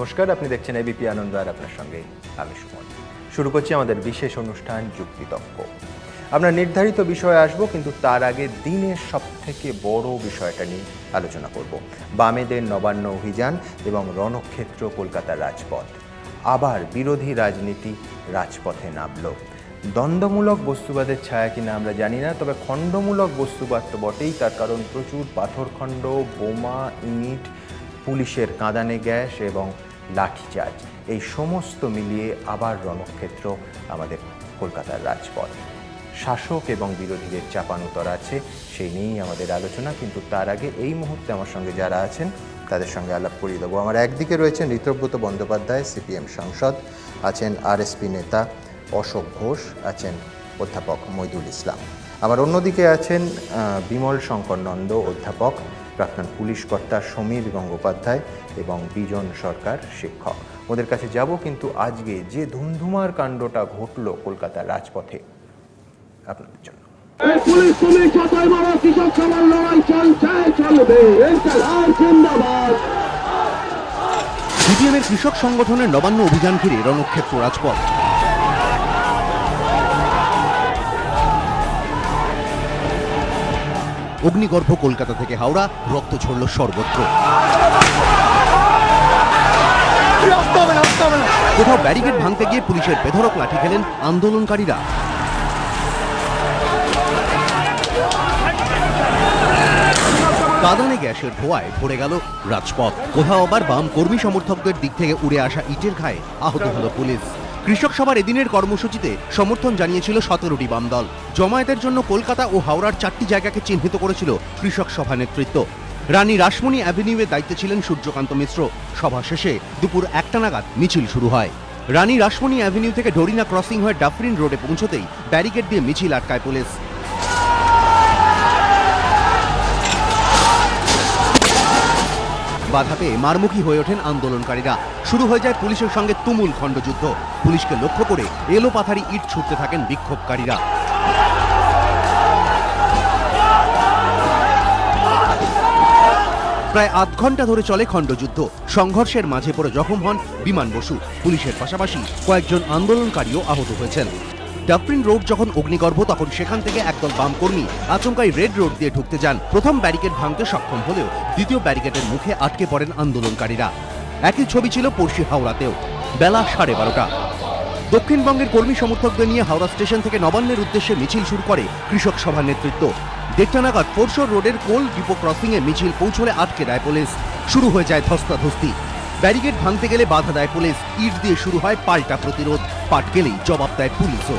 নমস্কার, আপনি দেখছেন এবিপি আনন্দ আর আপনার সঙ্গে আমি সুমন। শুরু করছি আমাদের বিশেষ অনুষ্ঠান যুক্তিতক্ক। আমরা নির্ধারিত বিষয়ে আসব, কিন্তু তার আগে দিনের সবথেকে বড় বিষয়টা নিয়ে আলোচনা করব। বামেদের নবান্ন অভিযান এবং রণক্ষেত্র কলকাতার রাজপথ। আবার বিরোধী রাজনীতি রাজপথে নামল। দ্বন্দ্বমূলক বস্তুবাদের ছায়া কিনা আমরা জানি না, তবে খণ্ডমূলক বস্তুবাদ তো বটেই। তার কারণ প্রচুর পাথরখণ্ড, বোমা, ইট, পুলিশের কাঁদানে গ্যাস এবং লাঠিচার্জ, এই সমস্ত মিলিয়ে আবার রণক্ষেত্র আমাদের কলকাতার রাজপথ। শাসক এবং বিরোধীদের চাপানুতর আছে, সেই নিয়েই আমাদের আলোচনা। কিন্তু তার আগে এই মুহূর্তে আমার সঙ্গে যারা আছেন তাদের সঙ্গে আলাপ করিয়ে দেবো। আমার একদিকে রয়েছেন ঋতব্রত বন্দ্যোপাধ্যায়, সিপিএম সাংসদ, আছেন আরএসপি নেতা অশোক ঘোষ, আছেন অধ্যাপক মইদুল ইসলাম। আমার অন্যদিকে আছেন বিমল শঙ্কর নন্দ, অধ্যাপক, প্রাক্তন পুলিশ কর্তা সমীর গঙ্গোপাধ্যায় এবং বিজন সরকার, শিক্ষক। ওদের কাছে যাব, কিন্তু আজকে যে ধুমধুমার কাণ্ডটা ঘটল কলকাতার রাজপথে আপনাদের জন্য। সিপিএমের কৃষক সংগঠনের নবান্ন অভিযান ঘিরে রণক্ষেত্র রাজপথ। অগ্নিগর্ভ কলকাতা থেকে হাওড়া, রক্ত ঝরল সর্বত্র। কোথাও ব্যারিকেড ভাঙতে গিয়ে পুলিশের বেধড়ক লাঠি খেলেন আন্দোলনকারীরা। কাঁদানে গ্যাসের ধোঁয়ায় ভরে গেল রাজপথ। কোথাও আবার বাম কর্মী সমর্থকদের দিক থেকে উড়ে আসা ইটের ঘায়ে আহত হল পুলিশ। কৃষক সভার এদিনের কর্মসূচিতে সমর্থন জানিয়েছিল 17টি বাম দল। জমায়েতের জন্য কলকাতা ও হাওড়ার 4টি জায়গাকে চিহ্নিত করেছিল কৃষক সভা নেতৃত্ব। রানী রাসমণি অ্যাভিনিউয়ে দায়িত্বে ছিলেন সূর্যকান্ত মিশ্র। সভা শেষে দুপুর 1টা নাগাদ মিছিল শুরু হয়। রানী রাসমণি অ্যাভিনিউ থেকে ডরিনা ক্রসিং হয়ে ডাফরিন রোডে পৌঁছতেই ব্যারিকেড দিয়ে মিছিল আটকায় পুলিশ। বাধা পেয়ে মারমুখী হয়ে ওঠেন আন্দোলনকারীরা। শুরু হয়ে যায় পুলিশের সঙ্গে তুমুল খণ্ডযুদ্ধ। পুলিশকে লক্ষ্য করে এলোপাথারি ইট ছুঁড়তে থাকেন বিক্ষোভকারীরা। প্রায় আধ ঘন্টা ধরে চলে খণ্ডযুদ্ধ। সংঘর্ষের মাঝে পড়ে জখম হন বিমান বসু। পুলিশের পাশাপাশি কয়েকজন আন্দোলনকারীও আহত হয়েছেন। ডাফরিন রোড যখন অগ্নিগর্ভ, তখন সেখান থেকে একদল বাম কর্মী আচমকাই রেড রোড দিয়ে ঢুকতে যান। প্রথম ব্যারিকেড ভাঙতে সক্ষম হলেও দ্বিতীয় ব্যারিকেডের মুখে আটকে পড়েন আন্দোলনকারীরা। একই ছবি ছিল পড়শি হাওড়াতেও। বেলা 12:30। দক্ষিণবঙ্গের কর্মী সমর্থকদের নিয়ে হাওড়া স্টেশন থেকে নবান্নের উদ্দেশ্যে মিছিল শুরু করে কৃষক সভার নেতৃত্ব। 1টা নাগাদ ফোরশোর রোডের কোল ডিপো ক্রসিংয়ে মিছিল পৌঁছলে আটকে দেয় পুলিশ। শুরু হয়ে যায় ধস্তাধস্তি। ব্যারিকেড ভাঙতে গেলে বাধা দেয় পুলিশ। ইট দিয়ে শুরু হয় পাল্টা প্রতিরোধ। পাট গেলেই জবাব দেয় পুলিশও।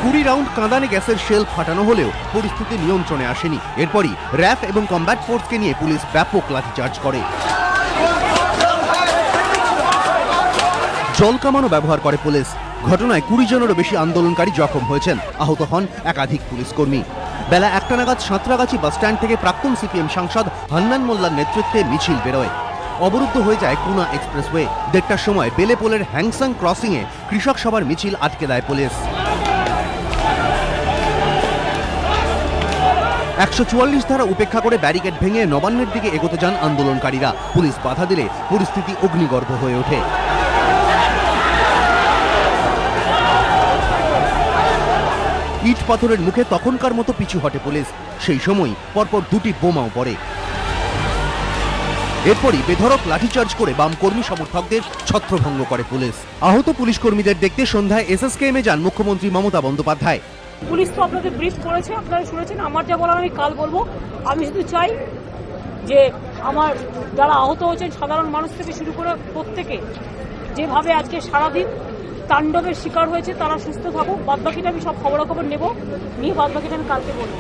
20 রাউন্ড কাঁদানে গ্যাসের শেল ফাটানো হলেও পরিস্থিতি নিয়ন্ত্রণে আসেনি। এরপরই র্যাফ এবং কমব্যাট ফোর্সকে নিয়ে পুলিশ ব্যাপক লাঠিচার্জ করে। জল কামানো ব্যবহার করে পুলিশ। ঘটনায় 20 জনেরও বেশি আন্দোলনকারী জখম হয়েছেন। আহত হন একাধিক পুলিশ কর্মী। বেলা 1টা নাগাদ সাঁতরাগাছি বাসস্ট্যান্ড থেকে প্রাক্তন সিপিএম সাংসদ হান্নান মোল্লার নেতৃত্বে মিছিল বেরোয়। অবরুদ্ধ হয়ে যায় কুনা এক্সপ্রেসওয়ে। 1টার সময় বেলেপোলের হ্যাংসাং ক্রসিংয়ে কৃষক সভার মিছিল আটকে দেয় পুলিশ। 144 ধারা উপেক্ষা করে ব্যারিকেড ভেঙে নবান্নের দিকে এগোতে যান আন্দোলনকারীরা। পুলিশ বাধা দিলে পরিস্থিতি অগ্নিগর্ভ হয়ে ওঠে। ইট পাথরের মুখে তখনকার মতো পিছু হটে পুলিশ। সেই সময় পরপর 2টি বোমাও পড়ে। এরপরই বেধড়ক লাঠিচার্জ করে বাম কর্মী সমর্থকদের ছত্রভঙ্গ করে পুলিশ। আহত পুলিশ কর্মীদের দেখতে সন্ধ্যায় এসএসকেএমে যান মুখ্যমন্ত্রী মমতা বন্দ্যোপাধ্যায়। পুলিশ তো আপনাদের ব্রিফ করেছে, আপনারা শুনেছেন। আমার যা বলার আমি কাল বলবো। আমি শুধু চাই যে আমার যারা আহত হয়েছেন, সাধারণ মানুষ থেকে শুরু করে প্রত্যেকে যেভাবে আজকে সারাদিন তাণ্ডবের শিকার হয়েছে, তারা সুস্থ থাকুক। বাদবাকিটা আমি সব খবরাখবর নেব, নিয়ে বাদবাকিটা আমি কালকে বলবো।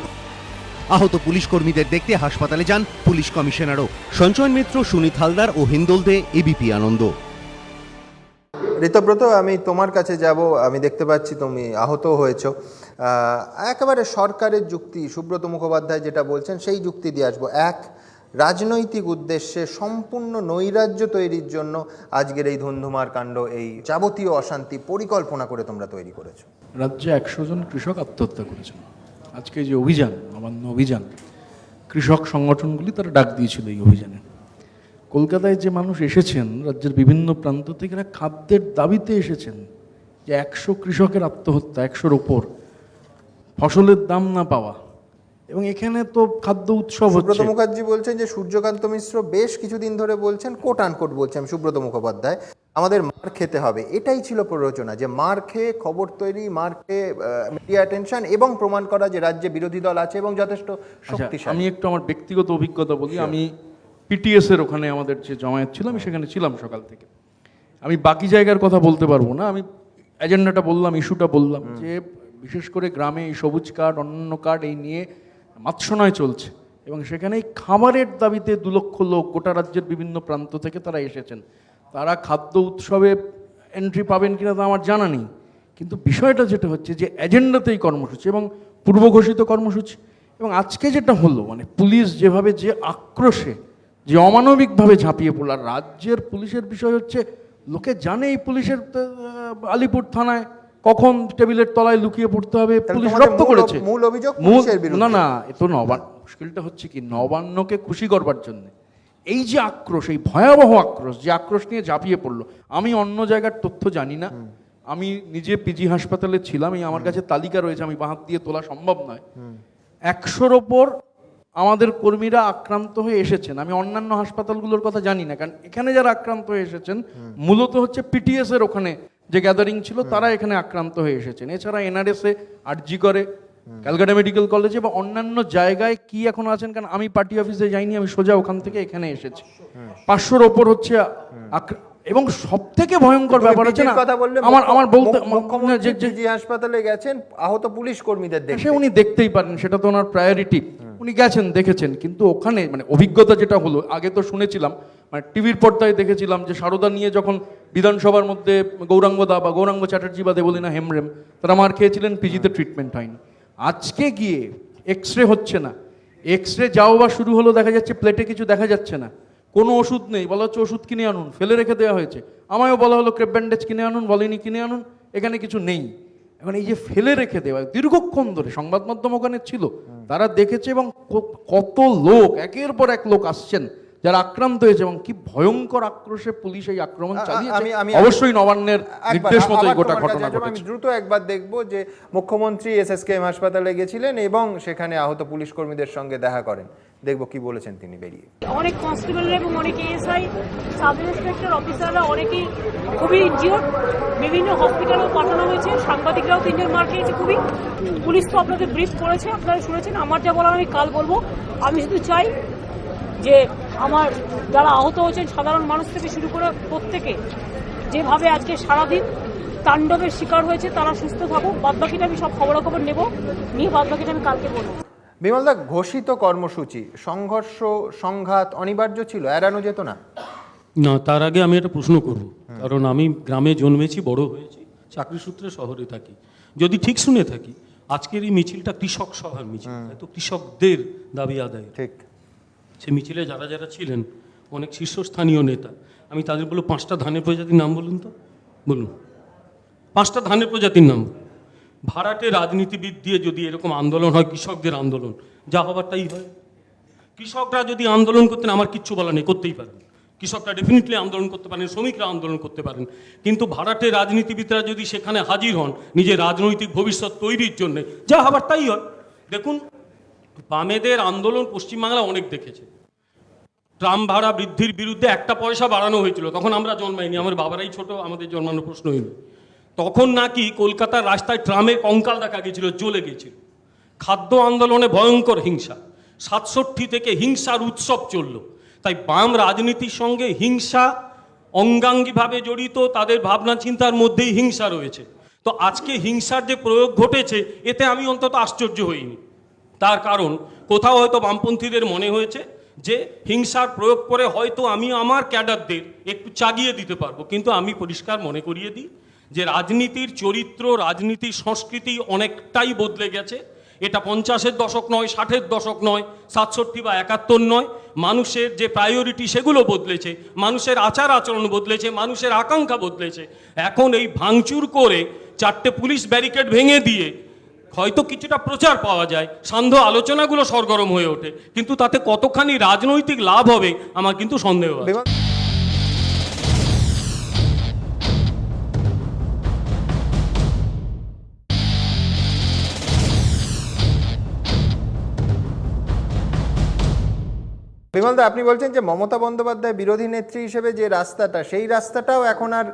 আহত পুলিশ কর্মীদের দেখতে হাসপাতালে যান পুলিশ কমিশনারও। সঞ্চয়ন মিত্র, সুনীত হালদার ও হিন্দোল দে, এবিপি আনন্দ। ঋতব্রত, আমি তোমার কাছে যাব। আমি দেখতে পাচ্ছি তুমি আহত হয়েছ। একেবারে সরকারের যুক্তি, সুব্রত মুখোপাধ্যায় যেটা বলছেন সেই যুক্তি দিয়ে আসবো। এক, রাজনৈতিক উদ্দেশ্যে সম্পূর্ণ নৈরাজ্য তৈরির জন্য আজকের এই ধুন্ধুমার কাণ্ড, এই যাবতীয় অশান্তি পরিকল্পনা করে তোমরা তৈরি করেছো। রাজ্যে 100 জন কৃষক আত্মহত্যা করেছেন। আজকে যে অভিযান, নবান্ন অভিযান, কৃষক সংগঠনগুলি তারা ডাক দিয়েছিল এই অভিযানে। কলকাতায় যে মানুষ এসেছেন রাজ্যের বিভিন্ন প্রান্ত থেকে, এরা খাদ্যের দাবিতে এসেছেন। যে 100 কৃষকের আত্মহত্যা, 100-র ওপর, ফসলের দাম না পাওয়া, এবং এখানে তো খাদ্য উৎসব সুব্রত হচ্ছে। মুখার্জি বলছেন যে সূর্যকান্ত মিশ্র বেশ কিছুদিন ধরে বলছেন, কোট আনকোট বলছি আমি, সুব্রত মুখোপাধ্যায়, আমাদের মার খেতে হবে। এটাই ছিল প্ররোচনা, যে মার খেয়ে খবর তৈরি, মার খেয়ে মিডিয়া অ্যাটেনশন এবং প্রমাণ করা যে রাজ্যে বিরোধী দল আছে এবং যথেষ্ট আচ্ছা, শক্তিশালী। আমি একটু আমার ব্যক্তিগত অভিজ্ঞতা বলি। আমি পিটিএস এর ওখানে আমাদের যে জমায়েত ছিল, আমি সেখানে ছিলাম সকাল থেকে। আমি বাকি জায়গার কথা বলতে পারবো না, আমি এজেন্ডাটা বললাম, ইস্যুটা বললাম, যে বিশেষ করে গ্রামে এই সবুজ কার্ড, অন্যান্য কার্ড এই নিয়ে মাৎসনয় চলছে, এবং সেখানে এই খাবারের দাবিতে 2 লক্ষ লোক গোটা রাজ্যের বিভিন্ন প্রান্ত থেকে তারা এসেছেন। তারা খাদ্য উৎসবে এন্ট্রি পাবেন কিনা তা আমার জানা নেই, কিন্তু বিষয়টা যেটা হচ্ছে যে এজেন্ডাতে এই কর্মসূচি এবং পূর্বঘোষিত কর্মসূচি, এবং আজকে যেটা হলো, মানে পুলিশ যেভাবে, যে আক্রোশে, যে অমানবিকভাবে ঝাঁপিয়ে পড়ল। আর রাজ্যের পুলিশের বিষয় হচ্ছে, লোকে জানে এই পুলিশের আলিপুর থানায় কখন টেবিলের তলায় লুকিয়ে পড়তে হবে, পুলিশ রপ্ত করেছে। মূল অভিযোগ পুলিশের বিরুদ্ধে। না, এ তো নবান্ন। মুশকিলটা হচ্ছে কি, নবান্নকে খুশি করবার জন্য এই যে আক্রোশ, এই ভয়াবহ আক্রোশ, যে আক্রোশ নিয়ে ঝাঁপিয়ে পড়লো। আমি অন্য জায়গার তথ্য জানি না, আমি নিজে পিজি হাসপাতালে ছিলাম, এই আমার কাছে তালিকা রয়েছে, আমি বাঁ হাত দিয়ে তোলা সম্ভব নয়। 100-র ওপর আমাদের কর্মীরা আক্রান্ত হয়ে এসেছেন। আমি অন্যান্য হাসপাতালগুলোর কথা জানি না, কারণ এখানে যারা আক্রান্ত হয়ে এসেছেন মূলত হচ্ছে পিটিএস এর ওখানে যে গ্যাদারিং ছিল, তারা এখানে আক্রান্ত হয়ে এসেছেন। এছাড়া এনআরএসে, আরজি করে, ক্যালকাটা মেডিকেল কলেজে বা অন্যান্য জায়গায় কি এখন আছেন, কারণ আমি পার্টি অফিসে যাইনি, আমি সোজা ওখান থেকে এখানে এসেছি। 500-র ওপর হচ্ছে, এবং সব থেকে ভয়ঙ্কর ব্যাপার হচ্ছে না, আমার বলতে, যে হাসপাতালে গেছেন আহত পুলিশ কর্মীদের দেখে, সে উনি দেখতেই পারেন, সেটা তো ওনার প্রায়োরিটি, উনি গেছেন, দেখেছেন। কিন্তু ওখানে মানে অভিজ্ঞতা যেটা হলো, আগে তো শুনেছিলাম, মানে টিভির পর্দায় দেখেছিলাম যে সারদা নিয়ে যখন বিধানসভার মধ্যে গৌরাঙ্গ দা বা গৌরাঙ্গ চ্যাটার্জি বাদে বলি না, হেমরেম, তারা মার খেয়েছিলেন, পিজিতে ট্রিটমেন্ট হয়নি। আজকে গিয়ে এক্সরে হচ্ছে না, এক্সরে যাও বা শুরু হলো, দেখা যাচ্ছে প্লেটে কিছু দেখা যাচ্ছে না, কোনো ওষুধ নেই, বলা হচ্ছে ওষুধ কিনে আনুন, ফেলে রেখে দেওয়া হয়েছে। আমায়ও বলা হলো ক্রেপ ব্যান্ডেজ কিনে আনুন, বলেনি কিনে আনুন, এখানে কিছু নেই। এখন এই যে ফেলে রেখে দেওয়া, দীর্ঘক্ষণ ধরে সংবাদ মাধ্যম ওখানে ছিল, তারা দেখেছে, এবং কত লোক, একের পর এক লোক আসছেন যারা আক্রান্ত হয়েছে, এবং কি ভয়ঙ্কর আক্রোশে পুলিশ এই আক্রমণ চালিয়েছে। অবশ্যই নবান্নের নির্দেশ মতো গোটা ঘটনা ঘটেছে। আমি দ্রুত একবার দেখব যে মুখ্যমন্ত্রী এসএসকেএম হাসপাতালে গেছিলেন এবং সেখানে আহত পুলিশ কর্মীদের সঙ্গে দেখা করেন, দেখব কি বলেছেন তিনি বেরিয়ে। অনেক কনস্টেবল এবং অনেক এএসআই, সাব ইন্সপেক্টর অফিসাররা অনেকেই খুবই ইনজিওর, বিভিন্ন হসপিটালেও পাঠানো হয়েছে, সাংবাদিকরাও 3 জন মার খেয়েছে খুবই। পুলিশ তো আপনাদের ব্রিফ করেছে, আপনারা শুনেছেন। আমার যা বলার আমি কাল বলবো। আমি শুধু চাই যে আমার যারা আহত হয়েছেন, সাধারণ মানুষ থেকে শুরু করে প্রত্যেকে, যেভাবে আজকে সারাদিন তাণ্ডবের শিকার হয়েছে, তারা সুস্থ থাকুক। বাদবাকিটা আমি সব খবরাখবর নেব, নিয়ে বাদবাকিটা আমি কালকে বলবো। বিমলদা, ঘোষিত কর্মসূচি, সংঘর্ষ সংঘাত অনিবার্য ছিল, এড়ানো যেত না? না, তার আগে আমি একটা প্রশ্ন করব, কারণ আমি গ্রামে জন্মেছি, বড় হয়েছি, চাকরি সূত্রে শহরে থাকি। যদি ঠিক শুনে থাকি, আজকের এই মিছিলটা কৃষক সভার মিছিল, তো কৃষকদের দাবি আদায়। ঠিক। সে মিছিলে যারা যারা ছিলেন, অনেক শীর্ষস্থানীয় নেতা, আমি তাদের বলবো 5টা ধানের প্রজাতির নাম বলুন তো, বলুন 5টা ধানের প্রজাতির নাম। ভাড়াটে রাজনীতিবিদ দিয়ে যদি এরকম আন্দোলন হয়, কৃষকদের আন্দোলন, যা হবার তাই হয়। কৃষকরা যদি আন্দোলন করতেন, আমার কিচ্ছু বলা নেই, করতেই পারেন, কৃষকরা ডেফিনেটলি আন্দোলন করতে পারেন, শ্রমিকরা আন্দোলন করতে পারেন, কিন্তু ভাড়াটে রাজনীতিবিদরা যদি সেখানে হাজির হন নিজের রাজনৈতিক ভবিষ্যৎ তৈরির জন্য, যা হবার তাই হয়। দেখুন, বামেদের আন্দোলন পশ্চিমবাংলা অনেক দেখেছে। ট্রাম ভাড়া বৃদ্ধির বিরুদ্ধে 1 পয়সা বাড়ানো হয়েছিল, তখন আমরা জন্মাইনি, আমার বাবারাই ছোট, আমাদের জন্মানোর প্রশ্ন হয়নি। তখন নাকি কলকাতার রাস্তায় ট্রামের কঙ্কাল দেখা গিয়েছিল, জ্বলে গিয়েছিল। খাদ্য আন্দোলনে ভয়ঙ্কর হিংসা, 67 থেকে হিংসার উৎসব চলল। তাই বাম রাজনীতির সঙ্গে হিংসা অঙ্গাঙ্গিভাবে জড়িত, তাদের ভাবনা চিন্তার মধ্যেই হিংসা রয়েছে। তো আজকে হিংসার যে প্রয়োগ ঘটেছে, এতে আমি অন্তত আশ্চর্য হইনি। তার কারণ, কোথাও হয়তো বামপন্থীদের মনে হয়েছে যে হিংসার প্রয়োগ করে হয়তো আমি আমার ক্যাডারদের একটু চাগিয়ে দিতে পারবো, কিন্তু আমি পরিষ্কার মনে করিয়ে দিই যে রাজনীতির চরিত্র, রাজনীতির সংস্কৃতি অনেকটাই বদলে গেছে। এটা 50-এর দশক নয়, 60-এর দশক নয়, 67 বা 71 নয়। মানুষের যে প্রায়োরিটি সেগুলো বদলেছে, মানুষের আচার আচরণ বদলেছে, মানুষের আকাঙ্ক্ষা বদলেছে। এখন এই ভাঙচুর করে 4টে পুলিশ ব্যারিকেড ভেঙে দিয়ে হয়তো কিছুটা প্রচার পাওয়া যায়, সান্ধ্য আলোচনাগুলো সরগরম হয়ে ওঠে, কিন্তু তাতে কতখানি রাজনৈতিক লাভ হবে আমার কিন্তু সন্দেহ আছে। বিমল- বিমলদা, আপনি বলছেন যে মমতা বন্দ্যোপাধ্যায় বিরোধী নেত্রী হিসেবে যে রাস্তাটা, সেই রাস্তাটাও এখন আর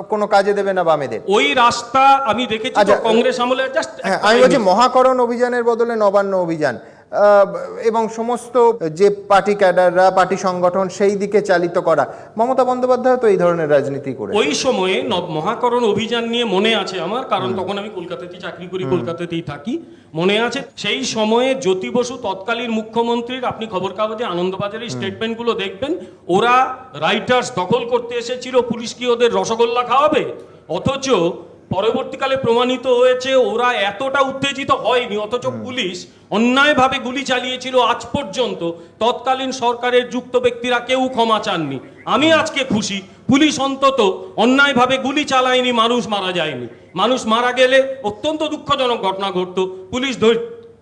কোনো কাজে দেবে না বামেদের। ওই রাস্তা আমি দেখেছি তো আচ্ছা, কংগ্রেস আমলে, জাস্ট হ্যাঁ, আমি বলছি মহাকরণ অভিযানের বদলে নবান্ন অভিযান, এবং সমস্ত যে পার্টি ক্যাডাররা, পার্টি সংগঠন সেই দিকে চালিত করা। মমতা বন্দ্যোপাধ্যায় তো এই ধরনের রাজনীতি করে। ওই সময়ে মহাকরণ অভিযান নিয়ে মনে আছে আমার, কারণ তখন আমি কলকাতাতেই চাকরি করি, কলকাতাতেই থাকি, মনে আছে সেই সময়ে জ্যোতি বসু তৎকালীন মুখ্যমন্ত্রীর, আপনি খবর কাগজে আনন্দবাজারের স্টেটমেন্টগুলো দেখবেন, ওরা রাইটার্স দখল করতে এসেছিল, পুলিশ কি ওদের রসগোল্লা খাওয়াবে? অথচ পরবর্তীকালে প্রমাণিত হয়েছে ওরা এতটা উত্তেজিত হয়নি, অথচ পুলিশ অন্যায়ভাবে গুলি চালিয়েছিল। আজ পর্যন্ত তৎকালীন সরকারের যুক্ত ব্যক্তিরা কেউ ক্ষমা চাননি। আমি আজকে খুশি, পুলিশ অন্তত অন্যায়ভাবে গুলি চালায়নি, মানুষ মারা যায়নি। মানুষ মারা গেলে অত্যন্ত দুঃখজনক ঘটনা ঘটতো। পুলিশ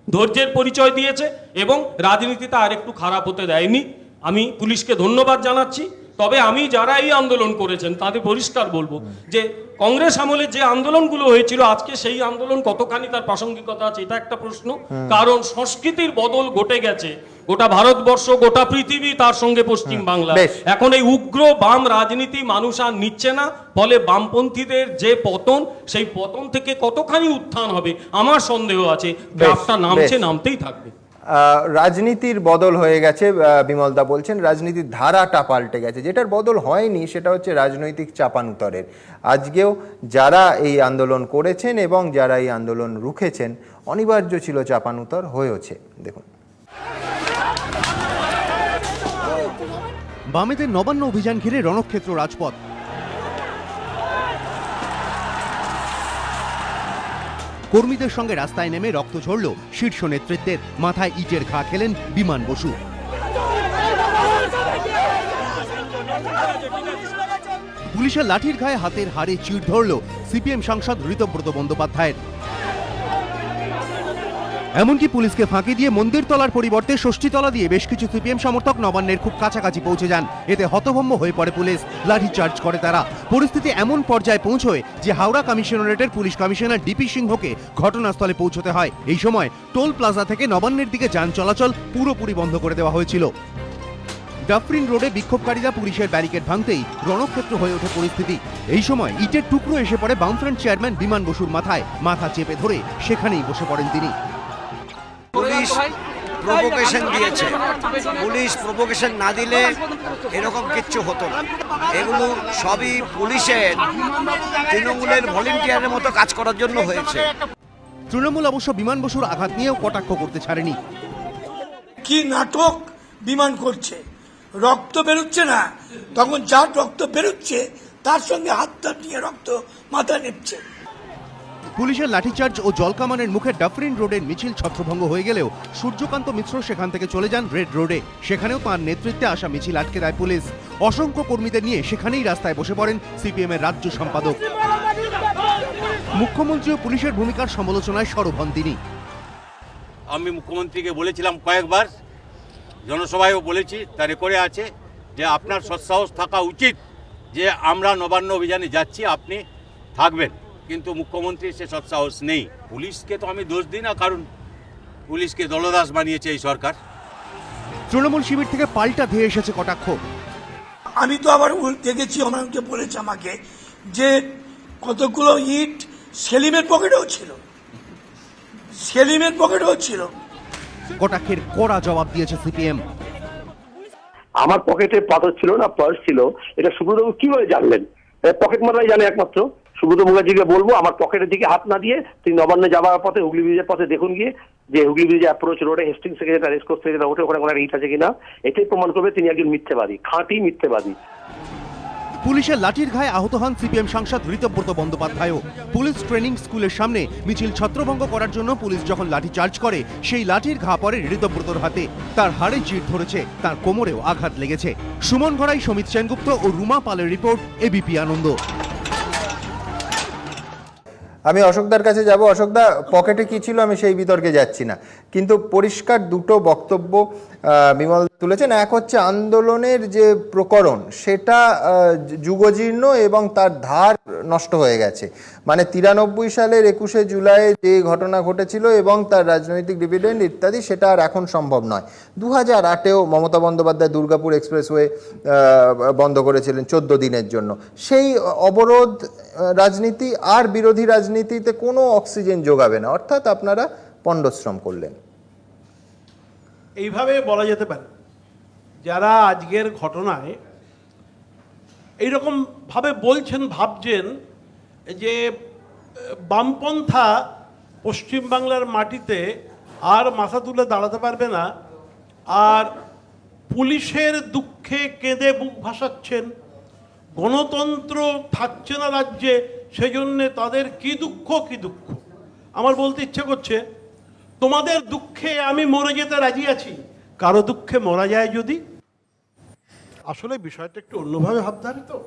ধৈর্যের পরিচয় দিয়েছে এবং রাজনীতিতে আর একটু খারাপ হতে দেয়নি। আমি পুলিশকে ধন্যবাদ জানাচ্ছি। তবে আমি যারা এই আন্দোলন করেছেন তাদের পরিষ্কার বলবো যে কংগ্রেস আমলে যে আন্দোলনগুলো হয়েছিল, আজকে সেই আন্দোলন কতখানি তার প্রাসঙ্গিকতা আছে এটা একটা প্রশ্ন। কারণ সংস্কৃতির বদল ঘটে গেছে, গোটা ভারতবর্ষ, গোটা পৃথিবী, তার সঙ্গে পশ্চিম বাংলা। এখন এই উগ্র বাম রাজনীতি মানুষ আর নিচ্ছে না, ফলে বামপন্থীদের যে পতন, সেই পতন থেকে কতখানি উত্থান হবে আমার সন্দেহ আছে। গ্রাফটা নামছে, নামতেই থাকবে। রাজনীতির বদল হয়ে গেছে, বিমলদা বলছেন রাজনীতির ধারাটা পাল্টে গেছে। যেটার বদল হয়নি সেটা হচ্ছে রাজনৈতিক চাপানুতরের। আজকেও যারা এই আন্দোলন করেছেন এবং যারা এই আন্দোলন রুখেছেন, অনিবার্য ছিল চাপানুতর হয়েছে। দেখুন, বামেদের নবান্ন অভিযান ঘিরে রণক্ষেত্র রাজপথ। কর্মীদের সঙ্গে রাস্তায় নেমে রক্ত ঝরল শীর্ষ নেতৃত্বের, মাথায় ইটের ঘা খেলেন বিমান বসু। পুলিশের লাঠির ঘায়ে হাতের হাড়ে চিড় ধরল সিপিএম সাংসদ ঋতব্রত বন্দ্যোপাধ্যায়ের। এমনকি পুলিশকে ফাঁকি দিয়ে মন্দিরতলার পরিবর্তে ষষ্ঠীতলা দিয়ে বেশ কিছু সিপিএম সমর্থক নবান্নের খুব কাছাকাছি পৌঁছে যান। এতে হতভম্ব হয়ে পড়ে পুলিশ, লাঠিচার্জ করে তারা। পরিস্থিতি এমন পর্যায়ে পৌঁছয় যে হাওড়া কমিশনারেটের পুলিশ কমিশনার ডিপি সিংহকে ঘটনাস্থলে পৌঁছতে হয়। এই সময় টোল প্লাজা থেকে নবান্নের দিকে যান চলাচল পুরোপুরি বন্ধ করে দেওয়া হয়েছিল। ডাফরিন রোডে বিক্ষোভকারীরা পুলিশের ব্যারিকেড ভাঙতেই রণক্ষেত্র হয়ে ওঠে পরিস্থিতি। এই সময় ইটের টুকরো এসে পড়ে বামফ্রন্ট চেয়ারম্যান বিমান বসুর মাথায়, মাথা চেপে ধরে সেখানেই বসে পড়েন তিনি। পুলিশ প্রভোকেশন দিয়েছে, পুলিশ প্রভোকেশন না দিলে এরকম কিচ্ছু হতো না। এগুলো সবই পুলিশের তৃণমূলের ভলেন্টিয়ারের মতো কাজ করার জন্য হয়েছে। তৃণমূল অবশ্য বিমান বসুর আঘাত নিয়েও কটাক্ষ করতে ছাড়েনি। কি নাটক বিমান করছে, রক্ত বেরোচ্ছে না, তখন যার রক্ত বেরোচ্ছে তার সঙ্গে হাতটা নিয়ে রক্ত মাথা নেপছে। পুলিশের লাঠিচার্জ ও জলকামানের মুখে ডাফরিন রোডের মিছিল ছত্রভঙ্গ হয়ে গেলেও সূর্যকান্ত মিশ্র সেখান থেকে চলে যান রেড রোডে। সেখানেও তাঁর নেতৃত্বে আসা মিছিল আটকে দেয় পুলিশ। অসংখ্য কর্মীদের নিয়ে সেখানেই রাস্তায় বসে পড়েন সিপিএম এর রাজ্য সম্পাদক। মুখ্যমন্ত্রী ও পুলিশের ভূমিকার সমালোচনায় সরব হন তিনি। আমি মুখ্যমন্ত্রীকে বলেছিলাম কয়েকবার, জনসভায়ও বলেছি, তার করে আছে যে আপনার সৎসাহস থাকা উচিত যে আমরা নবান্ন অভিযানে যাচ্ছি, আপনি থাকবেন। কিন্তু মুখ্যমন্ত্রীর সে সৎসাহস নেই। পুলিশকে তো আমি দোষ দিই না, কারণ পুলিশকে দলদাস বানিয়েছে এই সরকার। তৃণমূল শিবির থেকে পাল্টা ধেয়ে এসেছে কটাক্ষ। আমি তো আবার দেখেছি, অনেকে বলেছে আমাকে যে কতগুলো ইট সেলিমের পকেটেও ছিল, সেলিমের পকেটেও ছিল। কটাক্ষের কড়া জবাব দিয়েছে সিপিএম। আমার পকেটে পাথর ছিল না, পার্স ছিল। এটা সুব্রতবাবু কিভাবে জানলেন? পকেট মারাই জানে একমাত্র। সুব্রত মুখার্জিকে বলবো আমার পকেটের দিকে হাত না দিয়ে তিনি নবান্নে যাওয়ার পথে হুগলি ব্রিজের পথে দেখুন গিয়ে যে হুগলি ব্রিজ অ্যাপ্রোচ রোডে হেস্টিংস থেকে যেটা রেসকোর্স থেকে যেটা ওঠে, ওখানে কোনো ইট আছে কিনা। এটাই প্রমাণ করবে তিনি একজন মিথ্যেবাদী, খাঁটি মিথ্যেবাদী। পুলিশের লাঠির ঘায়ে আহত হন সিপিএম সাংসদ ঋতব্রত বন্দ্যোপাধ্যায়ও। পুলিশ ট্রেনিং স্কুলের সামনে মিছিল ছত্রভঙ্গ করার জন্য পুলিশ যখন লাঠি চার্জ করে, সেই লাঠির ঘা পড়ে ঋতব্রতর হাতে। তার হাড়ে চিড় ধরেছে, তার কোমরেও আঘাত লেগেছে। সুমন ঘরাই, সমিত সেনগুপ্ত ও রুমা পালের রিপোর্ট, এবিপি আনন্দ। আমি অশোকদার কাছে যাব। অশোকদা, পকেটে কি ছিল আমি সেই বিতর্কে যাচ্ছি না, কিন্তু পরিষ্কার দুটো বক্তব্য বিমল তুলেছেন। এক হচ্ছে আন্দোলনের যে প্রকরণ সেটা যুগজীর্ণ এবং তার ধার নষ্ট হয়ে গেছে। মানে 93 সালের 21শে জুলাই যে ঘটনা ঘটেছিল এবং তার রাজনৈতিক ডিভিডেন্ড ইত্যাদি, সেটা আর এখন সম্ভব নয়। 2008-এও মমতা বন্দ্যোপাধ্যায় দুর্গাপুর এক্সপ্রেসওয়ে বন্ধ করেছিলেন 14 দিনের জন্য। সেই অবরোধ রাজনীতি আর বিরোধী রাজনীতিতে কোনো অক্সিজেন যোগাবে না, অর্থাৎ আপনারা পণ্ডশ্রম করলেন। এইভাবে বলা যেতে পারে, যারা আজকের ঘটনায় এইরকম ভাবে বলছেন, ভাবছেন যে বামপন্থা পশ্চিমবাংলার মাটিতে আর মাথা তুলে দাঁড়াতে পারবে না, আর পুলিশের দুঃখে কেঁদে বুক ভাসাচ্ছেন, গণতন্ত্র থাকছে না রাজ্যে, সেজন্যে তাদের কি দুঃখ কি দুঃখ। আমার বলতে ইচ্ছে করছে, তোমাদের দুঃখে আমি মরে যেতে রাজি আছি, কারো দুঃখে মরা যায় যদি। আসলে বিষয়টা একটু অন্যভাবে ভাবতে হবে তো।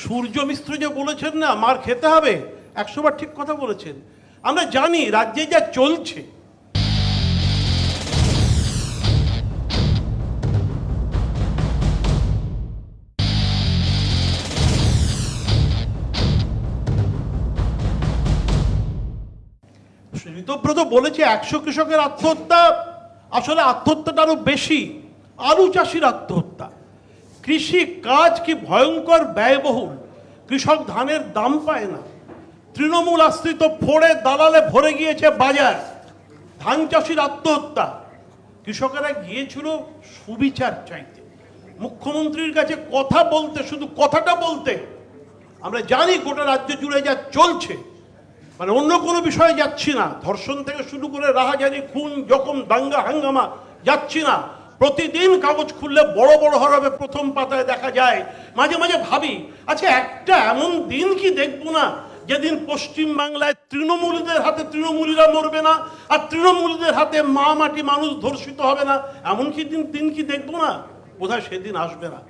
সূর্য মিশ্র যে বলেছেন না মার খেতে হবে, 100 বার ঠিক কথা বলেছেন। আমরা জানি রাজ্যে যা চলছে, ঋতব্রত বলেছে 100 কৃষকের আত্মহত্যা, আসলে আত্মহত্যাটা আরো বেশি আলু চাষির আত্মহত্যা। কৃষি কাজ কি ভয়ঙ্কর ব্যয়বহুল, কৃষক ধানের দাম পায় না, তৃণমূল আশ্রিত ফোড়ে দালালে ভরে গিয়েছে বাজার। ধান চাষির আত্মহত্যা, কৃষকেরা গিয়েছিল সুবিচার চাইতে, মুখ্যমন্ত্রীর কাছে কথা বলতে, শুধু কথাটা বলতে। আমরা জানি গোটা রাজ্য জুড়ে যা চলছে, মানে অন্য কোনো বিষয়ে যাচ্ছি না, ধর্ষণ থেকে শুরু করে রাহাজানি, খুন, জখম, দাঙ্গা হাঙ্গামা যাচ্ছি না। প্রতিদিন কাগজ খুললে বড় বড় হরফে প্রথম পাতায় দেখা যায়। মাঝে মাঝে ভাবি, আচ্ছা একটা এমন দিন কি দেখবো না যেদিন পশ্চিম বাংলায় তৃণমূলীদের হাতে তৃণমূলীরা মরবে না, আর তৃণমূলীদের হাতে মা মাটি মানুষ ধর্ষিত হবে না? এমন কি দিন কি দেখবো না? বোধহয় সেদিন আসবে না।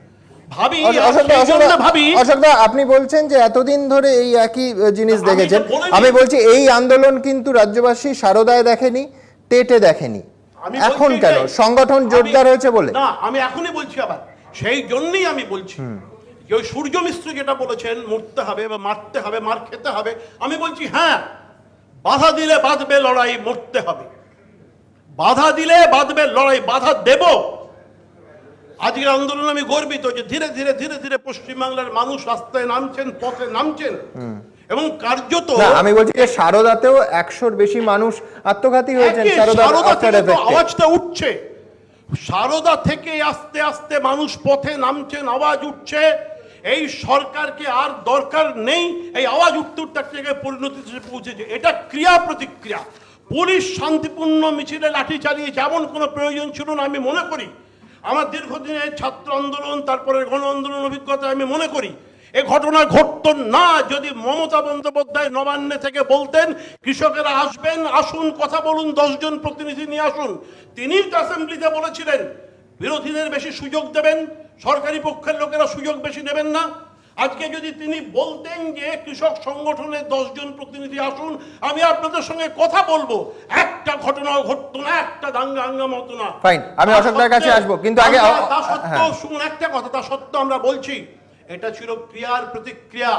অশোকদা, আপনি বলছেন যে এতদিন ধরে এই একই জিনিস দেখেছেন। আমি বলছি এই আন্দোলন কিন্তু রাজ্যবাসী সারদায় দেখেনি, টেটে দেখেনি। এখন কেন? সংগঠন জোরদার হয়েছে বলে না, আমি এখনই বলছি, আবার সেই জন্যই আমি বলছি যে ওই সূর্য মিশ্র যেটা বলেছেন মরতে হবে বা মারতে হবে, মার খেতে হবে, আমি বলছি হ্যাঁ, বাধা দিলে বাঁধবে লড়াই, মরতে হবে। বাধা দিলে বাঁধবে লড়াই, বাধা দেব। আজকের আন্দোলন আমি গর্বিত যে ধীরে ধীরে ধীরে ধীরে পশ্চিমবাংলার মানুষ রাস্তায় নামছেন, পথে নামছেন, এবং কার্যত আমি বলছি যে সারদাতেও 100-র বেশি মানুষ আত্মঘাতী হয়েছেন। আওয়াজটা উঠছে, সারদা থেকে আস্তে আস্তে মানুষ পথে নামছেন, আওয়াজ উঠছে। এই সরকারকে আর দরকার নেই, এই আওয়াজ উঠতে উঠতে একটা জায়গায় পরিণতিতে পৌঁছেছে। এটা ক্রিয়া প্রতিক্রিয়া। পুলিশ শান্তিপূর্ণ মিছিলে লাঠি চালিয়ে যেমন কোনো প্রয়োজন ছিল না আমি মনে করি। আমার দীর্ঘদিনের ছাত্র আন্দোলন, তারপরে গণ আন্দোলন অভিজ্ঞতা, আমি মনে করি এ ঘটনা ঘটতো না যদি মমতা বন্দ্যোপাধ্যায় নবান্নে থেকে বলতেন কৃষকেরা আসবেন, আসুন কথা বলুন, 10 জন প্রতিনিধি নিয়ে আসুন। তিনি অ্যাসেম্বলিতে বলেছিলেন বিরোধীদের বেশি সুযোগ দেবেন, সরকারি পক্ষের লোকেরা সুযোগ বেশি নেবেন না। আজকে যদি তিনি বলতেন যে কৃষক সংগঠনের 10 জন প্রতিনিধি আসুন, আমি আপনাদের সঙ্গে কথা বলবো, একটা ঘটনাও ঘটতো না, একটা দাঙ্গা হাঙ্গামা হতো না। ফাইন, আমি অশোকদার কাছে আসবো, কিন্তু আগে তা সত্ত্বেও শুনুন একটা কথা, তা সত্ত্বেও আমরা বলছি এটা ছিল ক্রিয়ার প্রতিক্রিয়া।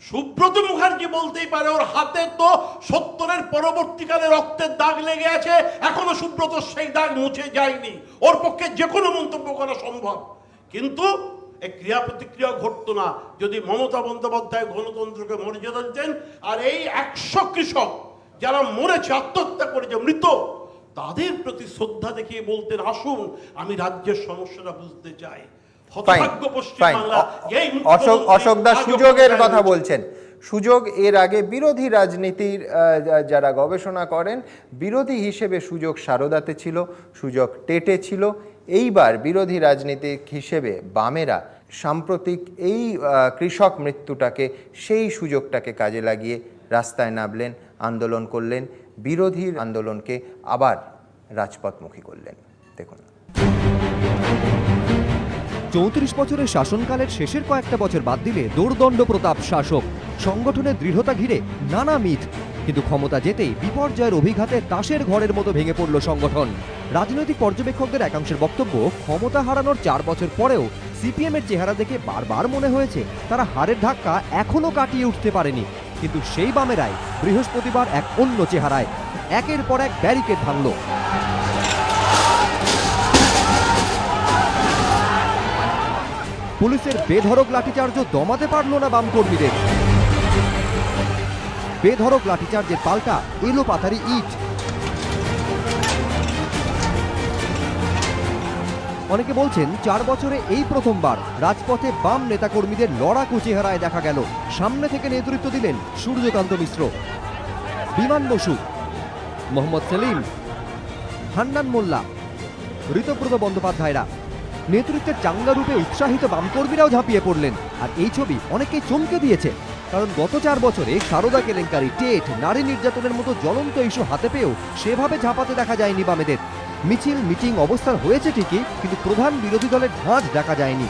সুব্রত মুখার্জি বলতেই পারে ওর হাতে তো 70-এর পরবর্তীকালে রক্তের দাগ লেগে আছে, এখনো সুব্রত সেই দাগ মুছে যায়নি। ওর পক্ষে যে কোনো মন্তব্য করা সম্ভব, কিন্তু এই ক্রিয়া প্রতিক্রিয়া ঘটতো না যদি মমতা বন্দ্যোপাধ্যায় গণতন্ত্রকে মর্যাদা দিতেন। আর এই 100 কৃষক যারা মরেছে, আত্মহত্যা করেছে, মৃত, তাদের প্রতি শ্রদ্ধা দেখিয়ে বলতেন আসুন আমি রাজ্যের সমস্যাটা বুঝতে চাই। অশোকদা সুযোগের কথা বলছেন, সুযোগ এর আগে বিরোধী রাজনীতির যারা গবেষণা করেন, বিরোধী হিসেবে সুযোগ সারদাতে ছিল, সুযোগ টেটে ছিল। এইবার বিরোধী রাজনীতিক হিসেবে বামেরা সাম্প্রতিক এই কৃষক মৃত্যুটাকে, সেই সুযোগটাকে কাজে লাগিয়ে রাস্তায় নামলেন, আন্দোলন করলেন, বিরোধী আন্দোলনকে আবার রাজপথমুখী করলেন। দেখুন। 34 বছরের শাসনকালের শেষের কয়েকটা বছর বাদ দিলে দোর্দণ্ড প্রতাপ শাসক, সংগঠনের দৃঢ়তা ঘিরে নানা মিথ, কিন্তু ক্ষমতা যেতেই বিপর্যয়ের অভিঘাতে তাসের ঘরের মতো ভেঙে পড়ল সংগঠন। রাজনৈতিক পর্যবেক্ষকদের একাংশের বক্তব্য, ক্ষমতা হারানোর 4 বছর পরেও সিপিএম এর চেহারা দেখে বারবার মনে হয়েছে তারা হারের ধাক্কা এখনো কাটিয়ে উঠতে পারেনি। কিন্তু সেই বামেরাই বৃহস্পতিবার এক অন্য চেহারায় একের পর এক ব্যারিকেড ভাঙল। পুলিশের বেধড়ক লাঠিচার্জও দমাতে পারল না বাম কর্মীদের। বেধড়ক লাঠিচার্জের পাল্টা এলো পাথারি ইট। অনেকে বলছেন 4 বছরে এই প্রথমবার রাজপথে বাম নেতাকর্মীদের লড়াকু চেহারায় দেখা গেল। সামনে থেকে নেতৃত্ব দিলেন সূর্যকান্ত মিশ্র, বিমান বসু, মোহাম্মদ সেলিম, হান্নান মোল্লা, ঋতব্রত বন্দ্যোপাধ্যায়রা। নেতৃত্বের চাঙ্গা রূপে উৎসাহিত বামকর্মীরাও ঝাঁপিয়ে পড়লেন। আর এই ছবি অনেকেই চমকে দিয়েছে, কারণ গত 4 বছরে সারদা কেলেঙ্কারি, টেট, নারী নির্যাতনের মতো জ্বলন্ত ইস্যু হাতে পেয়েও সেভাবে ঝাঁপাতে দেখা যায়নি বামেদের। মিছিল, মিটিং, অবস্থান হয়েছে ঠিকই, কিন্তু প্রধান বিরোধী দলের ধাঁচ দেখা যায়নি।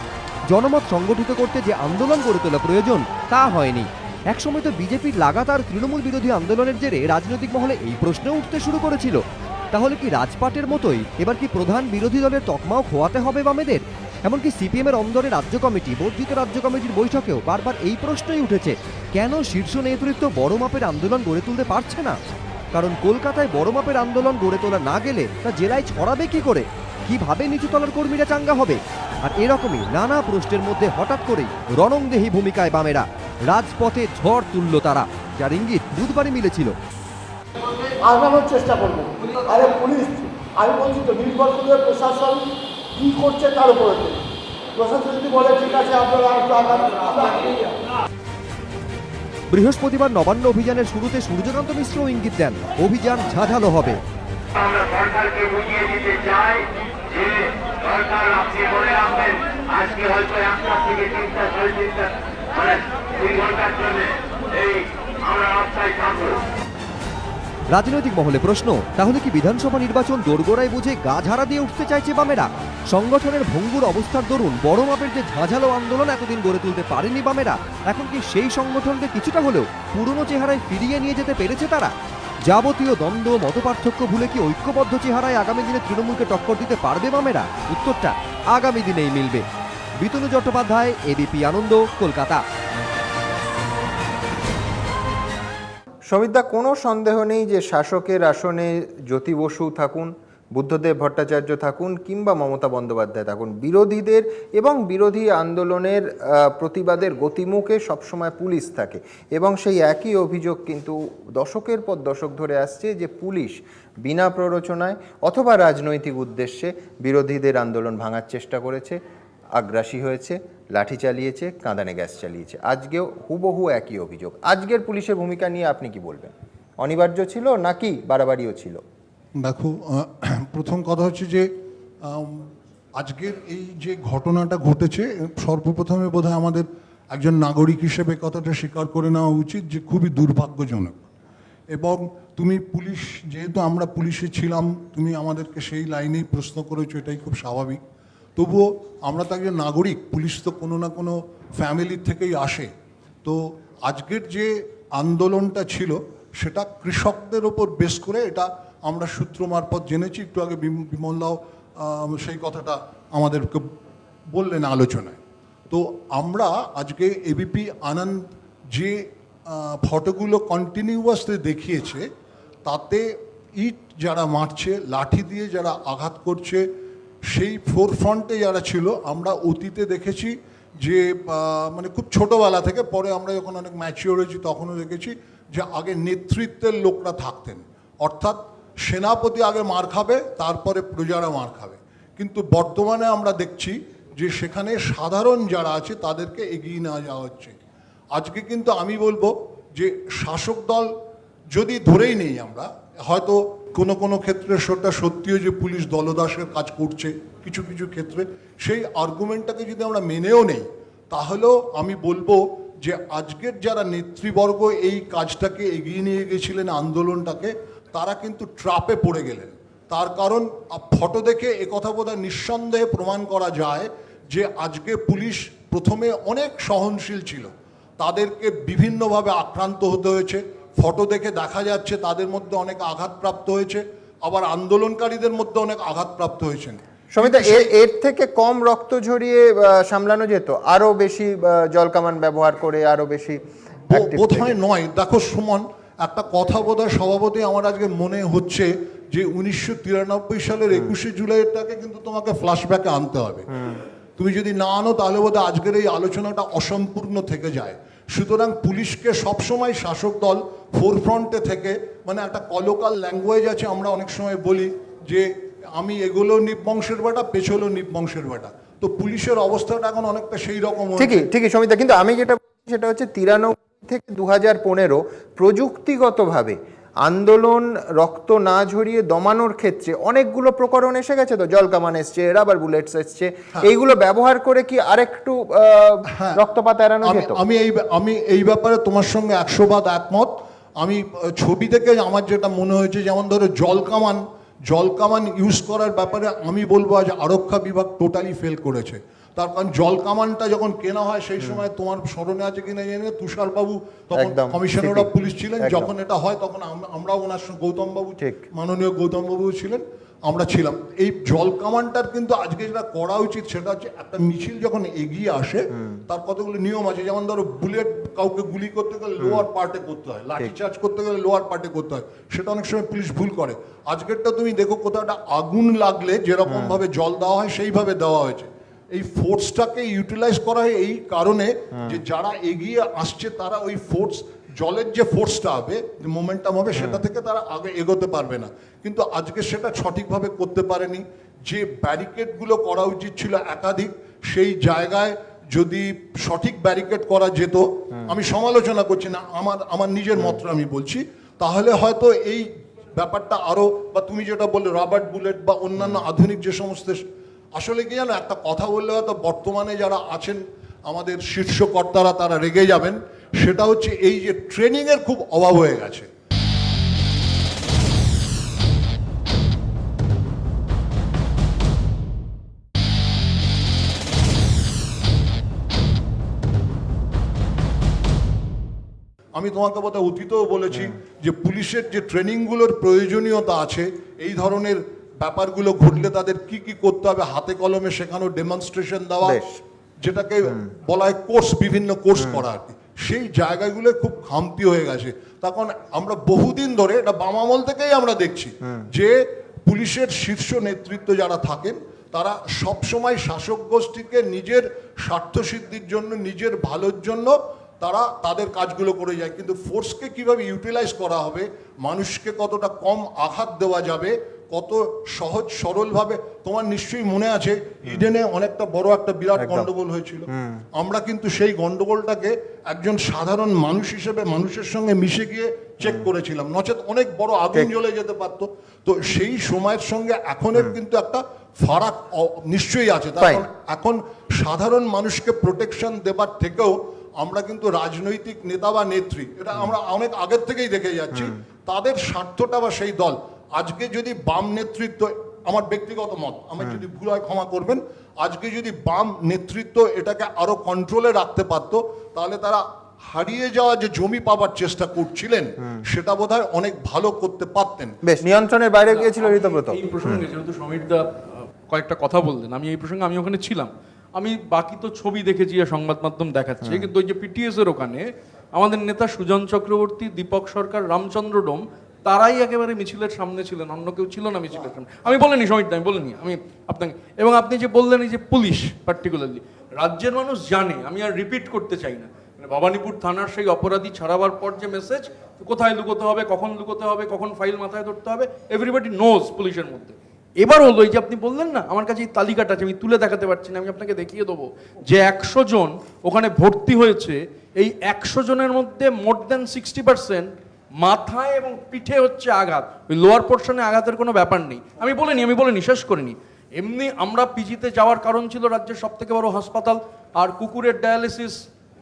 জনমত সংগঠিত করতে যে আন্দোলন গড়ে তোলা প্রয়োজন তা হয়নি। একসময় তো বিজেপির লাগাতার তৃণমূল বিরোধী আন্দোলনের জেরে রাজনৈতিক মহলে এই প্রশ্ন উঠতে শুরু করেছিল, তাহলে কি রাজপাটের মতোই এবার কি প্রধান বিরোধী দলের তকমাও খোয়াতে হবে বামেদের? এমনকি সিপিএম এর অন্দরে রাজ্য কমিটি, বর্ধিত রাজ্য কমিটির বৈঠকেও বারবার এই প্রশ্নই উঠেছে, কেন শীর্ষ নেতৃত্ব বড় মাপের আন্দোলন গড়ে তুলতে পারছে না? কারণ কলকাতায় বড় মাপের আন্দোলন গড়ে তোলা না গেলে তা জেলায় ছড়াবে কি করে? কিভাবে নিচুতলার কর্মীরা চাঙ্গা হবে? আর এরকমই নানা প্রশ্নের মধ্যে হঠাৎ করেই রণংদেহী ভূমিকায় বামেরা। রাজপথে ঝড় তুলল তারা, যার ইঙ্গিত বুধবারই মিলেছিল। আগানোর চেষ্টা করবো। আরে পুলিশ, আমি বলছি তো, নির্ভর করবে প্রশাসন কি করছে তার উপরে। প্রশাসন যদি বলে ঠিক আছে আপনারা একটু আগান, বৃহস্পতিবার নবান্ন অভিযানের শুরুতে সূর্যকান্ত মিশ্র ইঙ্গিত দেন, অভিযান ঝাঁঝালো হবে। আমরা সরকারকে বুঝিয়ে দিতে চাই যে সরকার আপনি বলে রাখবেন আজকে হয়তো 1টা থেকে 3টা 3:30 মানে 2 ঘন্টার জন্য এই আমরা রাস্তায় থাকবো। রাজনৈতিক মহলে প্রশ্ন, তাহলে কি বিধানসভা নির্বাচন দোরগোড়ায় বুঝে গা ঝাড়া দিয়ে উঠতে চাইছে বামেরা? সংগঠনের ভঙ্গুর অবস্থার দরুন বড় মাপের যে ঝাঁঝালো আন্দোলন এতদিন গড়ে তুলতে পারেনি বামেরা, এখন কি সেই সংগঠনকে কিছুটা হলেও পুরনো চেহারায় ফিরিয়ে নিয়ে যেতে পেরেছে তারা? যাবতীয় দ্বন্দ্ব, মতপার্থক্য ভুলে কি ঐক্যবদ্ধ চেহারায় আগামী দিনে তৃণমূলকে টক্কর দিতে পারবে বামেরা? উত্তরটা আগামী দিনেই মিলবে। বিতনু চট্টোপাধ্যায়, এবিপি আনন্দ, কলকাতা। সমিতদা, কোনো সন্দেহ নেই যে শাসকের আসনে জ্যোতি বসু থাকুন, বুদ্ধদেব ভট্টাচার্য থাকুন কিংবা মমতা বন্দ্যোপাধ্যায় থাকুন, বিরোধীদের এবং বিরোধী আন্দোলনের প্রতিবাদের গতিমুখে সবসময় পুলিশ থাকে। এবং সেই একই অভিযোগ কিন্তু দশকের পর দশক ধরে আসছে যে পুলিশ বিনা প্ররোচনায় অথবা রাজনৈতিক উদ্দেশ্যে বিরোধীদের আন্দোলন ভাঙার চেষ্টা করেছে, আগ্রাসী হয়েছে, লাঠি চালিয়েছে, কাঁদানে গ্যাস চালিয়েছে। আজকেও হুবহু একই অভিযোগ। আজকের পুলিশের ভূমিকা নিয়ে আপনি কি বলবেন? অনিবার্য ছিল নাকি বাড়াবাড়িও ছিল? দেখো, প্রথম কথা হচ্ছে যে আজকের এই যে ঘটনাটা ঘটেছে, সর্বপ্রথমে বোধহয় আমাদের একজন নাগরিক হিসেবে কথাটা স্বীকার করে নেওয়া উচিত যে খুবই দুর্ভাগ্যজনক। এবং তুমি পুলিশ, যেহেতু আমরা পুলিশে ছিলাম, তুমি আমাদেরকে সেই লাইনেই প্রশ্ন করেছো, এটাই খুব স্বাভাবিক। তবুও আমরা তো একজন নাগরিক, পুলিশ তো কোনো না কোনো ফ্যামিলির থেকেই আসে। তো আজকের যে আন্দোলনটা ছিল সেটা কৃষকদের ওপর বেস করে, এটা আমরা সূত্র মারফত জেনেছি। একটু আগে বিমলদাও সেই কথাটা আমাদেরকে বললেন আলোচনায়। তো আমরা আজকে এবিপি আনন্দ যে ফটোগুলো কন্টিনিউয়াসলি দেখিয়েছে, তাতে ইট যারা মারছে, লাঠি দিয়ে যারা আঘাত করছে, সেই ফোরফ্রন্টে যারা ছিল, আমরা অতীতে দেখেছি যে মানে খুব ছোটোবেলা থেকে, পরে আমরা যখন অনেক ম্যাচিওর হয়েছি তখনও দেখেছি যে আগে নেতৃত্বের লোকরা থাকতেন, অর্থাৎ সেনাপতি আগে মার খাবে, তারপরে প্রজারা মার খাবে। কিন্তু বর্তমানে আমরা দেখছি যে সেখানে সাধারণ যারা আছে তাদেরকে এগিয়ে নেওয়া যাওয়া হচ্ছে। আজকে কিন্তু আমি বলবো যে শাসক দল যদি ধরেই নেই আমরা, হয়তো কোনো কোনো ক্ষেত্রে সেটা সত্যিও যে পুলিশ দলদাসের কাজ করছে কিছু কিছু ক্ষেত্রে, সেই আর্গুমেন্টটাকে যদি আমরা মেনেও নেই, তাহলেও আমি বলবো যে আজকের যারা নেতৃবর্গ এই কাজটাকে এগিয়ে নিয়ে গেছিলেন, আন্দোলনটাকে, তারা কিন্তু ট্রাপে পড়ে গেলেন। তার কারণ ফটো দেখে একথা বোধহয় নিঃসন্দেহে প্রমাণ করা যায় যে আজকে পুলিশ প্রথমে অনেক সহনশীল ছিল, তাদেরকে বিভিন্নভাবে আক্রান্ত হতে হয়েছে, ফটো দেখে দেখা যাচ্ছে তাদের মধ্যে অনেক আঘাতপ্রাপ্ত হয়েছে, আবার আন্দোলনকারীদের মধ্যে অনেক আঘাতপ্রাপ্ত হয়েছেন। সমিতা, এর থেকে কম রক্ত ঝরিয়ে সামলানো যেত, আরো বেশি জলকামান ব্যবহার করে, আরো বেশি বোধহয় নয়। দেখো সুমন, একটা কথা বোধহয় স্বভাবতই আমার আজকে মনে হচ্ছে যে 1993 সালের 21শে জুলাইটাকে কিন্তু তোমাকে ফ্ল্যাশব্যাকে আনতে হবে। তুমি যদি না আনো তাহলে বোধহয় আজকের এই আলোচনাটা অসম্পূর্ণ থেকে যায়। সুতরাং পুলিশকে সবসময় শাসক দল ফোরফ্রন্টে থেকে, মানে একটা কলোকাল ল্যাঙ্গুয়েজ আছে, আমরা অনেক সময় বলি যে আমি এগুলো নিবংশের বেটা, পেছলো নিবংশের বেটা। তো পুলিশের অবস্থাটা এখন অনেকটা সেই রকম। ঠিকই সমিতা, কিন্তু আমি যেটা বলছি সেটা হচ্ছে 93 থেকে 2015 প্রযুক্তিগতভাবে আন্দোলন রক্ত না ঝরিয়ে দমানোর ক্ষেত্রে অনেকগুলো প্রকরণ এসে গেছে, তো জলকামান এসছে, রাবার বুলেটস এসছে, এইগুলো ব্যবহার করে কি আরেকটু রক্তপাত এড়ানো যেত? আমি এই ব্যাপারে তোমার সঙ্গে 100% একমত। আমি ছবি থেকে আমার যেটা মনে হয়েছে, যেমন ধরো জলকামান ইউজ করার ব্যাপারে আমি বলবো আজ আরক্ষা বিভাগ টোটালি ফেল করেছে। তার কারণ জলকামানটা যখন কেনা হয় সেই সময় তোমার স্মরণে আছে কিনা জানি না, তুষারবাবু তখন কমিশনার অফ পুলিশ ছিলেন, যখন এটা হয় তখন আমরা ওনার সঙ্গে মাননীয় গৌতম বাবু ছিলেন, আমরা ছিলাম। এই জলকামানটার কিন্তু আজকে যেটা করা উচিত সেটা হচ্ছে, একটা মিছিল যখন এগিয়ে আসে তার কতগুলো নিয়ম আছে। যেমন ধরো বুলেট কাউকে গুলি করতে গেলে লোয়ার পার্টে করতে হয়, লাঠি চার্জ করতে গেলে লোয়ার পার্টে করতে হয়, সেটা অনেক সময় পুলিশ ভুল করে। আজকেরটা তুমি দেখো, কোথাও একটা আগুন লাগলে যেরকম ভাবে জল দেওয়া হয় সেইভাবে দেওয়া হয়েছে। এই ফোর্সটাকে ইউটিলাইজ করা হয় এই কারণে যে যারা এগিয়ে আসছে তারা ওই ফোর্স, জলের যে ফোর্সটা হবে, যে মোমেন্টাম হবে, সেটা থেকে তারা আগে এগোতে পারবে না। কিন্তু আজকে সেটা সঠিকভাবে করতে পারেনি। যে ব্যারিকেডগুলো করা উচিত ছিল একাধিক, সেই জায়গায় যদি সঠিক ব্যারিকেড করা যেত, আমি সমালোচনা করছি না, আমার নিজের মতটা আমি বলছি, তাহলে হয়তো এই ব্যাপারটা আরো, বা তুমি যেটা বললে রাবার বুলেট বা অন্যান্য আধুনিক যে সমস্ত, আসলে কি জানো, একটা কথা বললে হয়তো বর্তমানে যারা আছেন আমাদের শীর্ষ কর্তারা তারা রেগে যাবেন, সেটা হচ্ছে এই যে ট্রেনিংয়ের খুব অভাব হয়ে গেছে। আমি তোমাকে বোধহয় অতীতেও বলেছি যে পুলিশের যে ট্রেনিংগুলোর প্রয়োজনীয়তা আছে, এই ধরনের ব্যাপারগুলো ঘটলে তাদের কি কি করতে হবে, হাতে কলমে শেখানো, ডেমনস্ট্রেশন দেওয়া, যেটাকে বলা হয় কোর্স, বিভিন্ন কোর্স করা আর কি, সেই জায়গাগুলো খুব খামতি হয়ে গেছে। তখন আমরা বহুদিন ধরে, এটা বাম আমল থেকেই আমরা দেখছি যে পুলিশের শীর্ষ নেতৃত্ব যারা থাকেন তারা সবসময় শাসক গোষ্ঠীকে নিজের স্বার্থসিদ্ধির জন্য, নিজের ভালোর জন্য তারা তাদের কাজগুলো করে যায়। কিন্তু ফোর্সকে কিভাবে ইউটিলাইজ করা হবে, মানুষকে কতটা কম আঘাত দেওয়া যাবে, কত সহজ সরলভাবে, তোমার নিশ্চয়ই মনে আছে ইডেনে অনেকটা বড় একটা বিরাট গন্ডগোল হয়েছিল। আমরা কিন্তু সেই গন্ডগোলটাকে একজন সাধারণ মানুষ হিসেবে মানুষের সঙ্গে মিশে গিয়ে চেক করেছিলাম, নচেত অনেক বড় আগুন জ্বলে যেতে পারতো। তো সেই সময়ের সঙ্গে এখনের কিন্তু একটা ফারাক নিশ্চয়ই আছে। তখন এখন সাধারণ মানুষকে প্রোটেকশন দেবার থেকেও আমরা কিন্তু রাজনৈতিক নেতা বা নেত্রী, এটা আমরা অনেক আগের থেকেই দেখে যাচ্ছি, তাদের স্বার্থটা বা সেই দল, আজকে যদি বাম নেতৃত্ব, আমার ব্যক্তিগত মত, আমার যদি ভুল হয় ক্ষমা করবেন, আজকে যদি বাম নেতৃত্ব এটাকে আরো কন্ট্রোলে রাখতে পারতো, তাহলে তারা হারিয়ে যাওয়া যে জমি পাবার চেষ্টা করছিলেন সেটা বোধহয় অনেক ভালো করতে পারতেন। বেশ নিয়ন্ত্রণের বাইরে গিয়েছিল ঋতব্রত। এই প্রসঙ্গে যেহেতু সমীরদা কয়েকটা কথা বললেন, আমি এই প্রসঙ্গে আমি ওখানে ছিলাম, আমি বাকি তো ছবি দেখেছি আর সংবাদ মাধ্যম দেখাচ্ছে, কিন্তু ওই যে পিটিএস এর ওখানে আমাদের নেতা সুজন চক্রবর্তী, দীপক সরকার, রামচন্দ্র ডোম, তারাই একেবারে মিছিলের সামনে ছিলেন, অন্য কেউ ছিল না মিছিলের সামনে। আমি বলিনি সমীরদা, আমি বলিনি, আমি আপনাকে, এবং আপনি যে বললেন এই যে পুলিশ পার্টিকুলারলি, রাজ্যের মানুষ জানে, আমি আর রিপিট করতে চাই না, ভবানীপুর থানার সেই অপরাধী ছাড়াবার পর যে মেসেজ, কোথায় লুকোতে হবে, কখন ফাইল মাথায় ধরতে হবে, এভরিবডি নোজ পুলিশের মধ্যে। এবার হলো এই যে আপনি বললেন না, আমার কাছে এই তালিকাটা আছে, আমি তুলে দেখাতে পারছি না, আমি আপনাকে দেখিয়ে দেবো যে 100 জন ওখানে ভর্তি হয়েছে, এই 100 জনের মধ্যে মোর দ্যান 60% মাথায় এবং পিঠে হচ্ছে আঘাত, ওই লোয়ার পোর্শনে আঘাতের কোনো ব্যাপার নেই। আমি বলিনি, শেষ করিনি। এমনি আমরা পিজিতে যাওয়ার কারণ ছিল রাজ্যের সব থেকে বড় হাসপাতাল, আর কুকুরের ডায়ালিসিস,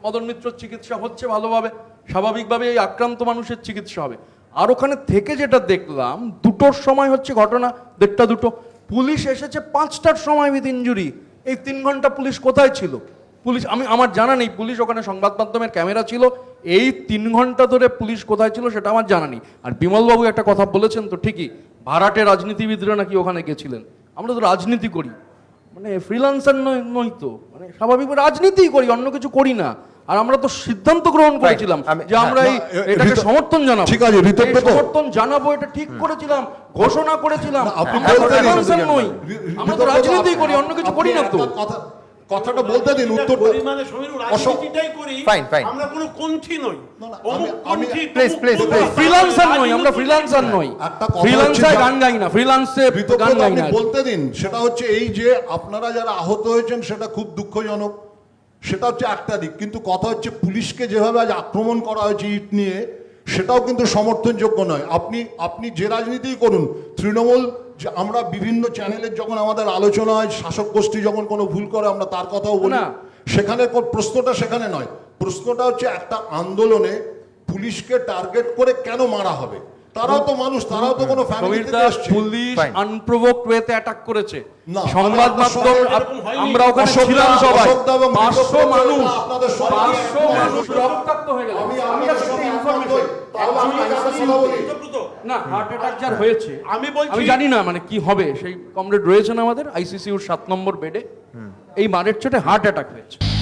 মদন মিত্রর চিকিৎসা হচ্ছে ভালোভাবে, স্বাভাবিকভাবে এই আক্রান্ত মানুষের চিকিৎসা হবে। আর ওখানে থেকে যেটা দেখলাম, 2টোর সময় হচ্ছে ঘটনা, 1:30-2, পুলিশ এসেছে 5টার সময় উইথ ইনজুরি। এই 3 ঘন্টা পুলিশ কোথায় ছিল? পুলিশ আমার জানা নেই, পুলিশ ওখানে সংবাদ মাধ্যমের ক্যামেরা ছিল, এই 3 ঘন্টা ধরে পুলিশ কোথায় ছিল সেটা আমার জানা নেই। আর বিমলবাবু একটা কথা বলেছেন তো ঠিকই, ভাড়াটে রাজনীতিবিদরা নাকি ওখানে গেছিলেন। আমরা তো রাজনীতি করি, মানে ফ্রিল্যান্সার নই তো, মানে স্বাভাবিক রাজনীতি করি, অন্য কিছু করি না। আর আমরা তো সিদ্ধান্ত গ্রহণ করেছিলাম যে আমরা এটাকে সমর্থন জানাবো, ঠিক আছে, ঋতব্রত। এই সমর্থন জানাবো, এটা ঠিক করেছিলাম, ঘোষণা করেছিলাম। আপনি আমরা তো বলতে দিন, ফ্রিল্যান্সার নই, আমরা তো রাজনীতি করি, অন্য কিছু করি না তো। কথাটা বলতে দিন, উত্তরটা পরিমাণে সমীর রাজনীতিটাই করি, Fine, fine. আমরা কোনো কঞ্চি নই। না, অমুক আমি- কঞ্চি, Please, তমুক please, কঞ্চি। please. ফ্রিল্যান্সার নই, আমরা ফ্রিল্যান্সার নই। একটা কথা ফ্রিল্যান্সে হচ্ছে- গান গাই না, ফ্রিল্যান্সে গান ঋতব্রত, গাই আপনি না। বলতে দিন। সেটা হচ্ছে এই যে আপনারা যারা আহত হয়েছেন সেটা খুব দুঃখজনক, সেটা হচ্ছে একটা দিক। কিন্তু কথা হচ্ছে পুলিশকে যেভাবে আজ আক্রমণ করা হয়েছে ইট নিয়ে, সেটাও কিন্তু সমর্থনযোগ্য নয়। আপনি যে রাজনীতিই করুন, তৃণমূল, যে আমরা বিভিন্ন চ্যানেলের যখন আমাদের আলোচনা হয়, শাসক গোষ্ঠী যখন কোনো ভুল করে আমরা তার কথাও বলি, না। সেখানে প্রশ্নটা সেখানে নয়। প্রশ্নটা হচ্ছে একটা আন্দোলনে পুলিশকে টার্গেট করে কেন মারা হবে? তারাও তো মানুষ, তারাও তো কোনো ফ্যামিলি থেকে এসেছে। Police Fine. আনপ্রোভোকড ওয়েতে অ্যাটাক করেছে, না, সংবাদ আপনার মাধ্যম, সবাই এরকম হয়নি। আমরা ওখানে অশোকদা, ছিলাম সবাই, অশোকদা এবং 500 ঋতব্রত, মানুষ, আপনাদের সবাই 500 মানুষ রক্তাক্ত হয়ে গেল। আমি আমি আপনাদের একটা সঙ্গে ইনফরমেশন, তাহলে আমি একটা কথা বলি। না হার্ট অ্যাটাক যার হয়েছে, আমি বলছি- আমি জানি না মানে কি হবে। সেই কমরেড রয়েছেন আমাদের আইসিসিউর 7 নম্বর বেডে, এই মারের চোটে হার্ট অ্যাটাক হয়েছে।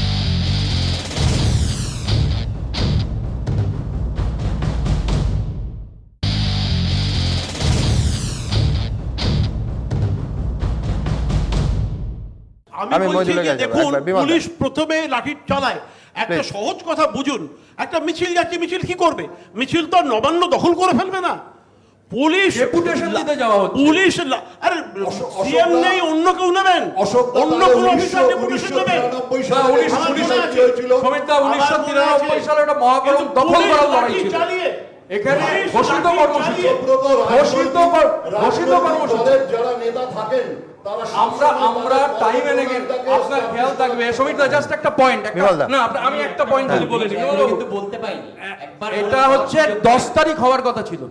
আমি আমি বলছি মজুলের যে কাছে যাবো, দেখুন, একবার বিমল দা। পুলিশ প্রথমে লাঠি চালায়। একটা Please. সহজ কথা বুঝুন, একটা মিছিল যাচ্ছে, মিছিল কি করবে? মিছিল তো আর নবান্ন দখল করে ফেলবে না। পুলিশ Deputation দিতে যাওয়া হচ্ছে। পুলিশ আরে সিএম অশোকদা- নেই, অন্য কেউ নেবেন, অশোকদা, অন্য তাহলে কোনো অফিসার ডেপুটেশন নেবেন। 1993 না, সালে 1993 কি হয়েছিল? সমিতা আমার মনে 1993 আছে। সালে একটা মহাকরণ কিন্তু দখল পুলিশ করার লড়াই লাঠি ছিল। চালিয়ে, এখানে পুলিশ ঘোষিত লাঠি কর্মসূচি, চালিয়ে, ঘোষিত কর্মসূচি। দলের যারা নেতা থাকেন তারা আমরা টাইম এনে আপনার খেয়াল থাকবে সমীর দা, জাস্ট একটা পয়েন্ট, বিমল দা। না আমি একটা পয়েন্ট যদি বলে নিই, কিন্তু বলতে পাইনি একবার এটা হচ্ছে 10 তারিখ হওয়ার কথা ছিল,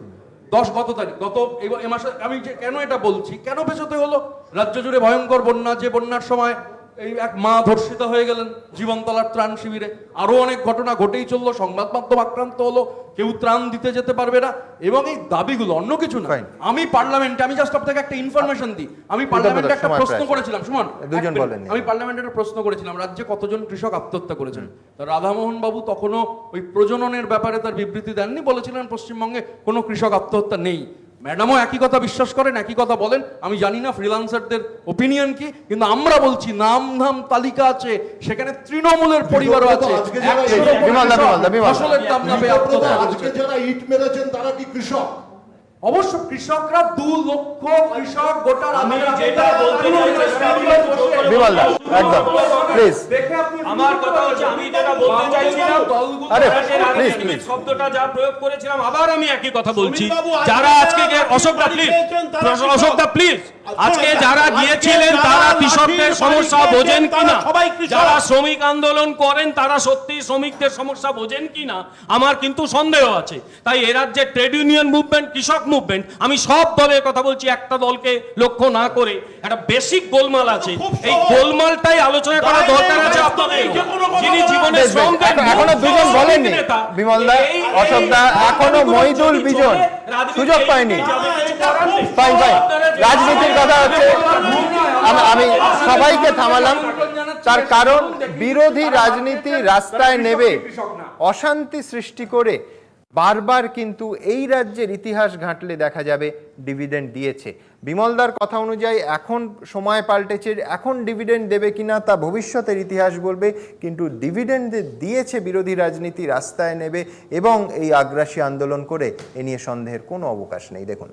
গত তারিখ, গত এ মাসে। আমি যে কেন এটা বলছি, কেন পেছতে হলো, রাজ্য জুড়ে ভয়ঙ্কর বন্যা, যে বন্যার সময় এই এক মা ধর্ষিতা হয়ে গেলেন জীবনতলার ত্রাণ শিবিরে, আরো অনেক ঘটনা ঘটেই চললো, সংবাদ মাধ্যম আক্রান্ত হলো, কেউ ত্রাণ দিতে যেতে পারবে না। এবং এই দাবিগুলো অন্য কিছু না। Fine. আমি পার্লামেন্টে, আমি জাস্ট আপনাকে একটা ইনফরমেশন দিই, আমি পার্লামেন্টে একটা সময় প্রশ্ন প্রায় করেছিলাম, সুমন দুজন এক মিনিট। বলেননি। আমি পার্লামেন্টে একটা প্রশ্ন করেছিলাম, রাজ্যে কতজন কৃষক আত্মহত্যা করেছেন। তা রাধামোহন বাবু তখনও ওই প্রজননের ব্যাপারে তার বিবৃতি দেননি, বলেছিলেন পশ্চিমবঙ্গে কোনো কৃষক আত্মহত্যা নেই। ম্যাডামও একই কথা বিশ্বাস করেন, একই কথা বলেন। আমি জানি না ফ্রিল্যান্সারদের ওপিনিয়ন কি, কিন্তু আমরা বলছি নাম ধাম তালিকা আছে, সেখানে তৃণমূলের পরিবারও আছে। আজকে যারা 100 কোটি বিমল দা, বিমল দা, বিমল দা। ফসলের দাম না পেয়ে আত্মহত্যা আজকে করেছে। যারা ইট মেরেছেন তারা কি কৃষক? অবশ্য কৃষকরা 2 লক্ষ কৃষক গোটা আমি রাজ্যে যেটা বলতে চাইছিলাম- বিমল দা, একদম প্লিজ। দেখে আপনি আমার কথা হচ্ছে, আমি যেটা বলতে চাইছিলাম, আরে ভারতের প্লিজ রাজনীতিবিদ প্লিজ। শব্দটা যা প্রয়োগ করেছিলাম, আবার আমি একই কথা বলছি। সমীরবাবু, আজকে যারা আজকে যারা অশোকদা প্লিজ, পেয়েছেন তারা কৃষক। অশোকদা প্লিজ, আজকে যারা আজকে গিয়েছিলেন যারা তারা লাঠির কৃষকদের বাড়ি সমস্যা পেয়েছেন, বোঝেন তারা কিনা, সবাই কৃষক। যারা শ্রমিক আন্দোলন করেন তারা সত্যি শ্রমিকদের সমস্যা বোঝেন কিনা আমার কিন্তু সন্দেহ আছে। তাই এ রাজ্যে ট্রেড ইউনিয়ন মুভমেন্ট, কৃষক মুভমেন্ট, আমি সব দলের কথা বলছি, একটা দলকে লক্ষ্য না করে। একটা বেসিক গোলমাল আছে, এই গোলমালটাই আলোচনা করা দরকার আছে আপনাদের, যিনি জীবনে বেশ, বেশ। শ্রম দেন, এখনো দুজন শ্রমিক বলেননি, নেতা। বিমল দা, এই অশোক দা, এখনো মহিদুল বিজন সুযোগ পায়নি। ফাইন ফাইন, রাজনীতির কথা হচ্ছে, আমি সবাইকে থামালাম, তার কারণ বিরোধী রাজনীতি রাস্তায় নেবে অশান্তি সৃষ্টি করে বারবার কিন্তু এই রাজ্যের ইতিহাস ঘাঁটলে দেখা যাবে ডিভিডেন্ড দিয়েছে। বিমলদার কথা অনুযায়ী এখন সময় পাল্টেছে, এখন ডিভিডেন্ড দেবে কিনা তা ভবিষ্যতের ইতিহাস বলবে, কিন্তু ডিভিডেন্ড দিয়েছে বিরোধী রাজনীতি রাস্তায় নেবে এবং এই আগ্রাসী আন্দোলন করে এ নিয়ে সন্দেহের কোনো অবকাশ নেই। দেখুন,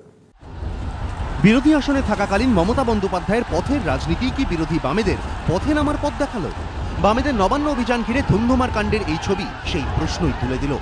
বিরোধী আসনে থাকাকালীন মমতা বন্দ্যোপাধ্যায়ের পথের রাজনীতি কি বিরোধী বামেদের পথে নামার পথ দেখালো? বামেদের নবান্ন অভিযান ঘিরে ধুন্ধুমার কাণ্ডের এই ছবি সেই প্রশ্নই তুলে দিল।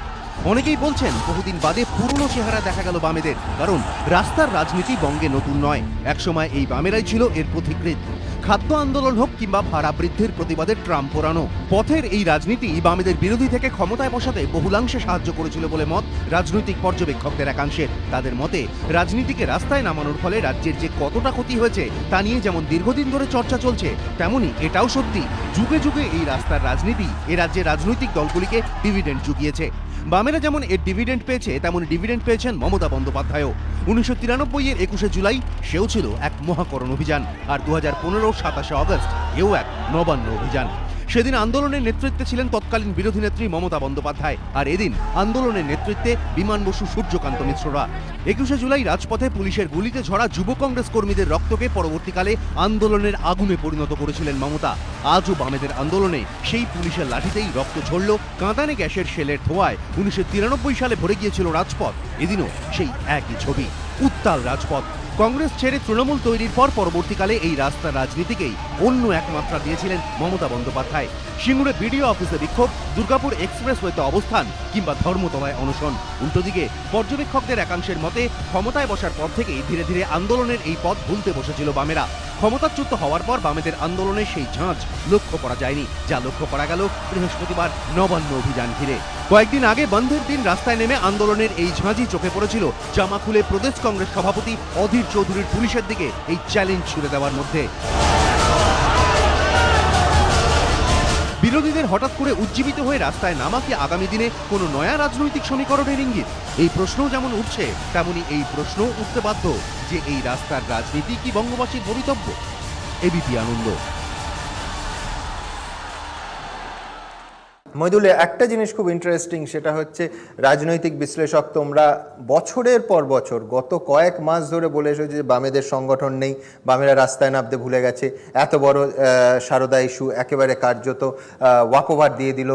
অনেকেই বলছেন বহুদিন বাদে পুরনো চেহারা দেখা গেল বামেদের, কারণ রাস্তার রাজনীতি বঙ্গে নতুন নয়, একসময় এই বামেরাই ছিল এর পথিকৃৎ। খাদ্য আন্দোলন হোক কিংবা ভাড়া বৃদ্ধির প্রতিবাদে ট্রাম পোড়ানো, পথের এই রাজনীতি বামেদের বিরোধী থেকে ক্ষমতায় বসাতে বহুলাংশে সাহায্য করেছিল বলে মত রাজনৈতিক পর্যবেক্ষকদের একাংশের। তাদের মতে রাজনীতিকে রাস্তায় নামানোর ফলে রাজ্যের যে কতটা ক্ষতি হয়েছে তা নিয়ে যেমন দীর্ঘদিন ধরে চর্চা চলছে, তেমনি এটাও সত্যি যুগে যুগে এই রাস্তার রাজনীতি এ রাজ্যের রাজনৈতিক দলগুলিকে ডিভিডেন্ড জুগিয়েছে। বামেরা যেমন এর ডিভিডেন্ড পেয়েছে, তেমন ডিভিডেন্ড পেয়েছেন মমতা বন্দ্যোপাধ্যায়ও। 1993-এর 21শে জুলাই সেও ছিল এক মহাকরণ অভিযান, আর 2015-র 27শে আগস্ট এও এক নবান্ন অভিযান। সেদিন আন্দোলনের নেতৃত্বে ছিলেন তৎকালীন বিরোধী নেত্রী মমতা বন্দ্যোপাধ্যায়, আর এদিন আন্দোলনের নেতৃত্বে বিমান বসু, সূর্যকান্ত মিশ্ররা। 21শে জুলাই রাজপথে পুলিশের গুলিতে ঝরা যুব কংগ্রেস কর্মীদের রক্তকে পরবর্তীকালে আন্দোলনের আগুনে পরিণত করেছিলেন মমতা। আজও বামেদের আন্দোলনে সেই পুলিশের লাঠিতেই রক্ত ঝরল, কাঁদানে গ্যাসের শেলের ধোঁয়ায় 1993 সালে ভরে গিয়েছিল রাজপথ। এদিনও সেই একই ছবি, উত্তাল রাজপথ। কংগ্রেস ছেড়ে তৃণমূল তৈরির পর পরবর্তীকালে এই রাস্তার রাজনীতিকেই অন্য এক মাত্রা দিয়েছিলেন মমতা বন্দ্যোপাধ্যায়। সিঙ্গুরে বিডিও অফিসে বিক্ষোভ, দুর্গাপুর এক্সপ্রেসওয়েতে অবস্থান কিংবা ধর্মতলায় অনশন। উল্টোদিকে পর্যবেক্ষকদের একাংশের মতে ক্ষমতায় বসার পর থেকেই ধীরে ধীরে আন্দোলনের এই পথ ভুলতে বসেছিল বামেরা। ক্ষমতাচ্যুত হওয়ার পর বামেদের আন্দোলনের সেই ঝাঁঝ লক্ষ্য করা যায়নি, যা লক্ষ্য করা গেল বৃহস্পতিবার নবান্ন অভিযান ঘিরে। কয়েকদিন আগে বন্ধের দিন রাস্তায় নেমে আন্দোলনের এই ঝাঁঝই চোখে পড়েছিল জামা খুলে প্রদেশ কংগ্রেস সভাপতি অধীর চৌধুরীর পুলিশের দিকে এই চ্যালেঞ্জ ছুড়ে দেওয়ার মধ্যে। বিরোধীদের হঠাৎ করে উজ্জীবিত হয়ে রাস্তায় নামা কি আগামী দিনে কোনো নয়া রাজনৈতিক সমীকরণের ইঙ্গিত? এই প্রশ্নও যেমন উঠছে, তেমনি এই প্রশ্ন উঠতে বাধ্য যে এই রাস্তার রাজনীতি কি বঙ্গবাসীর ভবিতব্য? এবিপি আনন্দ। মইদুল, একটা জিনিস খুব ইন্টারেস্টিং, সেটা হচ্ছে রাজনৈতিক বিশ্লেষক তোমরা বছরের পর বছর গত কয়েক মাস ধরে বলে এসেছো যে বামেদের সংগঠন নেই, বামেরা রাস্তায় নামতে ভুলে গেছে। এত বড় সারদা ইস্যু একেবারে কার্যত ওয়াকওভার দিয়ে দিল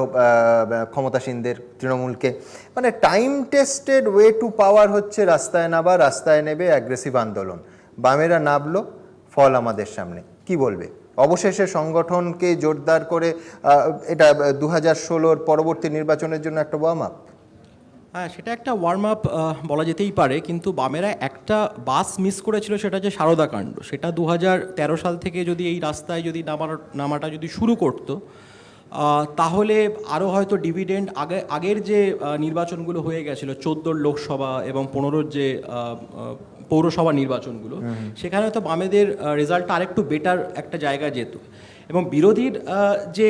ক্ষমতাসীনদের তৃণমূলকে। মানে টাইম টেস্টেড ওয়ে টু পাওয়ার হচ্ছে রাস্তায় নামা, রাস্তায় নেবে অ্যাগ্রেসিভ আন্দোলন। বামেরা নামলো, ফল আমাদের সামনে। কি বলবে? অবশেষে সংগঠনকে জোরদার করে এটা 2016-র পরবর্তী নির্বাচনের জন্য একটা ওয়ার্ম আপ। হ্যাঁ, সেটা একটা ওয়ার্ম আপ বলা যেতেই পারে, কিন্তু বামেরা একটা বাস মিস করেছিল, সেটা হচ্ছে সারদা কাণ্ড। সেটা 2013 সাল থেকে যদি এই রাস্তায় যদি নামাটা যদি শুরু করতো, তাহলে আরও হয়তো ডিভিডেন্ড আগের যে নির্বাচনগুলো হয়ে গেছিলো, 14 লোকসভা এবং 15 যে পৌরসভা নির্বাচনগুলো, সেখানে হয়তো বামেদের রেজাল্টটা আরেকটু বেটার একটা জায়গায় যেত। এবং বিরোধীর যে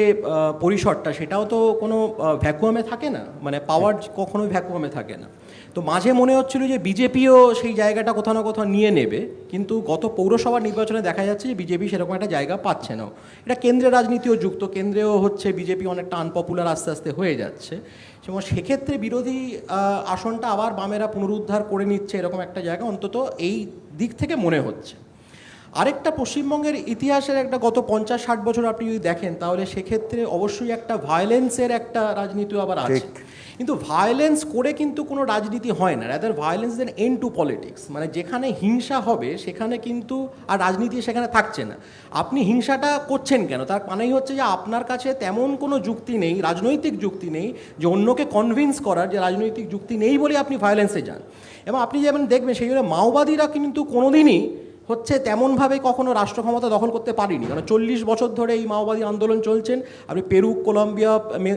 পরিসরটা, সেটাও তো কোনো ভ্যাকুয়ামে থাকে না, মানে পাওয়ার কখনোই ভ্যাকুয়ামে থাকে না। তো মাঝে মনে হচ্ছিল যে বিজেপিও সেই জায়গাটা কোথাও না কোথাও নিয়ে নেবে, কিন্তু গত পৌরসভা নির্বাচনে দেখা যাচ্ছে যে বিজেপি সেরকম একটা জায়গা পাচ্ছে না। এটা কেন্দ্রের রাজনীতিও যুক্ত, কেন্দ্রেও হচ্ছে বিজেপি অনেকটা আনপপুলার আস্তে আস্তে হয়ে যাচ্ছে, এবং সেক্ষেত্রে বিরোধী আসনটা আবার বামেরা পুনরুদ্ধার করে নিচ্ছে, এরকম একটা জায়গা অন্তত এই দিক থেকে মনে হচ্ছে। আরেকটা পশ্চিমবঙ্গের ইতিহাসের একটা গত 50-60 বছর আপনি যদি দেখেন, তাহলে সেক্ষেত্রে অবশ্যই একটা ভায়োলেন্সের একটা রাজনীতিও আবার আছে। কিন্তু ভায়োলেন্স করে কিন্তু কোনো রাজনীতি হয় না, rather violence than end to politics. মানে যেখানে হিংসা হবে সেখানে কিন্তু আর রাজনীতি সেখানে থাকছে না। আপনি হিংসাটা করছেন কেন? তার মানেই হচ্ছে যে আপনার কাছে তেমন কোনো যুক্তি নেই, রাজনৈতিক যুক্তি নেই, যে অন্যকে কনভিন্স করার যে রাজনৈতিক যুক্তি নেই বলে আপনি ভায়োলেন্সে যান। এবং আপনি যেমন দেখবেন, সেই জন্য মাওবাদীরা কিন্তু কোনোদিনই হচ্ছে তেমনভাবে কখনো রাষ্ট্র ক্ষমতা দখল করতে পারিনি, কারণ 40 বছর ধরে এই মাওবাদী আন্দোলন চলছেন। আপনি পেরু, কলম্বিয়া,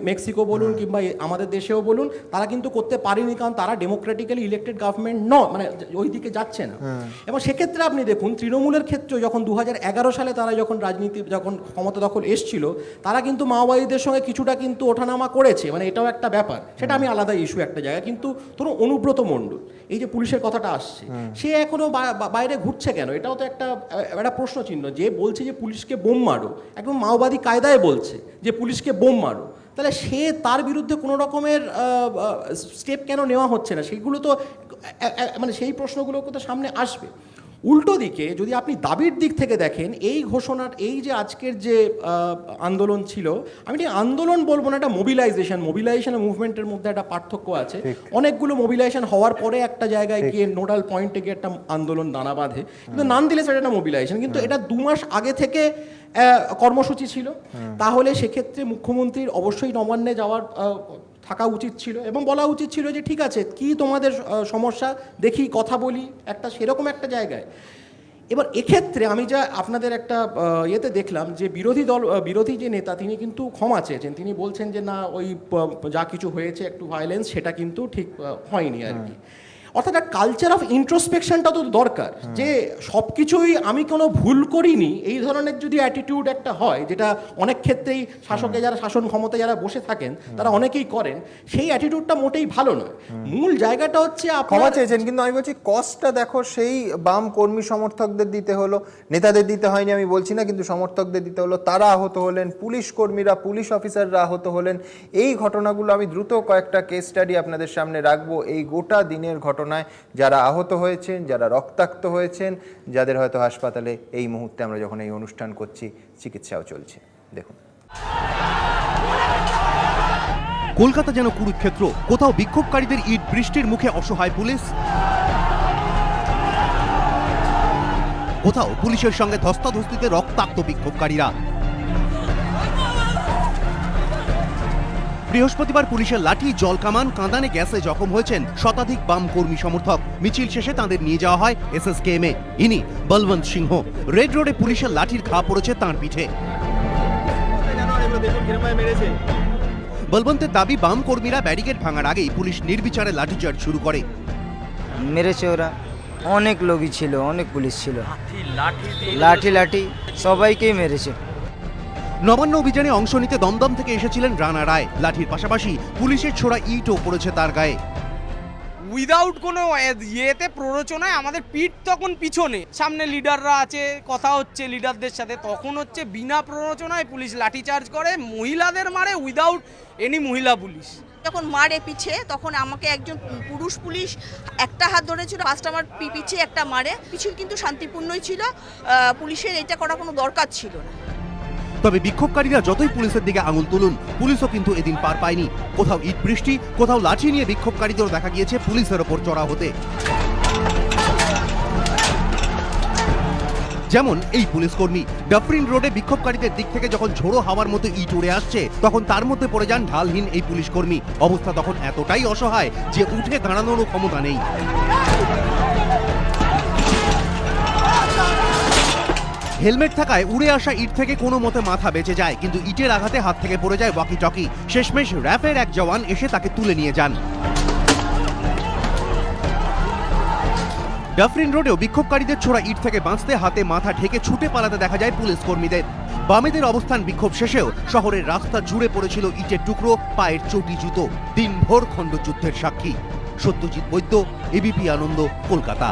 মেক্সিকো বলুন কিংবা আমাদের দেশেও বলুন, তারা কিন্তু করতে পারেনি, কারণ তারা ডেমোক্রেটিক্যালি ইলেক্টেড গভর্নমেন্ট নয়, মানে ওই দিকে যাচ্ছে না। এবং সেক্ষেত্রে আপনি দেখুন তৃণমূলের ক্ষেত্রেও যখন 2011 সালে তারা যখন যখন ক্ষমতা দখল এসছিল, তারা কিন্তু মাওবাদীদের সঙ্গে কিছুটা কিন্তু ওঠানামা করেছে, মানে এটাও একটা ব্যাপার, সেটা আমি আলাদা ইস্যু একটা জায়গায়। কিন্তু ধরুন অনুব্রত মণ্ডল, এই যে পুলিশের কথাটা আসছে, সে এখনো বাইরে ঘুরছে কেন? এটাও তো একটা প্রশ্ন চিহ্ন। যে বলছে যে পুলিশকে বোম মারো, একদম মাওবাদী কায়দায় বলছে যে পুলিশকে বোম মারো, তাহলে সে তার বিরুদ্ধে কোনো রকমের স্টেপ কেন নেওয়া হচ্ছে না? সেগুলো তো মানে সেই প্রশ্নগুলো তো সামনে আসবে। উল্টো দিকে যদি আপনি দাবির দিক থেকে দেখেন, এই ঘোষণার, এই যে আজকের যে আন্দোলন ছিল, আমি ঠিক আন্দোলন বলবো না, এটা মোবিলাইজেশন আর মুভমেন্টের মধ্যে একটা পার্থক্য আছে। অনেকগুলো মোবিলাইজেশন হওয়ার পরে একটা জায়গায় গিয়ে নোডাল পয়েন্টে গিয়ে একটা আন্দোলন দানা বাঁধে, কিন্তু নান দিলে সেটা একটা মোবিলাইজেশন। কিন্তু এটা 2 মাস আগে থেকে কর্মসূচি ছিল, তাহলে সেক্ষেত্রে মুখ্যমন্ত্রীর অবশ্যই নবান্নে যাওয়ার থাকা উচিত ছিল এবং বলা উচিত ছিল যে ঠিক আছে, কি তোমাদের সমস্যা দেখি, কথা বলি, একটা সেরকম একটা জায়গায়। এবার এক্ষেত্রে আমি যা আপনাদের একটা ইয়েতে দেখলাম যে বিরোধী যে নেতা তিনি কিন্তু ক্ষমা চেয়েছেন, তিনি বলছেন যে না ওই যা কিছু হয়েছে একটু ভায়োলেন্স সেটা কিন্তু ঠিক হয়নি আর কি। অর্থাৎ একটা কালচার অফ ইন্ট্রোস্পেকশনটা তো দরকার, যে সব কিছুই আমি কোনো ভুল করিনি এই ধরনের যদি অ্যাটিটিউড একটা হয়, যেটা অনেক ক্ষেত্রেই শাসকে যারা শাসন ক্ষমতায় যারা বসে থাকেন তারা অনেকেই করেন, সেই অ্যাটিটিউডটা মোটেই ভালো নয়। মূল জায়গাটা হচ্ছে ক্ষমা চেয়েছেন, কিন্তু আমি বলছি কস্টটা দেখো, সেই বাম কর্মী সমর্থকদের দিতে হলো, নেতাদের দিতে হয়নি আমি বলছি না, কিন্তু সমর্থকদের দিতে হলো, তারা আহত হলেন, পুলিশ কর্মীরা, পুলিশ অফিসাররা আহত হলেন। এই ঘটনাগুলো আমি দ্রুত কয়েকটা কেস স্টাডি আপনাদের সামনে রাখবো। এই গোটা দিনের ঘটনায় যারা আহত হয়েছেন, যারা রক্তাক্ত হয়েছেন, যাদের হয়তো হাসপাতালে এই মুহূর্তে আমরা যখন এই অনুষ্ঠান করছি চিকিৎসাও চলছে। দেখুন, কলকাতা যেন কুরুক্ষেত্র, কোথাও বিক্ষোভকারীদের ইট বৃষ্টির মুখে অসহায় পুলিশ, কোথাও পুলিশের সঙ্গে ধস্তাধস্তিতে রক্তাক্ত বিক্ষোভকারীরা। বৃহস্পতিবার পুলিশের লাঠি, জল কামান, কাঁদানে গ্যাসে জখম হয়েছেন শতাধিক বাম কর্মী সমর্থক। মিছিল শেষে তাঁদের নিয়ে যাওয়া হয় SSKM-এ। ইনি বলবন্ত সিংহ। রেড রোডে পুলিশের লাঠির ঘা পড়েছে তাঁর পিঠে। বলবন্তের দাবি, বাম কর্মীরা ব্যারিকেড ভাঙার আগেই পুলিশ নির্বিচারে লাঠিচার্জ শুরু করে। মেরেছে ওরা, অনেক লোকই ছিল, অনেক পুলিশ ছিল, লাঠি সবাইকেই মেরেছে। নবান্ন অভিযানে অংশ নিতে দমদম থেকে এসেছিলেন রানা রায়। লাঠির পাশাপাশি পুলিশের ছোড়া ইটও পড়েছে তার গায়ে। উইদাউট কোনো ইয়েতে প্ররোচনায় আমাদের পিঠ তখন পিছনে, সামনে লিডাররা আছে, কথা হচ্ছে লিডারদের সাথে, তখন হচ্ছে বিনা প্ররোচনায় পুলিশ লাঠিচার্জ করে, মহিলাদের মারে উইদাউট এনি মহিলা পুলিশ। যখন মারে পিছে, তখন আমাকে একজন পুরুষ পুলিশ একটা হাত ধরেছিল, ফার্স্ট আমার পিছে একটা মারে। মিছিল কিন্তু শান্তিপূর্ণই ছিল, পুলিশের এটা করা কোনো দরকার ছিল না। তবে বিক্ষোভকারীরা যতই পুলিশের দিকে আঙুল তুলুন, পুলিশও কিন্তু এদিন পার পায়নি। কোথাও ইট বৃষ্টি, কোথাও লাঠি নিয়ে বিক্ষোভকারীদেরও দেখা গিয়েছে পুলিশের ওপর চড়া হতে। যেমন এই পুলিশ কর্মী। ডাফরিন রোডে বিক্ষোভকারীদের দিক থেকে যখন ঝোড়ো হাওয়ার মতো ইট উড়ে আসছে, তখন তার মধ্যে পড়ে যান ঢালহীন এই পুলিশ কর্মী। অবস্থা তখন এতটাই অসহায় যে উঠে দাঁড়ানোরও ক্ষমতা নেই। হেলমেট থাকায় উড়ে আসা ইট থেকে কোনো মতে মাথা বেঁচে যায়, কিন্তু ইটের আঘাতে হাত থেকে পড়ে যায় ওয়াকি টকি। শেষমেশ র্যাফের এক জওয়ান এসে তাকে তুলে নিয়ে যান। ডাফরিন রোডেও বিক্ষোভকারীদের ছোড়া ইট থেকে বাঁচতে হাতে মাথা ঢেকে ছুটে পালাতে দেখা যায় পুলিশ কর্মীদের। বামেদের অবস্থান বিক্ষোভ শেষেও শহরের রাস্তা জুড়ে পড়েছিল ইটের টুকরো, পায়ের চটি, জুতো। দিনভর খণ্ডযুদ্ধের সাক্ষী। সত্যজিৎ বৈদ্য, এবিপি আনন্দ, কলকাতা।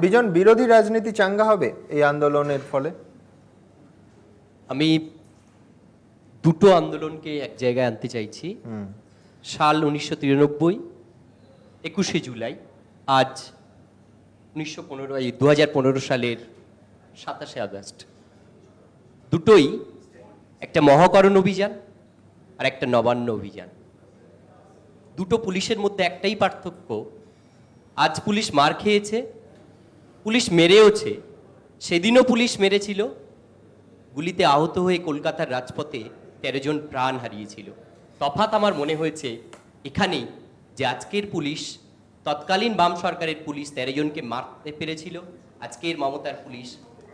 বিজন, বিরোধী রাজনীতি চাঙ্গা হবে এই আন্দোলনের ফলে? আমি দুটো আন্দোলনকে এক জায়গায় আনতে চাইছি। সাল 1993, 21শে জুলাই, আজ 2015 সালের 27শে আগস্ট। দুটোই একটা মহাকরণ অভিযান আর একটা নবান্ন অভিযান। দুটো পুলিশের মধ্যে একটাই পার্থক্য, আজ পুলিশ মার খেয়েছে, পুলিশ মেরেওছে। সেদিনও পুলিশ মেরেছিল, গুলিতে আহত হয়ে কলকাতার রাজপথে 13 জন প্রাণ হারিয়েছিল। তফাৎ আমার মনে হয়েছে এখানেই, যে আজকের পুলিশ, তৎকালীন বাম সরকারের পুলিশ 13 জনকে মারতে পেরেছিল, আজকের মমতার পুলিশ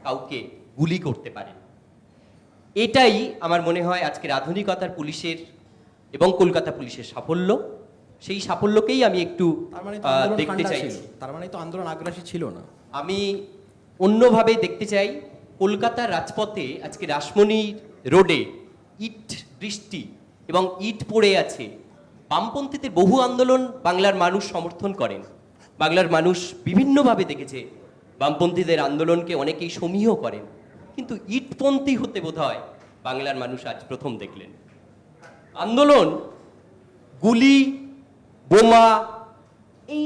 কাউকে গুলি করতে পারে। এটাই আমার মনে হয় আজকের আধুনিকতার পুলিশের এবং কলকাতা পুলিশের সাফল্য। সেই সাফল্যকেই আমি একটু দেখতে চাইছি। তার মানে তো আন্দোলন আগ্রাসী ছিল না। আমি অন্যভাবে দেখতে চাই, কলকাতার রাজপথে আজকে রাসমণি রোডে ইট বৃষ্টি এবং ইট পড়ে আছে। বামপন্থীদের বহু আন্দোলন বাংলার মানুষ সমর্থন করেন, বাংলার মানুষ বিভিন্নভাবে দেখেছে বামপন্থীদের আন্দোলনকে, অনেকেই সমীহ করেন, কিন্তু ইটপন্থী হতে বোধহয় বাংলার মানুষ আজ প্রথম দেখলেন। আন্দোলন গুলি, বোমা, এই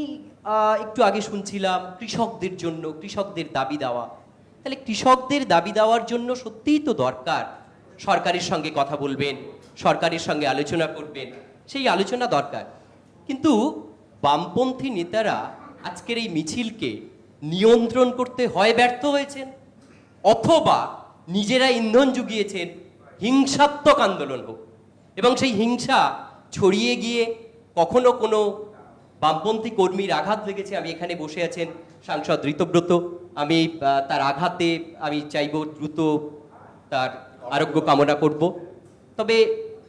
একটু আগে শুনছিলাম কৃষকদের জন্য, কৃষকদের দাবি দেওয়া। তাহলে কৃষকদের দাবি দেওয়ার জন্য সত্যিই তো দরকার সরকারের সঙ্গে কথা বলবেন, সরকারের সঙ্গে আলোচনা করবেন, সেই আলোচনা দরকার। কিন্তু বামপন্থী নেতারা আজকের এই মিছিলকে নিয়ন্ত্রণ করতে হয় ব্যর্থ হয়েছেন, অথবা নিজেরা ইন্ধন জুগিয়েছেন হিংসাত্মক আন্দোলন হোক, এবং সেই হিংসা ছড়িয়ে গিয়ে কখনো কোনো বামপন্থী কর্মীর আঘাত লেগেছে। আমি এখানে বসে আছেন সাংসদ ঋতব্রত, আমি তার আঘাতে আমি চাইব দ্রুত তার আরোগ্য কামনা করব। তবে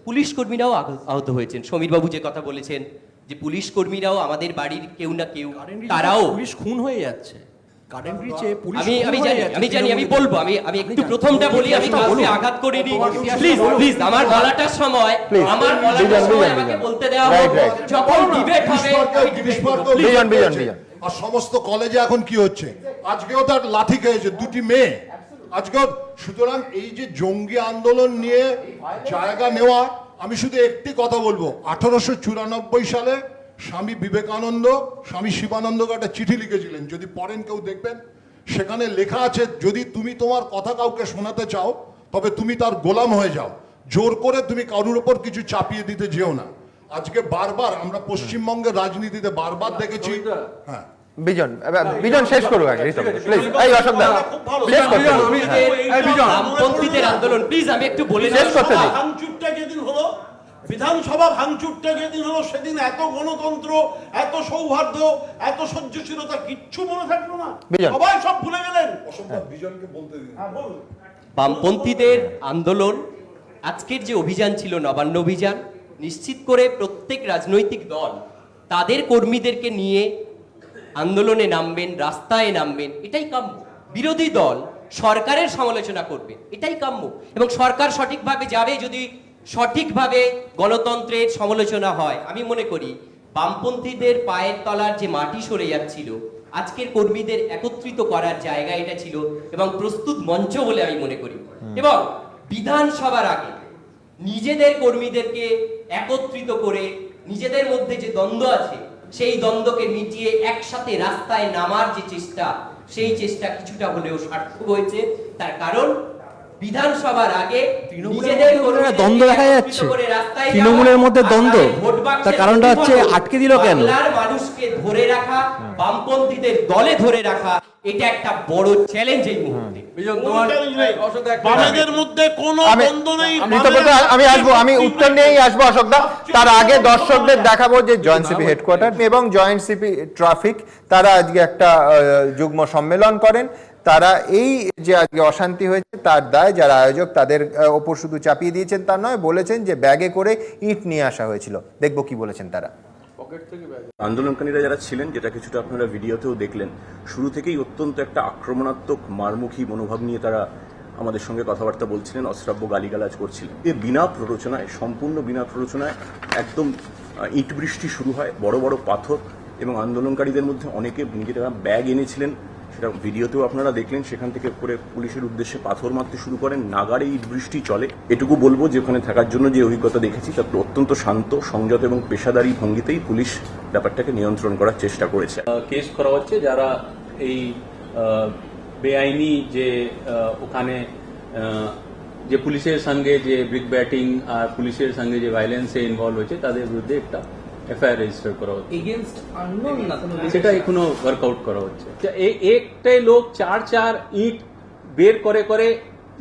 পুলিশ কর্মীরাও আহত হয়েছেন। সমীরবাবু যে কথা বলেছেন যে পুলিশ কর্মীরাও আমাদের বাড়ির কেউ না কেউ, তারাও পুলিশ খুন হয়ে যাচ্ছে, কারেন্ট রিচে পুলিশ আমি জানি আমি বলবো, আমি একটু প্রথমটা বলি, আমি কাউকে আঘাত করিনি। প্লিজ আমার বলাটার সময় আমাকে বলতে দেওয়া হোক। যখন ডিবেট হবে আর সমস্ত কলেজে এখন কি হচ্ছে, আজকেও তার লাঠি খেয়েছে 2টি মেয়ে আজকেও। সুতরাং এই যে জঙ্গি আন্দোলন নিয়ে জায়গা নেওয়া, আমি শুধু একটি কথা বলবো, 1894 সালে স্বামী বিবেকানন্দ স্বামী শিবানন্দকে একটা চিঠি লিখেছিলেন, যদি পড়েন কেউ দেখবেন সেখানে লেখা আছে, যদি তুমি তোমার কথা কাউকে শোনাতে চাও তবে তুমি তার গোলাম হয়ে যাও, জোর করে তুমি কারোর উপর কিছু চাপিয়ে দিতে যেও না। আজকে বারবার আমরা পশ্চিমবঙ্গের রাজনীতিতে বারবার দেখেছি। হ্যাঁ বিজন শেষ করুক আগে, প্লিজ। এই অশোক দা শেষ করতে দিন। বামপন্থীদের আন্দোলন প্লিজ আমি একটু বলে শেষ করতে দিন। ভাঙচুরটা যেদিন হলো, বিধানসভা ভাঙচুরটা যেদিন হলো, সেদিন এত গণতন্ত্র, এত সৌহার্দ্য, এত সহ্যশীলতা কিচ্ছু মনে থাকলো না, সবাই সব ভুলে গেলেন। বিজনকে বলতে দিন। বামপন্থীদের আন্দোলন, আজকের যে অভিযান ছিল নবান্ন অভিযান, নিশ্চিত করে প্রত্যেক রাজনৈতিক দল তাদের কর্মীদেরকে নিয়ে আন্দোলনে নামবেন, রাস্তায় নামবেন, এটাই কাম্য। বিরোধী দল সরকারের সমালোচনা করবে, এটাই কাম্য। এবং সরকার সঠিকভাবে যাবে যদি সঠিকভাবে গণতন্ত্রের সমালোচনা হয়। আমি মনে করি বামপন্থীদের পায়ের তলার যে মাটি সরে যাচ্ছিল, আজকের কর্মীদের একত্রিত করার জায়গা এটা ছিল এবং প্রস্তুত মঞ্চ বলে আমি মনে করি। এবং বিধানসভার আগে নিজেদের কর্মীদেরকে একত্রিত করে নিজেদের মধ্যে যে দ্বন্দ্ব আছে সেই দ্বন্দ্বকে মিটিয়ে একসাথে রাস্তায় নামার যে চেষ্টা, সেই চেষ্টা কিছুটা হলেও সার্থক হয়েছে। তার কারণ বিধানসভার আগে নিজেদের দ্বন্দ্ব দেখা যাচ্ছে, তৃণমূলের মধ্যে দ্বন্দ্ব, তার কারণটা হচ্ছে আটকে দিল কেন? বাংলার মানুষকে ধরে রাখা, বামপন্থীদের দলে ধরে রাখা, এটা একটা বড় চ্যালেঞ্জ এই মুহূর্তে। বামেদের মধ্যে কোনো দ্বন্দ্ব নেই। আমি উত্তর নিয়েই আসবো অশোক দা। তার আগে দর্শকদের দেখাবো যে জয়েন্ট সিপি হেডকোয়ার্টার এবং জয়েন্ট সিপি ট্রাফিক তারা আজকে একটা যুগ্ম সম্মেলন করেন। তারা এই যে আজকে অশান্তি হয়েছে তার দায় যারা আয়োজক তাদের ওপর শুধু চাপিয়ে দিয়েছেন তা নয়, বলেছেন যে ব্যাগে করে ইট নিয়ে আসা হয়েছিল। দেখবো কি বলেছেন তারা। আন্দোলনকারীরা যারা ছিলেন, যেটা কিছুটা আপনারা ভিডিওতেও দেখলেন, শুরু থেকেই অত্যন্ত একটা আক্রমণাত্মক মারমুখী মনোভাব নিয়ে তারা আমাদের সঙ্গে কথাবার্তা বলছিলেন, অশ্রাব্য গালিগালাজ করছিলেন। এ বিনা প্ররোচনায়, সম্পূর্ণ বিনা প্ররোচনায় একদম ইট বৃষ্টি শুরু হয়, বড় বড় পাথর, এবং আন্দোলনকারীদের মধ্যে অনেকে নিজেরা ব্যাগ এনেছিলেন, সেটা ভিডিওতেও আপনারা দেখলেন। সেখান থেকে করে পুলিশের উদ্দেশ্যে পাথর মারতে শুরু করেন, নাগাড়ে ইট বৃষ্টি চলে। এটুকু বলবো যে ওখানে থাকার জন্য যে অভিজ্ঞতা দেখেছি তাতে অত্যন্ত শান্ত, সংযত এবং পেশাদারী ভঙ্গিতেই পুলিশ ব্যাপারটাকে নিয়ন্ত্রণ করার চেষ্টা করেছে। কেস করা হচ্ছে যারা এই বেআইনি যে ওখানে যে পুলিশের সঙ্গে যে ব্রিক ব্যাটিং আর পুলিশের সঙ্গে যে ভায়োলেন্সে ইনভলভ হয়েছে তাদের বিরুদ্ধে একটা এফআইআর রেজিস্টার করা হচ্ছে। সেটা এখনো ওয়ার্কআউট করা হচ্ছে। একটাই লোক চার ইট বের করে করে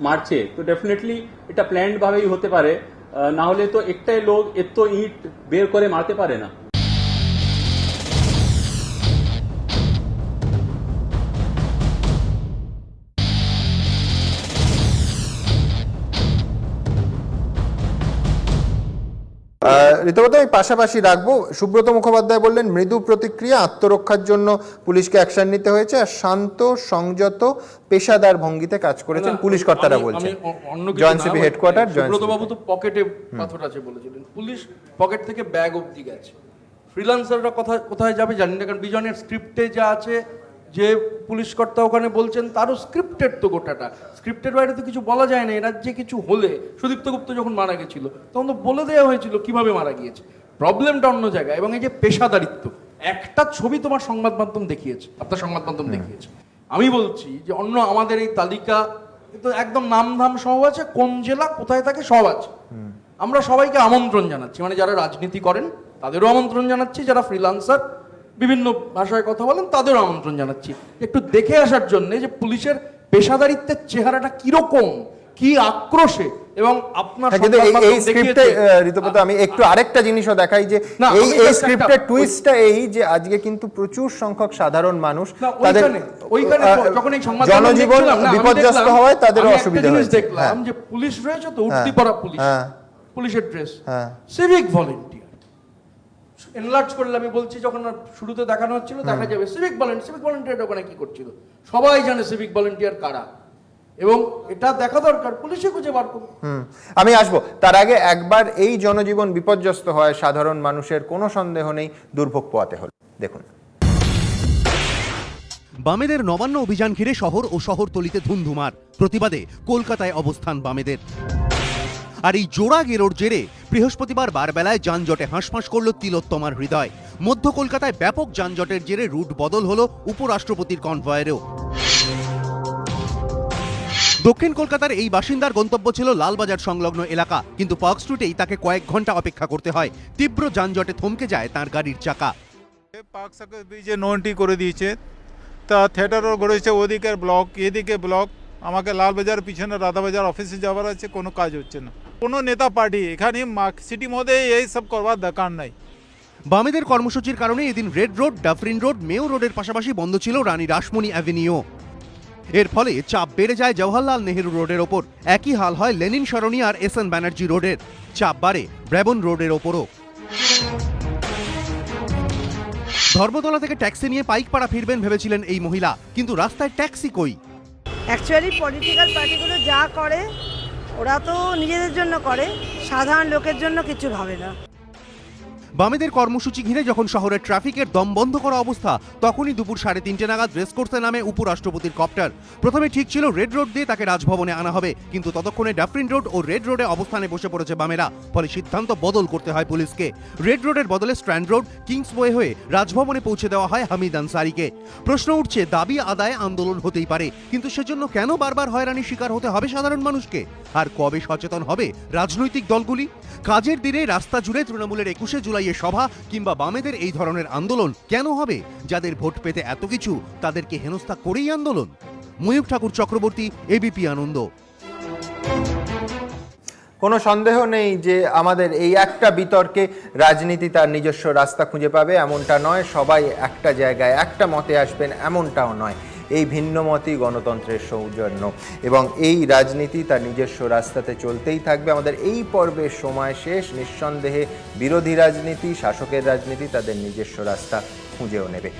মারছে, তো ডেফিনেটলি এটা প্ল্যান্ড ভাবেই হতে পারে, না হলে তো একটাই লোক এত ইট বের করে মারতে পারে না। রীতিমতো আমি পাশাপাশি রাখবো। সুব্রত মুখোপাধ্যায় বললেন মৃদু প্রতিক্রিয়া, আত্মরক্ষার জন্য পুলিশকে অ্যাকশন নিতে হয়েছে, আর শান্ত সংযত পেশাদার ভঙ্গিতে কাজ করেছেন পুলিশ কর্তারা বলছেন। জয়েন্ট সিপি হেডকোয়ার্টার সুব্রত বাবু তো পকেটে পাথর আছে বলেছিলেন, পুলিশ পকেট থেকে ব্যাগ অবধি গেছে। ফ্রিল্যান্সাররা কোথায় যাবে জানি না, কারণ বিজনের স্ক্রিপ্টে যা আছে যে পুলিশ কর্তা ওখানে বলছেন তারও স্ক্রিপ্টেড, তো গোটাটা স্ক্রিপ্টের বাইরে তো কিছু বলা যায় না। এরা যে কিছু হলে সুদীপ্ত গুপ্ত যখন মারা গেছিল তখন তো বলে দেওয়া হয়েছিল কিভাবে মারা গিয়েছে, প্রবলেমটা অন্য জায়গায়। এবং এই যে পেশাদারিত্ব, একটা ছবি তোমার সংবাদ মাধ্যম দেখিয়েছে, আপনার সংবাদ মাধ্যম দেখিয়েছে। আমি বলছি যে অন্য আমাদের এই তালিকা তো একদম নামধাম সব আছে, কোন জেলা কোথায় থাকে সব আছে। আমরা সবাইকে আমন্ত্রণ জানাচ্ছি, মানে যারা রাজনীতি করেন তাদেরও আমন্ত্রণ জানাচ্ছি, যারা ফ্রিল্যান্সার বিভিন্ন ভাষায় কথা বলেন তাদেরও আমন্ত্রণ জানাচ্ছি একটু দেখে আসার জন্য যে পুলিশের পেশাদারিত্বের চেহারাটা কিরকম, কি আক্রোশে, এবং আপনার কিন্তু সংবাদ এই মাধ্যম স্ক্রিপ্টে দেখিয়েছে। ঋতুপদ আমি একটু আরেকটা জিনিসও দেখাই যে না, এই আমি এই just স্ক্রিপ্টের একটা- টুইস্টটা এই যে আজকে কিন্তু প্রচুর সংখ্যক সাধারণ মানুষ না, তাদের ওইখানে যখন এই সংবাদ জনজীবন দেখছিলাম না, আমি বিপর্যস্ত দেখলাম- হওয়ায় তাদের আমি একটা অসুবিধা জিনিস হয়েছে। দেখলাম যে পুলিশ রয়েছে তো, উঠতি পড়া পুলিশ, হ্যাঁ পুলিশের ড্রেস, হ্যাঁ সিভিক ভলেন্টিয়ার। এনলার্জ করলে আমি বলছি, যখন শুরুতে দেখানো হচ্ছিল দেখা যাবে সিভিক ভলেন্টিয়ার ওখানে কি করছিল, সবাই জানে সিভিক ভলেন্টিয়ার কারা, এবং এটা দেখা দরকার, পুলিশে খুঁজে বার করুন। আমি আসবো, তার আগে একবার এই জনজীবন বিপর্যস্ত হয় সাধারণ মানুষের কোনো সন্দেহ নেই দুর্ভোগ পোয়াতে হলো। দেখুন, বামেদের নবান্ন অভিযান ঘিরে শহর ও শহরতলিতে ধুন্ধুমার, প্রতিবাদে কলকাতায় অবস্থান বামেদের। আর এই জোড়া গেরোর জেরে বৃহস্পতিবার বারবেলায় যানজটে হাঁসফাঁস করল তিলোত্তমার হৃদয়। মধ্য কলকাতায় ব্যাপক যানজটের জেরে রুট বদল হলো উপরাষ্ট্রপতির কনভয়েরও। দক্ষিণ কলকাতার এই বাসিন্দার গন্তব্য ছিল লালবাজার সংলগ্ন এলাকা, কিন্তু পার্ক স্ট্রিটেই তাকে কয়েক ঘন্টা অপেক্ষা করতে হয়। তীব্র যানজটে থমকে যায় তার গাড়ির চাকা। পার্ক সার্কাস ব্রিজে নো এন্ট্রি করে দিয়েছে, তা থিয়েটারও গড়েছে, ওদিকের ব্লক এদিকে ব্লক। আমাকে লালবাজার পিছনে রাধাবাজার অফিসে যাওয়ার আছে, কোনো কাজ হচ্ছে না। কোনো নেতা পার্টি এখানে সিটি মধ্যে এই সব করবার দরকার নাই। বামেদের কর্মসূচির কারণে এদিন রেড রোড, ডাফরিন রোড, মেও রোডের পাশাপাশি বন্ধ ছিল রানী রাসমণি অ্যাভিনিউ। এর ফলে চাপ বেড়ে যায় জওহরলাল নেহেরু রোডের ওপর। একই হাল হয় লেনিন সরণি আর এসএন ব্যানার্জি রোডের। চাপ বাড়ে ব্রেবন রোডের ওপরও। ধর্মতলা থেকে ট্যাক্সি নিয়ে পাইকপাড়া ফিরবেন ভেবেছিলেন এই মহিলা, কিন্তু রাস্তায় ট্যাক্সি কই। অ্যাকচুয়ালি পলিটিক্যাল পার্টিগুলো যা করে ওরা তো নিজেদের জন্য করে, সাধারণ লোকের জন্য কিছু ভাবে না। বামেদের কর্মসূচি ঘিরে যখন শহরের ট্রাফিকের দম বন্ধ করা অবস্থা, তখনই দুপুর 3:30 নাগাদ রেসকোর্সে নামে উপরাষ্ট্রপতির কপ্টার। প্রথমে ঠিক ছিল রেড রোড দিয়ে তাকে রাজভবনে আনা হবে, কিন্তু ততক্ষণে ডাফরিন রোড ও রেড রোডে অবস্থানে বসে পড়েছে বামেরা। ফলে সিদ্ধান্ত বদল করতে হয় পুলিশকে। রেড রোডের বদলে স্ট্র্যান্ড রোড, কিংসওয়ে হয়ে রাজভবনে পৌঁছে দেওয়া হয় হামিদ আনসারিকে। প্রশ্ন উঠছে, দাবি আদায় আন্দোলন হতেই পারে, কিন্তু সেজন্য কেন বারবার হয়রানির শিকার হতে হবে সাধারণ মানুষকে? আর কবে সচেতন হবে রাজনৈতিক দলগুলি? কাজের দিনে রাস্তা জুড়ে তৃণমূলের 21শে জুলাইয়ের সভা কিংবা বামেদের এই ধরনের আন্দোলন কেন হবে? যাদের ভোট পেতে এত কিছু, তাদেরকে হেনস্থা করেই আন্দোলন? ময়ূক ঠাকুর চক্রবর্তী, এবিপি আনন্দ। কোনো সন্দেহ নেই যে আমাদের এই একটা বিতর্কে রাজনীতি তার নিজস্ব রাস্তা খুঁজে পাবে এমনটা নয়, সবাই একটা জায়গায় একটা মতে আসবেন এমনটাও নয়। এই ভিন্নমতই গণতন্ত্রের সৌজন্য, এবং এই রাজনীতি তার নিজস্ব রাস্তাতে চলতেই থাকবে। আমাদের এই পর্বের সময় শেষ। নিঃসন্দেহে বিরোধী রাজনীতি, শাসকের রাজনীতি তাদের নিজস্ব রাস্তা খুঁজেও নেবে।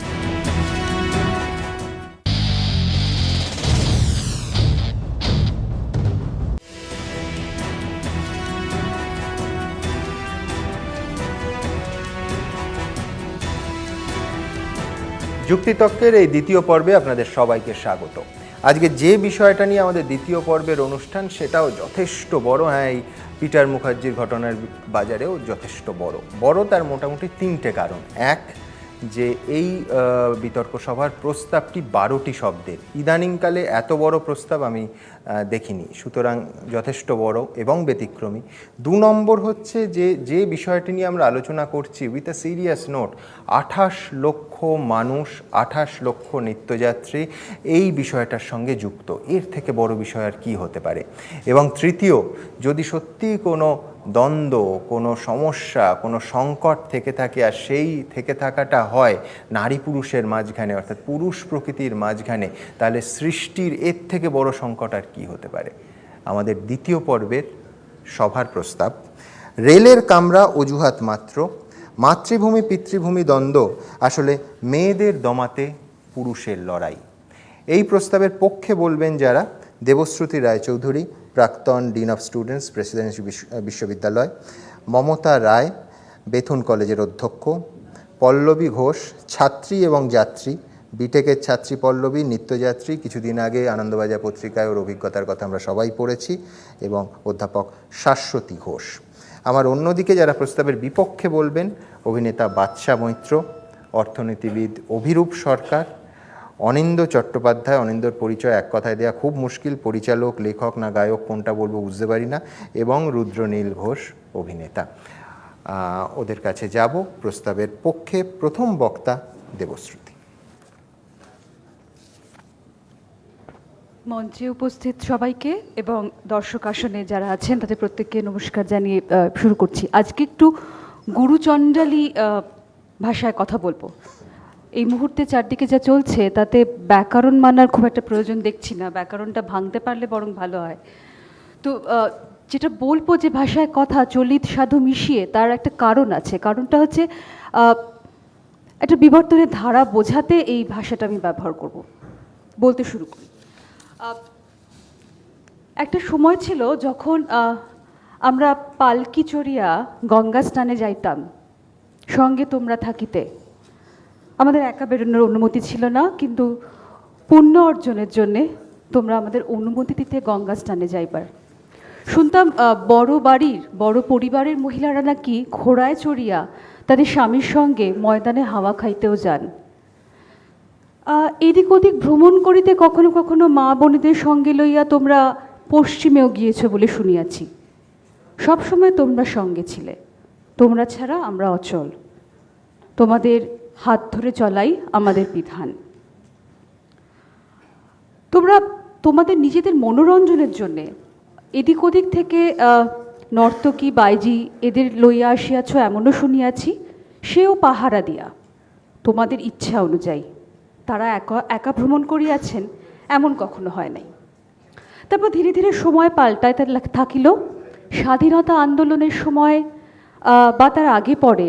যুক্তিতক্কের এই দ্বিতীয় পর্বে আপনাদের সবাইকে স্বাগত। আজকে যে বিষয়টা নিয়ে আমাদের দ্বিতীয় পর্বের অনুষ্ঠান, সেটাও যথেষ্ট বড়। হ্যাঁ, এই পিটার মুখার্জির ঘটনার বাজারেও যথেষ্ট বড়। তার মোটামুটি 3টে কারণ। এক, যে এই বিতর্ক সভার প্রস্তাবটি 12টি শব্দের। ইদানিংকালে এত বড় প্রস্তাব আমি দেখিনি, সুতরাং যথেষ্ট বড় এবং ব্যতিক্রমী। 2 নম্বর হচ্ছে যে বিষয়টি নিয়ে আমরা আলোচনা করছি, উইথ আ সিরিয়াস নোট, 28 লক্ষ মানুষ, 28 লক্ষ নিত্যযাত্রী এই বিষয়টার সঙ্গে যুক্ত। এর থেকে বড় বিষয় আর কি হতে পারে? এবং তৃতীয়, যদি সত্যি কোনো দ্বন্দ্ব, কোনো সমস্যা, কোনো সংকট থেকে থাকে, আর সেই থেকে থাকাটা হয় নারী পুরুষের মাঝখানে, অর্থাৎ পুরুষ প্রকৃতির মাঝখানে, তাহলে সৃষ্টির এর থেকে বড় সংকট আর কি হতে পারে? আমাদের দ্বিতীয় পর্বের সভার প্রস্তাব, রেলের কামরা অজুহাত মাত্র, মাতৃভূমি পিতৃভূমি দ্বন্দ্ব আসলে মেয়েদের দমাতে পুরুষের লড়াই। এই প্রস্তাবের পক্ষে বলবেন যারা, দেবশ্রুতি রায়চৌধুরী, প্রাক্তন ডিন অফ স্টুডেন্টস, প্রেসিডেন্সি বিশ্ববিদ্যালয়, মমতা রায়, বেথুন কলেজের অধ্যক্ষ, পল্লবী ঘোষ, ছাত্রী এবং যাত্রী, বিটেকের ছাত্রী পল্লবী, নিত্যযাত্রী, কিছুদিন আগে আনন্দবাজার পত্রিকায় ওর অভিজ্ঞতার কথা আমরা সবাই পড়েছি, এবং অধ্যাপক শাশ্বতী ঘোষ। আমার অন্যদিকে যারা প্রস্তাবের বিপক্ষে বলবেন, অভিনেতা বাদশা মৈত্র, অর্থনীতিবিদ অভিরূপ সরকার, অনিন্দ চট্টোপাধ্যায়, অনিন্দর পরিচয় এক কথায় দেওয়া খুব মুশকিল, পরিচালক, লেখক না গায়ক কোনটা বলবো বুঝতে পারি না, এবং রুদ্রনীল ঘোষ, অভিনেতা। ওদের কাছে যাব। প্রস্তাবের পক্ষে প্রথম বক্তা দেবশ্রুতি। মঞ্চে উপস্থিত সবাইকে এবং দর্শক আসনে যারা আছেন তাদের প্রত্যেককে নমস্কার জানিয়ে শুরু করছি। আজকে একটু গুরুচণ্ডালী ভাষায় কথা বলবো। এই মুহূর্তে চারদিকে যা চলছে তাতে ব্যাকরণ মানার খুব একটা প্রয়োজন দেখছি না, ব্যাকরণটা ভাঙতে পারলে বরং ভালো হয়। তো যেটা বলবো যে ভাষায় কথা চলিত সাধু মিশিয়ে, তার একটা কারণ আছে। কারণটা হচ্ছে একটা বিবর্তনের ধারা বোঝাতে এই ভাষাটা আমি ব্যবহার করব। বলতে শুরু করি। একটা সময় ছিল যখন আমরা পালকি চড়িয়া গঙ্গা স্নানে যাইতাম, সঙ্গে তোমরা থাকিতে। আমাদের একা বেরোনোর অনুমতি ছিল না, কিন্তু পুণ্য অর্জনের জন্যে তোমরা আমাদের অনুমতি দিতে গঙ্গা স্নানে যাইবার। শুনতাম বড় বাড়ির বড় পরিবারের মহিলারা নাকি ঘোড়ায় চড়িয়া তাদের স্বামীর সঙ্গে ময়দানে হাওয়া খাইতেও যান। এদিক ওদিক ভ্রমণ করিতে কখনো কখনো মা বোনেদের সঙ্গে লইয়া তোমরা পশ্চিমেও গিয়েছ বলে শুনিয়াছি। সবসময় তোমরা সঙ্গে ছিলে, তোমরা ছাড়া আমরা অচল। তোমাদের হাত ধরে চলাই আমাদের বিধান। তোমরা তোমাদের নিজেদের মনোরঞ্জনের জন্যে এদিক ওদিক থেকে নর্তকী বাইজি এদের লইয়া আসিয়াছ এমনও শুনিয়াছি। সেও পাহারা দিয়া তোমাদের ইচ্ছা অনুযায়ী। তারা একা একা ভ্রমণ করিয়াছেন এমন কখনো হয় নাই। তারপর ধীরে ধীরে সময় পাল্টায় থাকিল। স্বাধীনতা আন্দোলনের সময় বা তার আগে পরে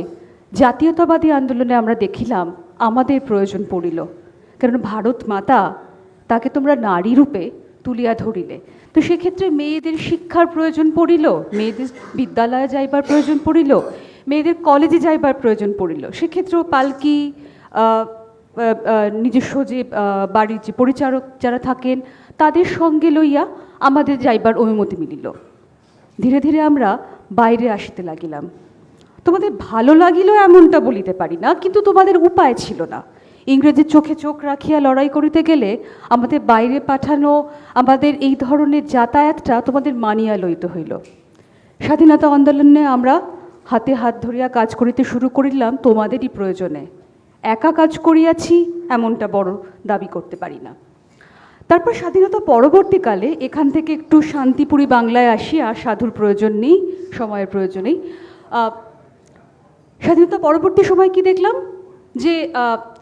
জাতীয়তাবাদী আন্দোলনে আমরা দেখিলাম আমাদের প্রয়োজন পড়িল, কারণ ভারত মাতা তাকে তোমরা নারী রূপে তুলিয়া ধরিলে। তো সেক্ষেত্রে মেয়েদের শিক্ষার প্রয়োজন পড়িল, মেয়েদের বিদ্যালয়ে যাইবার প্রয়োজন পড়িল, মেয়েদের কলেজে যাইবার প্রয়োজন পড়িল। সেক্ষেত্রেও পালকি নিজস্ব যে বাড়ির যে পরিচারক যারা থাকেন তাদের সঙ্গে লইয়া আমাদের যাইবার অনুমতি মিলিল। ধীরে ধীরে আমরা বাইরে আসিতে লাগিলাম। তোমাদের ভালো লাগিল এমনটা বলিতে পারি না, কিন্তু তোমাদের উপায় ছিল না। ইংরেজের চোখে চোখ রাখিয়া লড়াই করিতে গেলে আমাদের বাইরে পাঠানো আমাদের এই ধরনের যাতায়াতটা তোমাদের মানিয়া লইতে হইল। স্বাধীনতা আন্দোলনে আমরা হাতে হাত ধরিয়া কাজ করিতে শুরু করিলাম তোমাদেরই প্রয়োজনে। একা কাজ করিয়াছি এমনটা বড় দাবি করতে পারি না। তারপর স্বাধীনতা পরবর্তীকালে এখান থেকে একটু শান্তিপুরী বাংলায় আসিয়া সাধুর প্রয়োজন নেই, সময়ের প্রয়োজন নেই। স্বাধীনতা পরবর্তী সময় কি দেখলাম যে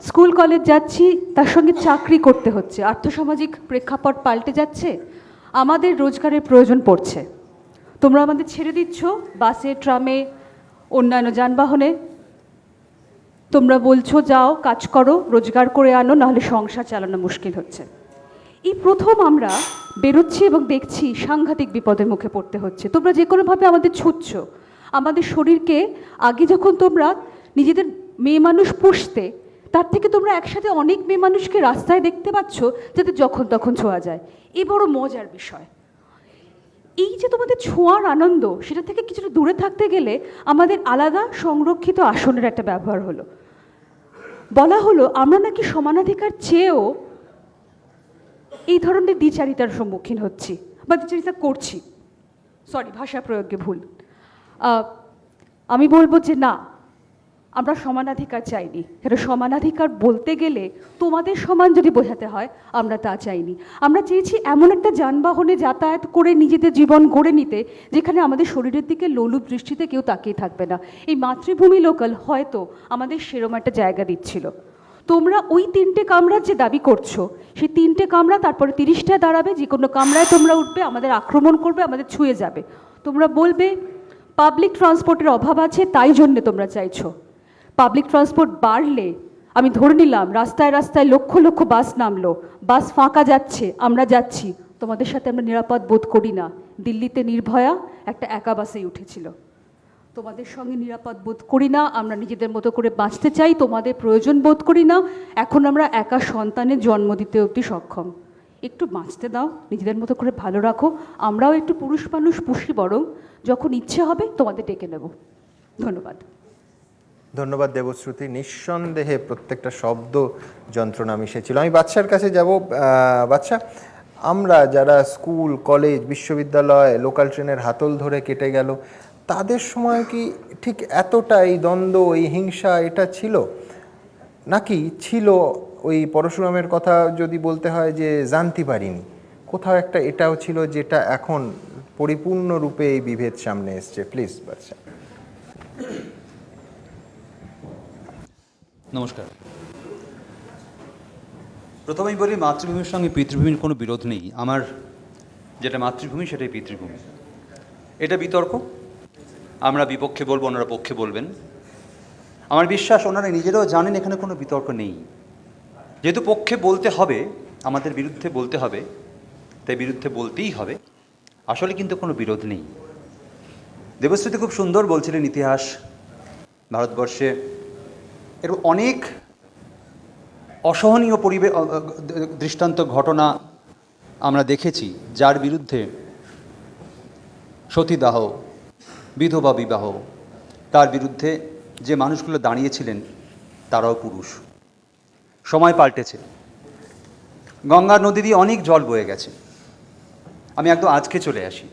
স্কুল কলেজ যাচ্ছি, তার সঙ্গে চাকরি করতে হচ্ছে, আর্থসামাজিক প্রেক্ষাপট পাল্টে যাচ্ছে, আমাদের রোজগারের প্রয়োজন পড়ছে। তোমরা আমাদের ছেড়ে দিচ্ছ বাসে, ট্রামে, অন্যান্য যানবাহনে। তোমরা বলছো যাও কাজ করো, রোজগার করে আনো, নাহলে সংসার চালানো মুশকিল হচ্ছে। এই প্রথম আমরা বেরোচ্ছি এবং দেখছি সাংঘাতিক বিপদের মুখে পড়তে হচ্ছে। তোমরা যে কোনোভাবে আমাদের ছুটছ। আমাদের শরীরকে আগে যখন তোমরা নিজেদের মেয়ে মানুষ পুষতে, তার থেকে তোমরা একসাথে অনেক মেয়ে মানুষকে রাস্তায় দেখতে পাচ্ছ যাতে যখন তখন ছোঁয়া যায়। এই বড় মজার বিষয়। এই যে তোমাদের ছোঁয়ার আনন্দ, সেটা থেকে কিছুটা দূরে থাকতে গেলে আমাদের আলাদা সংরক্ষিত আসনের একটা ব্যবহার হলো। বলা হলো আমরা নাকি সমানাধিকার চেয়েও এই ধরনের দ্বিচারিতার সম্মুখীন হচ্ছি বা দ্বিচারিতা করছি। সরি, ভাষা প্রয়োগে ভুল। আমি বলবো যে না, আমরা সমানাধিকার চাইনি। কারণ সমানাধিকার বলতে গেলে তোমাদের সমান যদি বোঝাতে হয়, আমরা তা চাইনি। আমরা চেয়েছি এমন একটা যানবাহনে যাতায়াত করে নিজেদের জীবন গড়ে নিতে যেখানে আমাদের শরীরের দিকে লোলুপ দৃষ্টিতে কেউ তাকিয়ে থাকবে না। এই মাতৃভূমি লোকাল হয়তো আমাদের সেরকম একটা জায়গা দিচ্ছিল। তোমরা ওই 3টে কামরার যে দাবি করছো, সেই 3টে কামরা তারপরে 30টা দাঁড়াবে, যে কোনো কামরায় তোমরা উঠবে, আমাদের আক্রমণ করবে, আমাদের ছুঁয়ে যাবে। তোমরা বলবে পাবলিক ট্রান্সপোর্টের অভাব আছে, তাই জন্যে তোমরা চাইছো। পাবলিক ট্রান্সপোর্ট বাড়লে আমি ধরে নিলাম রাস্তায় রাস্তায় লক্ষ লক্ষ বাস নামলো, বাস ফাঁকা যাচ্ছে, আমরা যাচ্ছি, তোমাদের সাথে আমরা নিরাপদ বোধ করি না। দিল্লিতে নির্ভয়া একটা একা বাসেই উঠেছিল। তোমাদের সঙ্গে নিরাপদ বোধ করি না, আমরা নিজেদের মতো করে বাঁচতে চাই, তোমাদের প্রয়োজন বোধ করি না। এখন আমরা একা সন্তানের জন্ম দিতে অবধি সক্ষম। একটু বাঁচতে দাও, নিজেদের মতো করে ভালো রাখো। আমরাও একটু পুরুষ মানুষ পুষি, বরং যখন ইচ্ছে হবে তোমাদের ডেকে নেব। ধন্যবাদ। ধন্যবাদ দেবশ্রুতি। নিঃসন্দেহে প্রত্যেকটা শব্দ যন্ত্রণা মিশেছিল। আমি বাচ্চার কাছে যাব। বাচ্চা, আমরা যারা স্কুল, কলেজ, বিশ্ববিদ্যালয়, লোকাল ট্রেনের হাতল ধরে কেটে গেল, তাদের সময় কি ঠিক এতটা এই দ্বন্দ্ব, এই হিংসা এটা ছিল? নাকি ছিল ওই পরশুরামের কথা যদি বলতে হয় যে জানতে পারিনি, কোথাও একটা এটাও ছিল যেটা এখন পরিপূর্ণরূপে এই বিভেদ সামনে এসছে। প্লিজ বাদশা। নমস্কার। প্রথমেই বলি, মাতৃভূমির সঙ্গে পিতৃভূমির কোনো বিরোধ নেই। আমার যেটা মাতৃভূমি সেটাই পিতৃভূমি। এটা বিতর্ক, আমরা বিপক্ষে বলবো, ওনারা পক্ষে বলবেন। আমার বিশ্বাস ওনারা নিজেরাও জানেন এখানে কোনো বিতর্ক নেই। যেহেতু পক্ষে বলতে হবে, আমাদের বিরুদ্ধে বলতে হবে, তাই বিরুদ্ধে বলতেই হবে। আসলে কিন্তু কোনো বিরোধ নেই। দেবশ্রীতে খুব সুন্দর বলছিলেন ইতিহাস, ভারতবর্ষে এর অনেক অসহনীয় দৃষ্টান্ত ঘটনা আমরা দেখেছি, যার বিরুদ্ধে সতীদাহ, বিধবা বিবাহ, তার বিরুদ্ধে যে মানুষগুলো দাঁড়িয়েছিলেন তারাও পুরুষ। সময় পাল্টেছে, গঙ্গা নদী দিয়ে অনেক জল বয়ে গেছে। আমি একদম আজকে চলে আসি।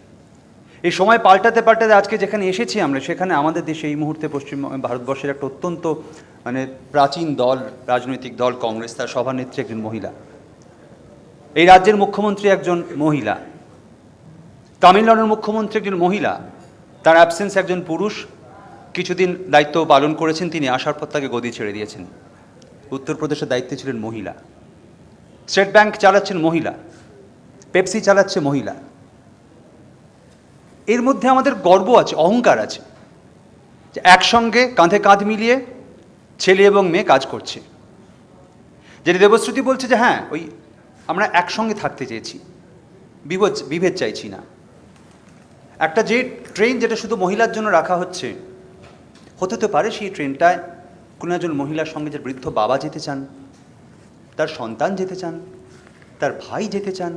এই সময় পাল্টাতে পাল্টাতে আজকে যেখানে এসেছি আমরা, সেখানে আমাদের দেশে এই মুহূর্তে ভারতবর্ষের একটা অত্যন্ত প্রাচীন দল, রাজনৈতিক দল কংগ্রেস, তার সভানেত্রী একজন মহিলা। এই রাজ্যের মুখ্যমন্ত্রী একজন মহিলা। তামিলনাড়ুর মুখ্যমন্ত্রী একজন মহিলা, তার অ্যাবসেন্স একজন পুরুষ। কিছুদিন দায়িত্ব পালন করেছেন তিনি, আসার পর তাকে গদি ছেড়ে দিয়েছেন। উত্তরপ্রদেশের দায়িত্বে ছিলেন মহিলা। স্টেট ব্যাংক চালাচ্ছেন মহিলা, পেপসি চালাচ্ছে মহিলা। এর মধ্যে আমাদের গর্ব আছে, অহংকার আছে, যে একসঙ্গে কাঁধে কাঁধ মিলিয়ে ছেলে এবং মেয়ে কাজ করছে। যেটা দেবশ্রুতি বলছে যে হ্যাঁ, ওই আমরা একসঙ্গে থাকতে চেয়েছি, বিভেদ চাইছি না। একটা যে ট্রেন যেটা শুধু মহিলার জন্য রাখা হচ্ছে, হতে তো পারে সেই ট্রেনটায় কোনো একজন মহিলার সঙ্গে যে বৃদ্ধ বাবা যেতে চান, তার সন্তান যেতে চান, তার ভাই যেতে চান,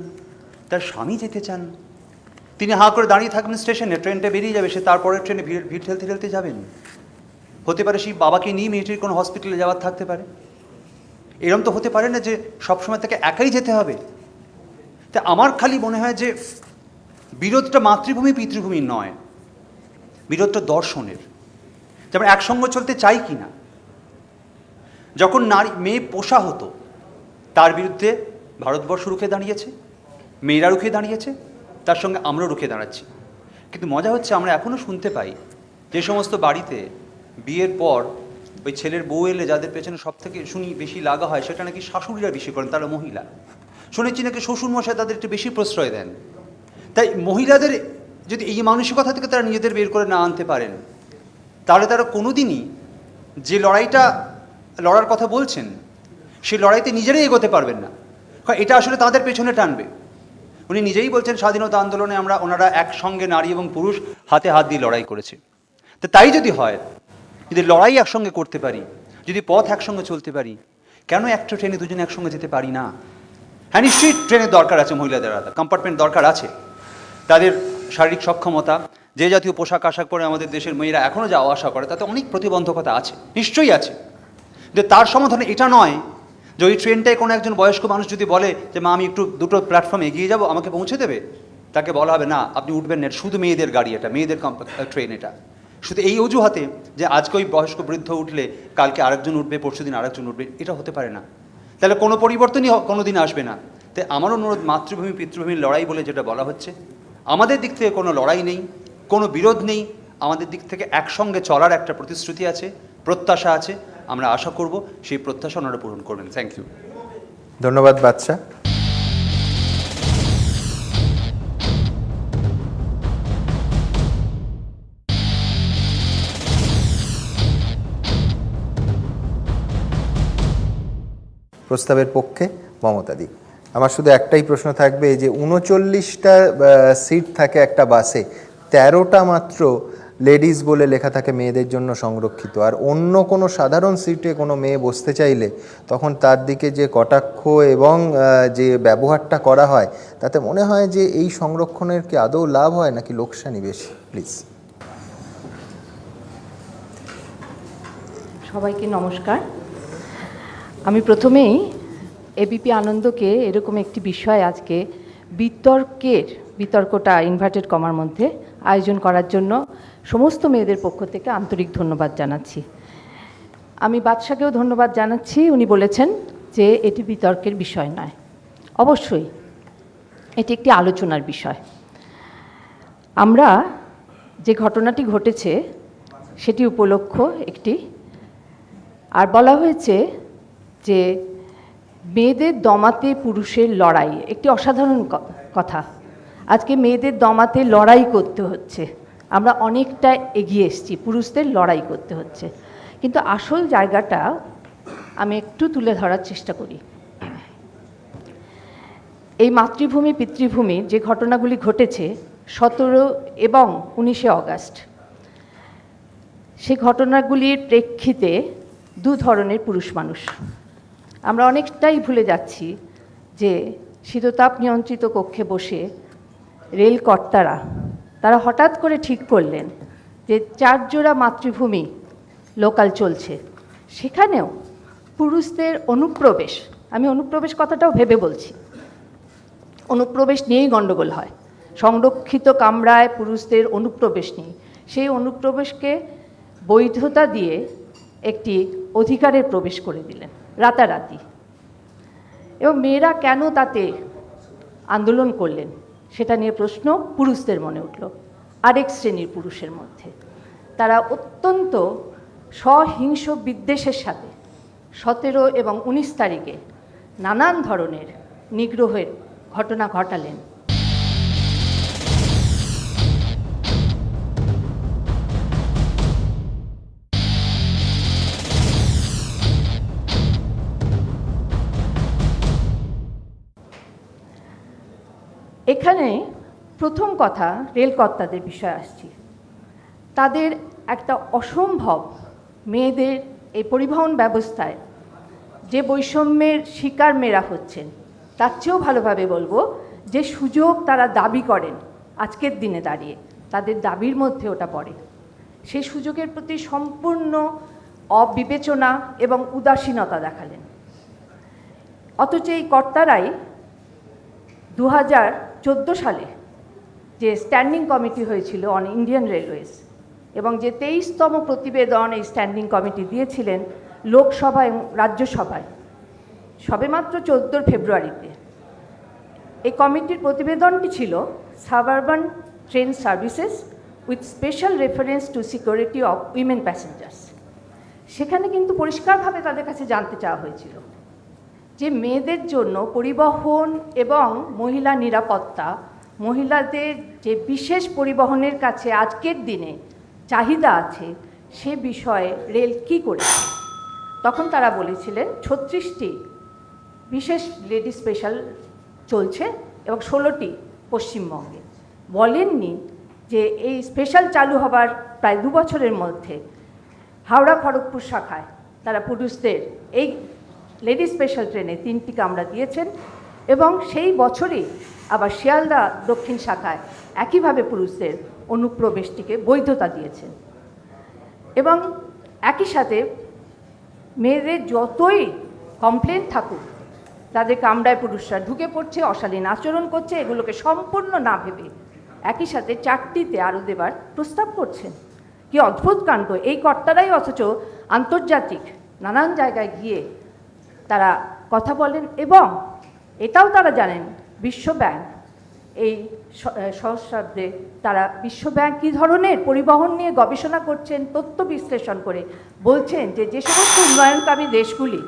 তার স্বামী যেতে চান। তিনি হাঁ করে দাঁড়িয়ে থাকবেন স্টেশনে, ট্রেনটা বেরিয়ে যাবে, সে তারপরের ট্রেনে ভিড় ঠেলতে ঠেলতে যাবেন। হতে পারে সেই বাবাকে নিয়ে মিলিটারির কোনো হসপিটালে যাওয়ার থাকতে পারে। এরকম তো হতে পারে না যে সবসময় তাকে একাই যেতে হবে। তা আমার খালি মনে হয় যে বিরোধটা মাতৃভূমি পিতৃভূমির নয়, বিরোধটা দর্শনের। যেমন একসঙ্গে চলতে চাই কি না। যখন মেয়ে পোষা হতো, তার বিরুদ্ধে ভারতবর্ষ রুখে দাঁড়িয়েছে, মেয়েরা রুখে দাঁড়িয়েছে, তার সঙ্গে আমরাও রুখে দাঁড়াচ্ছি। কিন্তু মজা হচ্ছে, আমরা এখনও শুনতে পাই যে সমস্ত বাড়িতে বিয়ের পর ওই ছেলের বউ এলে যাদের পেছনে সব থেকে বেশি লাগা হয়, সেটা নাকি শাশুড়িরা বেশি করেন, তারা মহিলা। শুনেছি নাকি শ্বশুরমশাই তাদের একটু বেশি প্রশ্রয় দেন। তাই মহিলাদের যদি এই মানসিকতা থেকে তারা নিজেদের বের করে না আনতে পারেন, তাহলে তারা কোনোদিনই যে লড়াইটা লড়ার কথা বলছেন, সেই লড়াইতে নিজেরাই এগোতে পারবেন না। এটা আসলে তাদের পেছনে টানবে। উনি নিজেই বলছেন স্বাধীনতা আন্দোলনে ওনারা একসঙ্গে নারী এবং পুরুষ হাতে হাত দিয়ে লড়াই করেছে। তো তাই যদি হয়, যদি লড়াই একসঙ্গে করতে পারি, যদি পথ একসঙ্গে চলতে পারি, কেন একটা ট্রেনে দুজনে একসঙ্গে যেতে পারি না? হ্যাঁ, নিশ্চয়ই ট্রেনের দরকার আছে, মহিলাদের আলাদা কম্পার্টমেন্ট দরকার আছে, তাদের শারীরিক সক্ষমতা, যে জাতীয় পোশাক আশাক পরে আমাদের দেশের মেয়েরা এখনও যাওয়া আসা করে, তাতে অনেক প্রতিবন্ধকতা আছে, নিশ্চয়ই আছে। যে তার সমাধান এটা নয় যে ওই ট্রেনটায় কোনো একজন বয়স্ক মানুষ যদি বলে যে মা আমি একটু দুটো প্ল্যাটফর্ম এগিয়ে যাব, আমাকে পৌঁছে দেবে, তাকে বলা হবে না আপনি উঠবেন না, শুধু মেয়েদের গাড়ি, এটা মেয়েদের ট্রেন। এটা শুধু এই অজুহাতে যে আজকে ওই বয়স্ক বৃদ্ধ উঠলে কালকে আরেকজন উঠবে, পরশুদিন আরেকজন উঠবে, এটা হতে পারে না। তাহলে কোনো পরিবর্তনই কোনোদিন আসবে না। তাই আমার অনুরোধ, মাতৃভূমি পিতৃভূমির লড়াই বলে যেটা বলা হচ্ছে, আমাদের দিক থেকে কোনো লড়াই নেই, কোনো বিরোধ নেই। আমাদের দিক থেকে একসঙ্গে চলার একটা প্রতিশ্রুতি আছে, প্রত্যাশা আছে। আমরা আশা করব সেই প্রত্যাশা ওনারা পূরণ করবেন। Thank you. ধন্যবাদ বাদশা। প্রস্তাবের পক্ষে মমতাদি। আমার শুধু একটাই প্রশ্ন থাকবে, যে 39টা সিট থাকে একটা বাসে, 13টা মাত্র লেডিস বলে লেখা থাকে মেয়েদের জন্য সংরক্ষিত, আর অন্য কোনো সাধারণ সিটে কোনো মেয়ে বসতে চাইলে তখন তার দিকে যে কটাক্ষ এবং যে ব্যবহারটা করা হয়, তাতে মনে হয় যে এই সংরক্ষণের কি আদৌ লাভ হয় নাকি লোকসানি বেশি? প্লিজ। সবাইকে নমস্কার। আমি প্রথমেই এবিপি আনন্দকে এরকম একটি বিষয় আজকে বিতর্কটা ইনভার্টেড কমার মধ্যে আয়োজন করার জন্য সমস্ত মেয়েদের পক্ষ থেকে আন্তরিক ধন্যবাদ জানাচ্ছি। আমি বাদশাকেও ধন্যবাদ জানাচ্ছি, উনি বলেছেন যে এটি বিতর্কের বিষয় নয়। অবশ্যই এটি একটি আলোচনার বিষয়। আমরা যে ঘটনাটি ঘটেছে সেটি উপলক্ষ একটি, আর বলা হয়েছে যে মেয়েদের দমাতে পুরুষের লড়াই, একটি অসাধারণ কথা। আজকে মেয়েদের দমাতে লড়াই করতে হচ্ছে, আমরা অনেকটা এগিয়ে এসেছি, পুরুষদের লড়াই করতে হচ্ছে, কিন্তু আসল জায়গাটা আমি একটু তুলে ধরার চেষ্টা করি। এই মাতৃভূমি পিতৃভূমি যে ঘটনাগুলি ঘটেছে 17 এবং 19শে অগাস্ট, সেই ঘটনাগুলির প্রেক্ষিতে দু ধরনের পুরুষ মানুষ। আমরা অনেকটাই ভুলে যাচ্ছি যে শীততাপ নিয়ন্ত্রিত কক্ষে বসে রেল কর্তারা তারা হঠাৎ করে ঠিক করলেন যে 4 জোড়া মাতৃভূমি লোকাল চলছে, সেখানেও পুরুষদের অনুপ্রবেশ, আমি অনুপ্রবেশ কথাটাও ভেবে বলছি, অনুপ্রবেশ নিয়েই গণ্ডগোল হয়। সংরক্ষিত কামরায় পুরুষদের অনুপ্রবেশ নেই, সেই অনুপ্রবেশকে বৈধতা দিয়ে একটি অধিকারের প্রবেশ করে দিলেন রাতারাতি। এবং মেয়েরা কেন তাতে আন্দোলন করলেন সেটা নিয়ে প্রশ্ন পুরুষদের মনে উঠল, আরেক শ্রেণীর পুরুষের মধ্যে। তারা অত্যন্ত সহিংস বিদ্বেষের সাথে 17 এবং 19 তারিখে নানান ধরনের নিগ্রহের ঘটনা ঘটালেন। এখানে প্রথম কথা রেলকর্তাদের বিষয়ে আসছি। তাদের একটা অসম্ভব, মেয়েদের এই পরিবহন ব্যবস্থায় যে বৈষম্যের শিকার মেয়েরা হচ্ছেন, তার চেয়েও ভালোভাবে বলবো যে সুযোগ তারা দাবি করেন আজকের দিনে দাঁড়িয়ে, তাদের দাবির মধ্যে ওটা পড়ে। সেই সুযোগের প্রতি সম্পূর্ণ অবিবেচনা এবং উদাসীনতা দেখালেন। অথচ এই কর্তারাই 2014 সালে যে স্ট্যান্ডিং কমিটি হয়েছিল অন ইন্ডিয়ান রেলওয়েজ, এবং যে 23তম প্রতিবেদন এই স্ট্যান্ডিং কমিটি দিয়েছিলেন লোকসভা এবং রাজ্যসভায় সবেমাত্র 14 ফেব্রুয়ারিতে। এই কমিটির প্রতিবেদনটি ছিল suburban train services with special reference to security of women passengers. সেখানে কিন্তু পরিষ্কারভাবে তাদের কাছে জানতে চাওয়া হয়েছিল যে মেয়েদের জন্য পরিবহন এবং মহিলা নিরাপত্তা, মহিলাদের যে বিশেষ পরিবহনের কাছে আজকের দিনে চাহিদা আছে, সে বিষয়ে রেল কী করেছে। তখন তারা বলেছিলেন 36টি বিশেষ লেডি স্পেশাল চলছে এবং 16টি পশ্চিমবঙ্গে। বলেননি যে এই স্পেশাল চালু হবার প্রায় 2 বছরের মধ্যে হাওড়া খড়গপুর শাখায় তারা পুরুষদের এই লেডি স্পেশাল ট্রেনে 3টি কামরা দিয়েছেন, এবং সেই বছরই আবার শিয়ালদা দক্ষিণ শাখায় একইভাবে পুরুষদের অনুপ্রবেশটিকে বৈধতা দিয়েছেন। এবং একই সাথে মেয়েদের যতই কমপ্লেন থাকুক, তাদের কামরায় পুরুষরা ঢুকে পড়ছে, অশালীন আচরণ করছে, এগুলোকে সম্পূর্ণ না ভেবে একই সাথে 4টিতে আরও দেবার প্রস্তাব করছেন। কি অদ্ভুত কাণ্ড! এই কর্তারাই অথচ আন্তর্জাতিক নানান জায়গায় গিয়ে তারা কথা বলেন, এবং এটাও তারা জানেন বিশ্বব্যাংক এই সহস্রাব্দে তারা বিশ্বব্যাংক কী ধরনের পরিবহন নিয়ে গবেষণা করছেন, তথ্য বিশ্লেষণ করে বলছেন যে যে সমস্ত উন্নয়নকামী দেশগুলি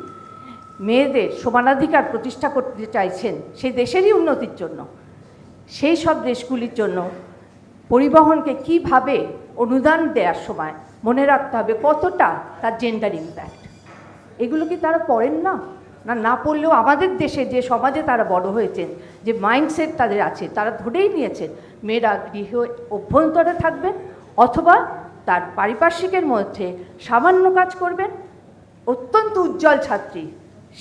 মেয়েদের সমানাধিকার প্রতিষ্ঠা করতে চাইছেন সেই দেশেরই উন্নতির জন্য, সেই সব দেশগুলির জন্য পরিবহনকে কিভাবে অনুদান দেওয়ার সময় মনে রাখতে হবে কতটা তার জেন্ডার ইম্প্যাক্ট। এগুলো কি তারা পড়েন না? না পড়লেও আমাদের দেশে যে সমাজে তারা বড় হয়েছেন, যে মাইন্ডসেট তাদের আছে, তারা ধরেই নিয়েছেন মেয়েরা গৃহ অভ্যন্তরে থাকবেন অথবা তার পারিপার্শ্বিকের মধ্যে সামান্য কাজ করবেন। অত্যন্ত উজ্জ্বল ছাত্রী,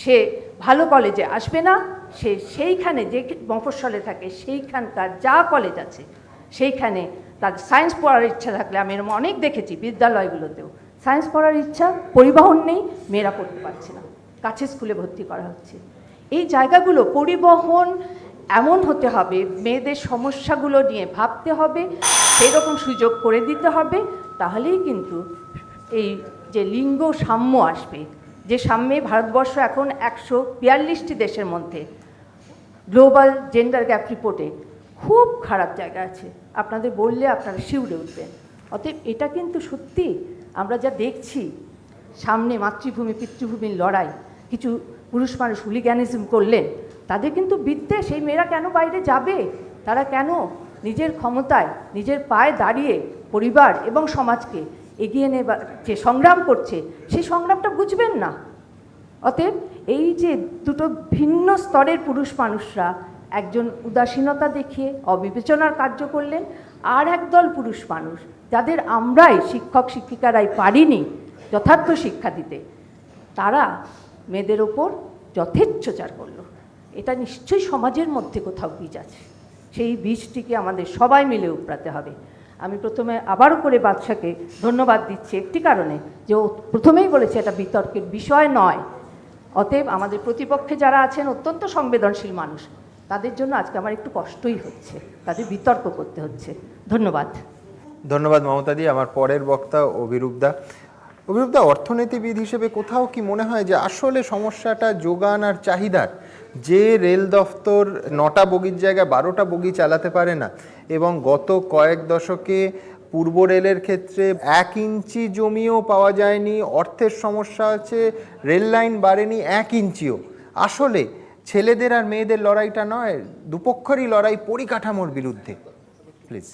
সে ভালো কলেজে আসবে না, সে সেইখানে যে মফস্বলে থাকে সেইখানকার যা কলেজ আছে সেইখানে তার সায়েন্স পড়ার ইচ্ছা থাকলে, আমি এরকম অনেক দেখেছি বিদ্যালয়গুলোতেও সায়েন্স পড়ার ইচ্ছা, পরিবহন নেই, মেয়েরা পড়তে পারছে না, কাছে স্কুলে ভর্তি করা হচ্ছে। এই জায়গাগুলো পরিবহন এমন হতে হবে, মেয়েদের সমস্যাগুলো নিয়ে ভাবতে হবে, সেই রকম সুযোগ করে দিতে হবে, তাহলেই কিন্তু এই যে লিঙ্গ সাম্য আসবে, যে সাম্যে ভারতবর্ষ এখন 142টি দেশের মধ্যে গ্লোবাল জেন্ডার গ্যাপ রিপোর্টে খুব খারাপ জায়গা আছে, আপনাদের বললে আপনারা শিউরে উঠবেন। অতএব এটা কিন্তু সত্যি আমরা যা দেখছি সামনে মাতৃভূমি পিতৃভূমির লড়াই, কিছু পুরুষ মানুষ হুলিগ্যানিজম করলেন, তাদের কিন্তু বিদ্বেষ, এই মেয়েরা কেন বাইরে যাবে, তারা কেন নিজের ক্ষমতায় নিজের পায়ে দাঁড়িয়ে পরিবার এবং সমাজকে এগিয়ে নেবার যে সংগ্রাম করছে সেই সংগ্রামটা বুঝবেন না। অতএব এই যে দুটো ভিন্ন স্তরের পুরুষ মানুষরা একজন উদাসীনতা দেখিয়ে অবিবেচনার কার্য করলেন, আর একদল পুরুষ মানুষ যাদের আমরাই শিক্ষক শিক্ষিকারাই পারিনি যথার্থ শিক্ষা দিতে, তারা মেয়েদের ওপর যথেচ্ছাচার করলো। এটা নিশ্চয়ই সমাজের মধ্যে কোথাও বীজ আছে, সেই বীজটিকে আমাদের সবাই মিলে উপড়াতে হবে। আমি প্রথমে আবারও করে বাদশাকে ধন্যবাদ দিচ্ছি একটি কারণে, যে ও প্রথমেই বলেছে এটা বিতর্কের বিষয় নয়। অতএব আমাদের প্রতিপক্ষে যারা আছেন অত্যন্ত সংবেদনশীল মানুষ, তাদের জন্য আজকে আমার একটু কষ্টই হচ্ছে, তাদের বিতর্ক করতে হচ্ছে। ধন্যবাদ। ধন্যবাদ মমতাদি। আমার পরের বক্তা অভিরূপদা। অভিরূপদা, অর্থনীতিবিদ হিসেবে কোথাও কি মনে হয় যে আসলে সমস্যাটা যোগান আর চাহিদার? যে রেল দফতর 9টা বগির জায়গায় 12টা বগি চালাতে পারে না, এবং গত কয়েক দশকে পূর্ব রেলের ক্ষেত্রে 1 ইঞ্চি জমিও পাওয়া যায়নি, অর্থের সমস্যা আছে, রেল লাইন বাড়েনি 1 ইঞ্চিও, আসলে ছেলেদের আর মেয়েদের লড়াইটা নয়, দুপক্ষেরই লড়াই পরিকাঠামোর বিরুদ্ধে। প্লিজ।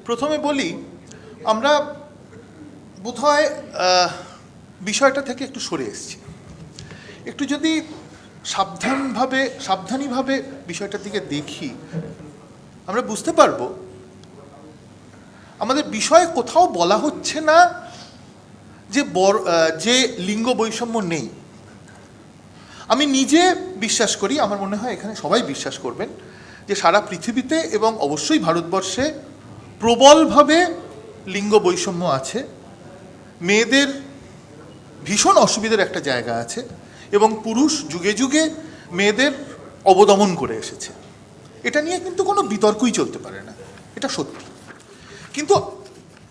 প্রথমে বলি, আমরা বোধহয় বিষয়টা থেকে একটু সরে এসেছি। একটু যদি সাবধানীভাবে বিষয়টার দিকে দেখি, আমরা বুঝতে পারবো আমাদের বিষয়ে কোথাও বলা হচ্ছে না যে লিঙ্গ বৈষম্য নেই। আমি নিজে বিশ্বাস করি, আমার মনে হয় এখানে সবাই বিশ্বাস করবেন, যে সারা পৃথিবীতে এবং অবশ্যই ভারতবর্ষে প্রবলভাবে লিঙ্গ বৈষম্য আছে, মেয়েদের ভীষণ অসুবিধার একটা জায়গা আছে, এবং পুরুষ যুগে যুগে মেয়েদের অবদমন করে এসেছে। এটা নিয়ে কিন্তু কোনো বিতর্কই চলতে পারে না, এটা সত্যি। কিন্তু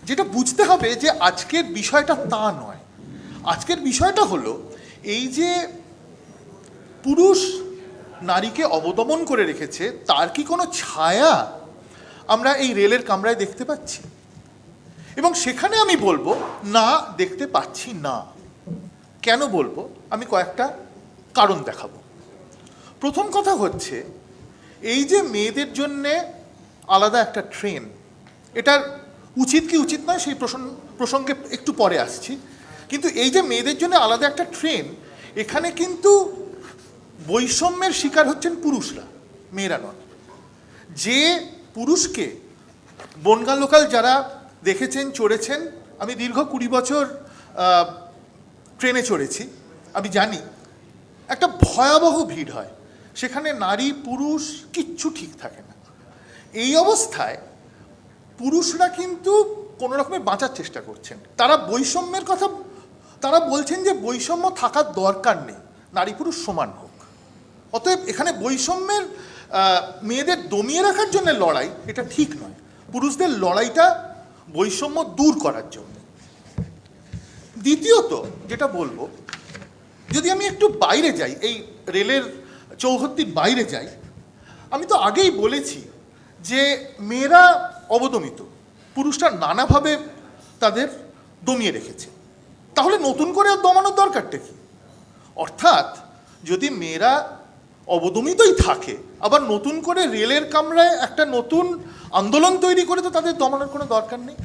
যেটা বুঝতে হবে যে আজকের বিষয়টা তা নয়। আজকের বিষয়টা হলো এই যে পুরুষ নারীকে অবদমন করে রেখেছে, তার কি কোনো ছায়া আমরা এই রেলের কামরায় দেখতে পাচ্ছি? এবং সেখানে আমি বলবো না, দেখতে পাচ্ছি না। কেন বলবো? আমি কয়েকটা কারণ দেখাবো। প্রথম কথা হচ্ছে, এই যে মেয়েদের জন্যে আলাদা একটা ট্রেন, এটার উচিত কি উচিত নয় সেই প্রসঙ্গে একটু পরে আসছি, কিন্তু এই যে মেয়েদের জন্য আলাদা একটা ট্রেন, এখানে কিন্তু বৈষম্যের শিকার হচ্ছেন পুরুষরা, মেয়েরা নন। যে পুরুষকে বনগাঁ লোকাল যারা দেখেছেন, চড়েছেন, আমি দীর্ঘ 20 বছর ট্রেনে চড়েছি, আমি জানি একটা ভয়াবহ ভিড় হয় সেখানে, নারী পুরুষ কিচ্ছু ঠিক থাকে না। এই অবস্থায় পুরুষরা কিন্তু কোনো রকমে বাঁচার চেষ্টা করছেন। তারা বৈষম্যের কথা, তারা বলছেন যে বৈষম্য থাকার দরকার নেই, নারী পুরুষ সমান হোক। অতএব এখানে বৈষম্যের মেয়েদের দমিয়ে রাখার জন্য লড়াই, এটা ঠিক নয়। পুরুষদের লড়াইটা বৈষম্য দূর করার জন্য। দ্বিতীয়ত যেটা বলবো, যদি আমি একটু বাইরে যাই, এই রেলের চৌহদ্দির বাইরে যাই, আমি তো আগেই বলেছি যে মেয়েরা অবদমিত, পুরুষরা নানাভাবে তাদের দমিয়ে রেখেছে। তাহলে নতুন করে দমানোর দরকারটা কি? অর্থাৎ যদি মেয়েরা অবদমিতই থাকে, আবার নতুন করে রেলের কামরায় একটা নতুন আন্দোলন তৈরি করে তো তাদের দমানোর কোনো দরকার নেই।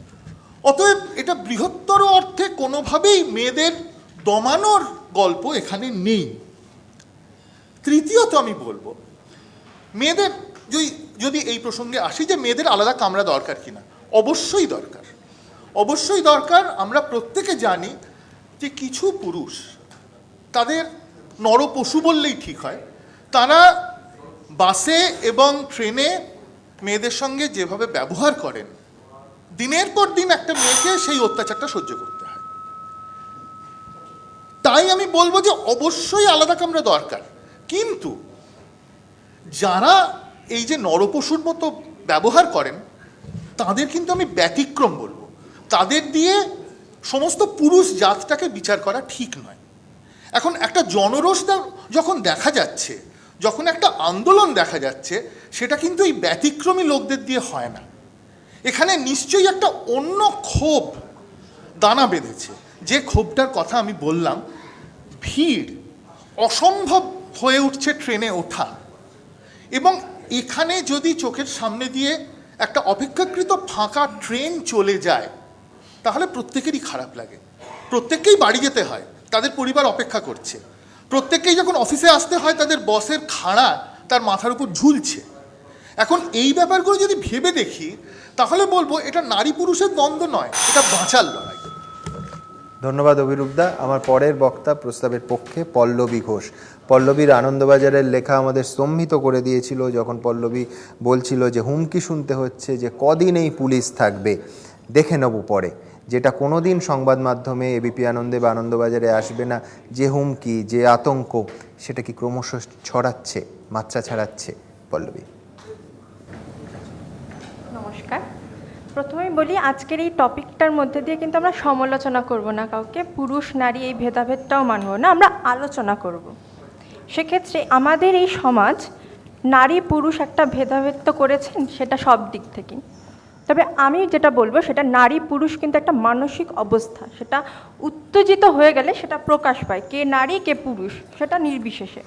অতএব এটা বৃহত্তর অর্থে কোনোভাবেই মেয়েদের দমানোর গল্প এখানে নেই। তৃতীয়ত আমি বলবো, মেয়েদের যদি এই প্রসঙ্গে আসি যে মেয়েদের আলাদা কামরা দরকার কিনা, অবশ্যই দরকার, অবশ্যই দরকার। আমরা প্রত্যেকে জানি যে কিছু পুরুষ, তাদের নরপশু বললেই ঠিক হয়, তারা বাসে এবং ট্রেনে মেয়েদের সঙ্গে যেভাবে ব্যবহার করেন, দিনের পর দিন একটা মেয়েকে সেই অত্যাচারটা সহ্য করতে হয়। তাই আমি বলবো যে অবশ্যই আলাদা কামরা দরকার, কিন্তু যারা এই যে নরপশুর মতো ব্যবহার করেন, তাদের কিন্তু আমি ব্যতিক্রম বলবো। তাদের দিয়ে সমস্ত পুরুষ জাতটাকে বিচার করা ঠিক নয়। এখন একটা জনরোষ যখন দেখা যাচ্ছে, যখন একটা আন্দোলন দেখা যাচ্ছে, সেটা কিন্তু এই ব্যতিক্রমী লোকদের দিয়ে হয় না। এখানে নিশ্চয়ই একটা অন্য ক্ষোভ দানা বেঁধেছে, যে ক্ষোভটার কথা আমি বললাম। ভিড় অসম্ভব হয়ে উঠছে ট্রেনে ওঠা, এবং এখানে যদি চোখের সামনে দিয়ে একটা অপেক্ষাকৃত ফাঁকা ট্রেন চলে যায়, তাহলে প্রত্যেকেরই খারাপ লাগে। প্রত্যেককেই বাড়ি যেতে হয়, তাদের পরিবার অপেক্ষা করছে। প্রত্যেককেই যখন অফিসে আসতে হয়, তাদের বসের খাড়া তার মাথার উপর ঝুলছে। এখন এই ব্যাপারগুলো যদি ভেবে দেখি, তাহলে বলবো এটা নারী পুরুষের দ্বন্দ্ব নয়, এটা বাঁচার লড়াই। ধন্যবাদ অভিরূপদা। আমার পরের বক্তা প্রস্তাবের পক্ষে পল্লবী ঘোষ। পল্লবীর আনন্দবাজারের লেখা আমাদের স্তম্ভিত করে দিয়েছিল, যখন পল্লবী বলছিল যে হুমকি শুনতে হচ্ছে যে কদিন এই পুলিশ থাকবে, দেখে নেব পরে, যেটা কোনো দিন সংবাদ মাধ্যমে এবিপি আনন্দে বা আনন্দবাজারে আসবে না। যে হুমকি, যে আতঙ্ক, সেটা কি ক্রমশ ছড়াচ্ছে, মাত্রা ছাড়াচ্ছে? পল্লবী। নমস্কার। প্রথমেই বলি, আজকের এই টপিকটার মধ্যে দিয়ে কিন্তু আমরা সমালোচনা করব না কাউকে, পুরুষ নারী এই ভেদাভেদটাও মানব না, আমরা আলোচনা করব। সেক্ষেত্রে আমাদের এই সমাজ নারী পুরুষ একটা ভেদাভেদ তো করেছেন, সেটা সব দিক থেকেই। তবে আমি যেটা বলবো, সেটা নারী পুরুষ কিন্তু একটা মানসিক অবস্থা, সেটা উত্তেজিত হয়ে গেলে সেটা প্রকাশ পায়, কে নারী কে পুরুষ সেটা নির্বিশেষে।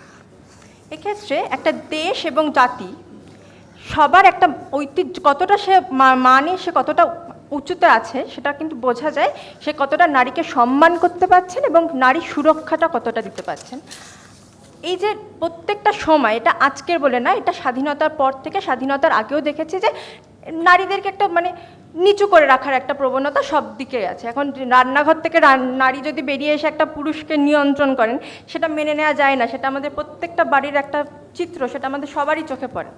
এক্ষেত্রে একটা দেশ এবং জাতি সবার একটা ঐতিহ্য কতটা সে মানে, সে কতটা উঁচুতে আছে, সেটা কিন্তু বোঝা যায় সে কতটা নারীকে সম্মান করতে পারছেন এবং নারী সুরক্ষাটা কতটা দিতে পারছেন। এই যে প্রত্যেকটা সময়, এটা আজকের বলে না, এটা স্বাধীনতার পর থেকে, স্বাধীনতার আগেও দেখেছি যে নারীদেরকে একটা মানে নিচু করে রাখার একটা প্রবণতা সব দিকে আছে। এখন রান্নাঘর থেকে নারী যদি বেরিয়ে এসে একটা পুরুষকে নিয়ন্ত্রণ করেন, সেটা মেনে নেওয়া যায় না। সেটা আমাদের প্রত্যেকটা বাড়ির একটা চিত্র, সেটা আমাদের সবারই চোখে পড়ে।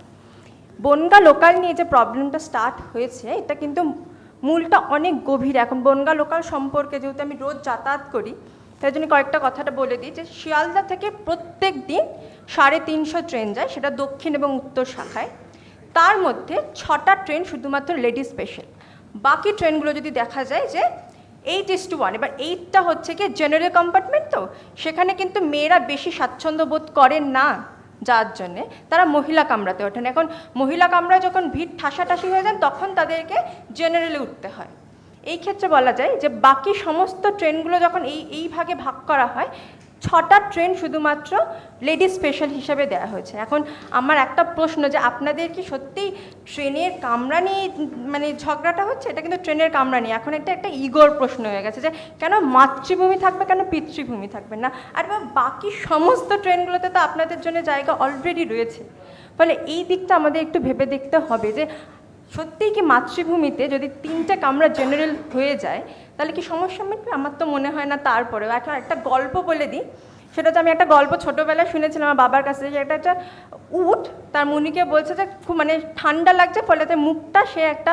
বনগাঁ লোকাল নিয়ে যে প্রবলেমটা স্টার্ট হয়েছে, এটা কিন্তু মূলটা অনেক গভীর। এখন বনগাঁ লোকাল সম্পর্কে যেহেতু আমি রোজ যাতায়াত করি, তাই জন্য কয়েকটা কথাটা বলে দিই যে শিয়ালদা থেকে প্রত্যেক দিন 350 ট্রেন যায়, সেটা দক্ষিণ এবং উত্তর শাখায়। তার মধ্যে 6টা ট্রেন শুধুমাত্র লেডি স্পেশাল। বাকি ট্রেনগুলো যদি দেখা যায় যে 8:1, এবার 8টা হচ্ছে কি জেনারেল কম্পার্টমেন্ট, তো সেখানে কিন্তু মেয়েরা বেশি স্বাচ্ছন্দ্য বোধ করেন না, যার জন্যে তারা মহিলা কামরাতে ওঠেন। এখন মহিলা কামরায় যখন ভিড় ঠাসাঠাসি হয়ে যান, তখন তাদেরকে জেনারেলে উঠতে হয়। এই ক্ষেত্রে বলা যায় যে বাকি সমস্ত ট্রেনগুলো যখন এই ভাগে ভাগ করা হয়, 6টা ট্রেন শুধুমাত্র লেডি স্পেশাল হিসেবে দেওয়া হয়েছে। এখন আমার একটা প্রশ্ন, যে আপনাদের কি সত্যিই ট্রেনের কামরা নিয়ে মানে ঝগড়াটা হচ্ছে? এটা কিন্তু ট্রেনের কামরা নিয়ে, এখন এটা একটা ইগোর প্রশ্ন হয়ে গেছে যে কেন মাতৃভূমি থাকবে, কেন পিতৃভূমি থাকবে না? আর বাকি সমস্ত ট্রেনগুলোতে তো আপনাদের জন্য জায়গা অলরেডি রয়েছে। ফলে এই দিকটা আমাদের একটু ভেবে দেখতে হবে যে সত্যিই কি মাতৃভূমিতে যদি 3টে কামরা জেনারেল হয়ে যায়, তাহলে কি সমস্যা মিটবে? আমার তো মনে হয় না। তারপরেও একটা গল্প বলে দিই, সেটা তো আমি একটা গল্প ছোটোবেলায় শুনেছিলাম আমার বাবার কাছে, যে একটা উট তার মুনিকে বলছে যে খুব মানে ঠান্ডা লাগছে, ফলে তার মুখটা সে একটা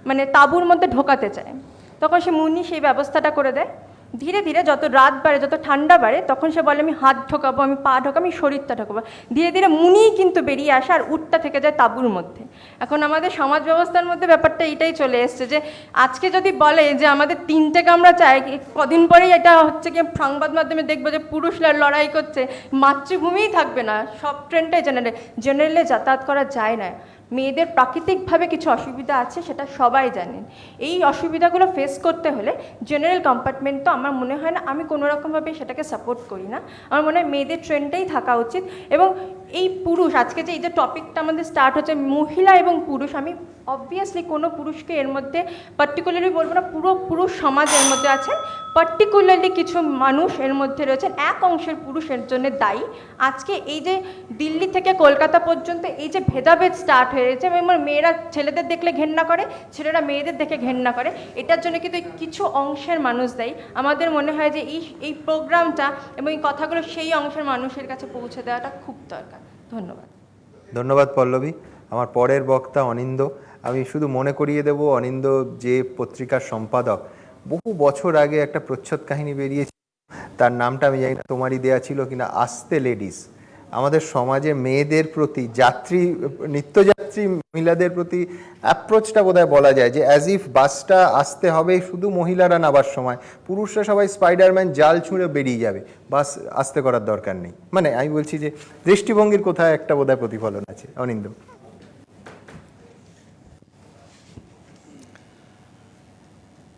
মানে তাঁবুর মধ্যে ঢোকাতে চায়। তখন সে মুনি সেই ব্যবস্থাটা করে দেয়। ধীরে ধীরে যত রাত বাড়ে, যত ঠান্ডা বাড়ে, তখন সে বলে আমি হাত ঢোকাবো, আমি পা ঢোকাবো, আমি শরীরটা ঢোকাবো। ধীরে ধীরে মুনিই কিন্তু বেরিয়ে আসে, আর উটটা থেকে যায় তাঁবুর মধ্যে। এখন আমাদের সমাজ ব্যবস্থার মধ্যে ব্যাপারটা এইটাই চলে এসছে যে আজকে যদি বলে যে আমাদের 3টে কামরা চাই, কদিন পরেই এটা হচ্ছে কি সংবাদ মাধ্যমে দেখবো যে পুরুষরা লড়াই করছে, মাতৃভূমিই থাকবে না, সব ট্রেনটাই জেনারেলে যাতায়াত করা যায় না। মেয়েদের প্রাকৃতিকভাবে কিছু অসুবিধা আছে, সেটা সবাই জানেন। এই অসুবিধাগুলো ফেস করতে হলে জেনারেল কম্পার্টমেন্ট তো আমার মনে হয় না, আমি কোনো রকমভাবে সেটাকে সাপোর্ট করি না। আমার মনে হয় মেয়েদের ট্রেনটাই থাকা উচিত। এবং এই পুরুষ, আজকে যে এই যে টপিকটা আমাদের স্টার্ট হচ্ছে মহিলা এবং পুরুষ, আমি অবভিয়াসলি কোনো পুরুষকে এর মধ্যে পার্টিকুলারলি বলবো না, পুরো পুরুষ সমাজ এর মধ্যে আছেন, পার্টিকুলারলি কিছু মানুষ এর মধ্যে রয়েছেন, এক অংশের পুরুষ এর জন্য দায়ী। আজকে এই যে দিল্লি থেকে কলকাতা পর্যন্ত এই যে ভেদাভেদ স্টার্ট হয়েছে, এবং মেয়েরা ছেলেদের দেখলে ঘেন্না করে, ছেলেরা মেয়েদের দেখে ঘেন্না করে, এটার জন্য কিন্তু কিছু অংশের মানুষ দায়ী। আমাদের মনে হয় যে এই প্রোগ্রামটা এবং এই কথাগুলো সেই অংশের মানুষের কাছে পৌঁছে দেওয়াটা খুব দরকার। ধন্যবাদ। ধন্যবাদ পল্লবী। আমার পরের বক্তা অনিন্দ। আমি শুধু মনে করিয়ে দেব, অনিন্দ যে পত্রিকার সম্পাদক, বহু বছর আগে একটা প্রচ্ছদ কাহিনী বেরিয়েছিল, তার নামটা আমি জানি না তোমারই দেয়া ছিল কিনা, আস্তে লেডিস। আমাদের সমাজে মেয়েদের প্রতি নিত্যযাত্রী মহিলাদের প্রতি অ্যাপ্রোচটা বোধহয় বলা যায় যে অ্যাজ ইফ বাসটা আসতে হবে শুধু মহিলারা নাবার সময়, পুরুষরা সবাই স্পাইডারম্যান জাল ছুঁড়ে বেরিয়ে যাবে, বাস আসতে করার দরকার নেই। মানে আমি বলছি যে দৃষ্টিভঙ্গির কোথায় একটা বোধহয় প্রতিফলন আছে। অনিন্দ্য,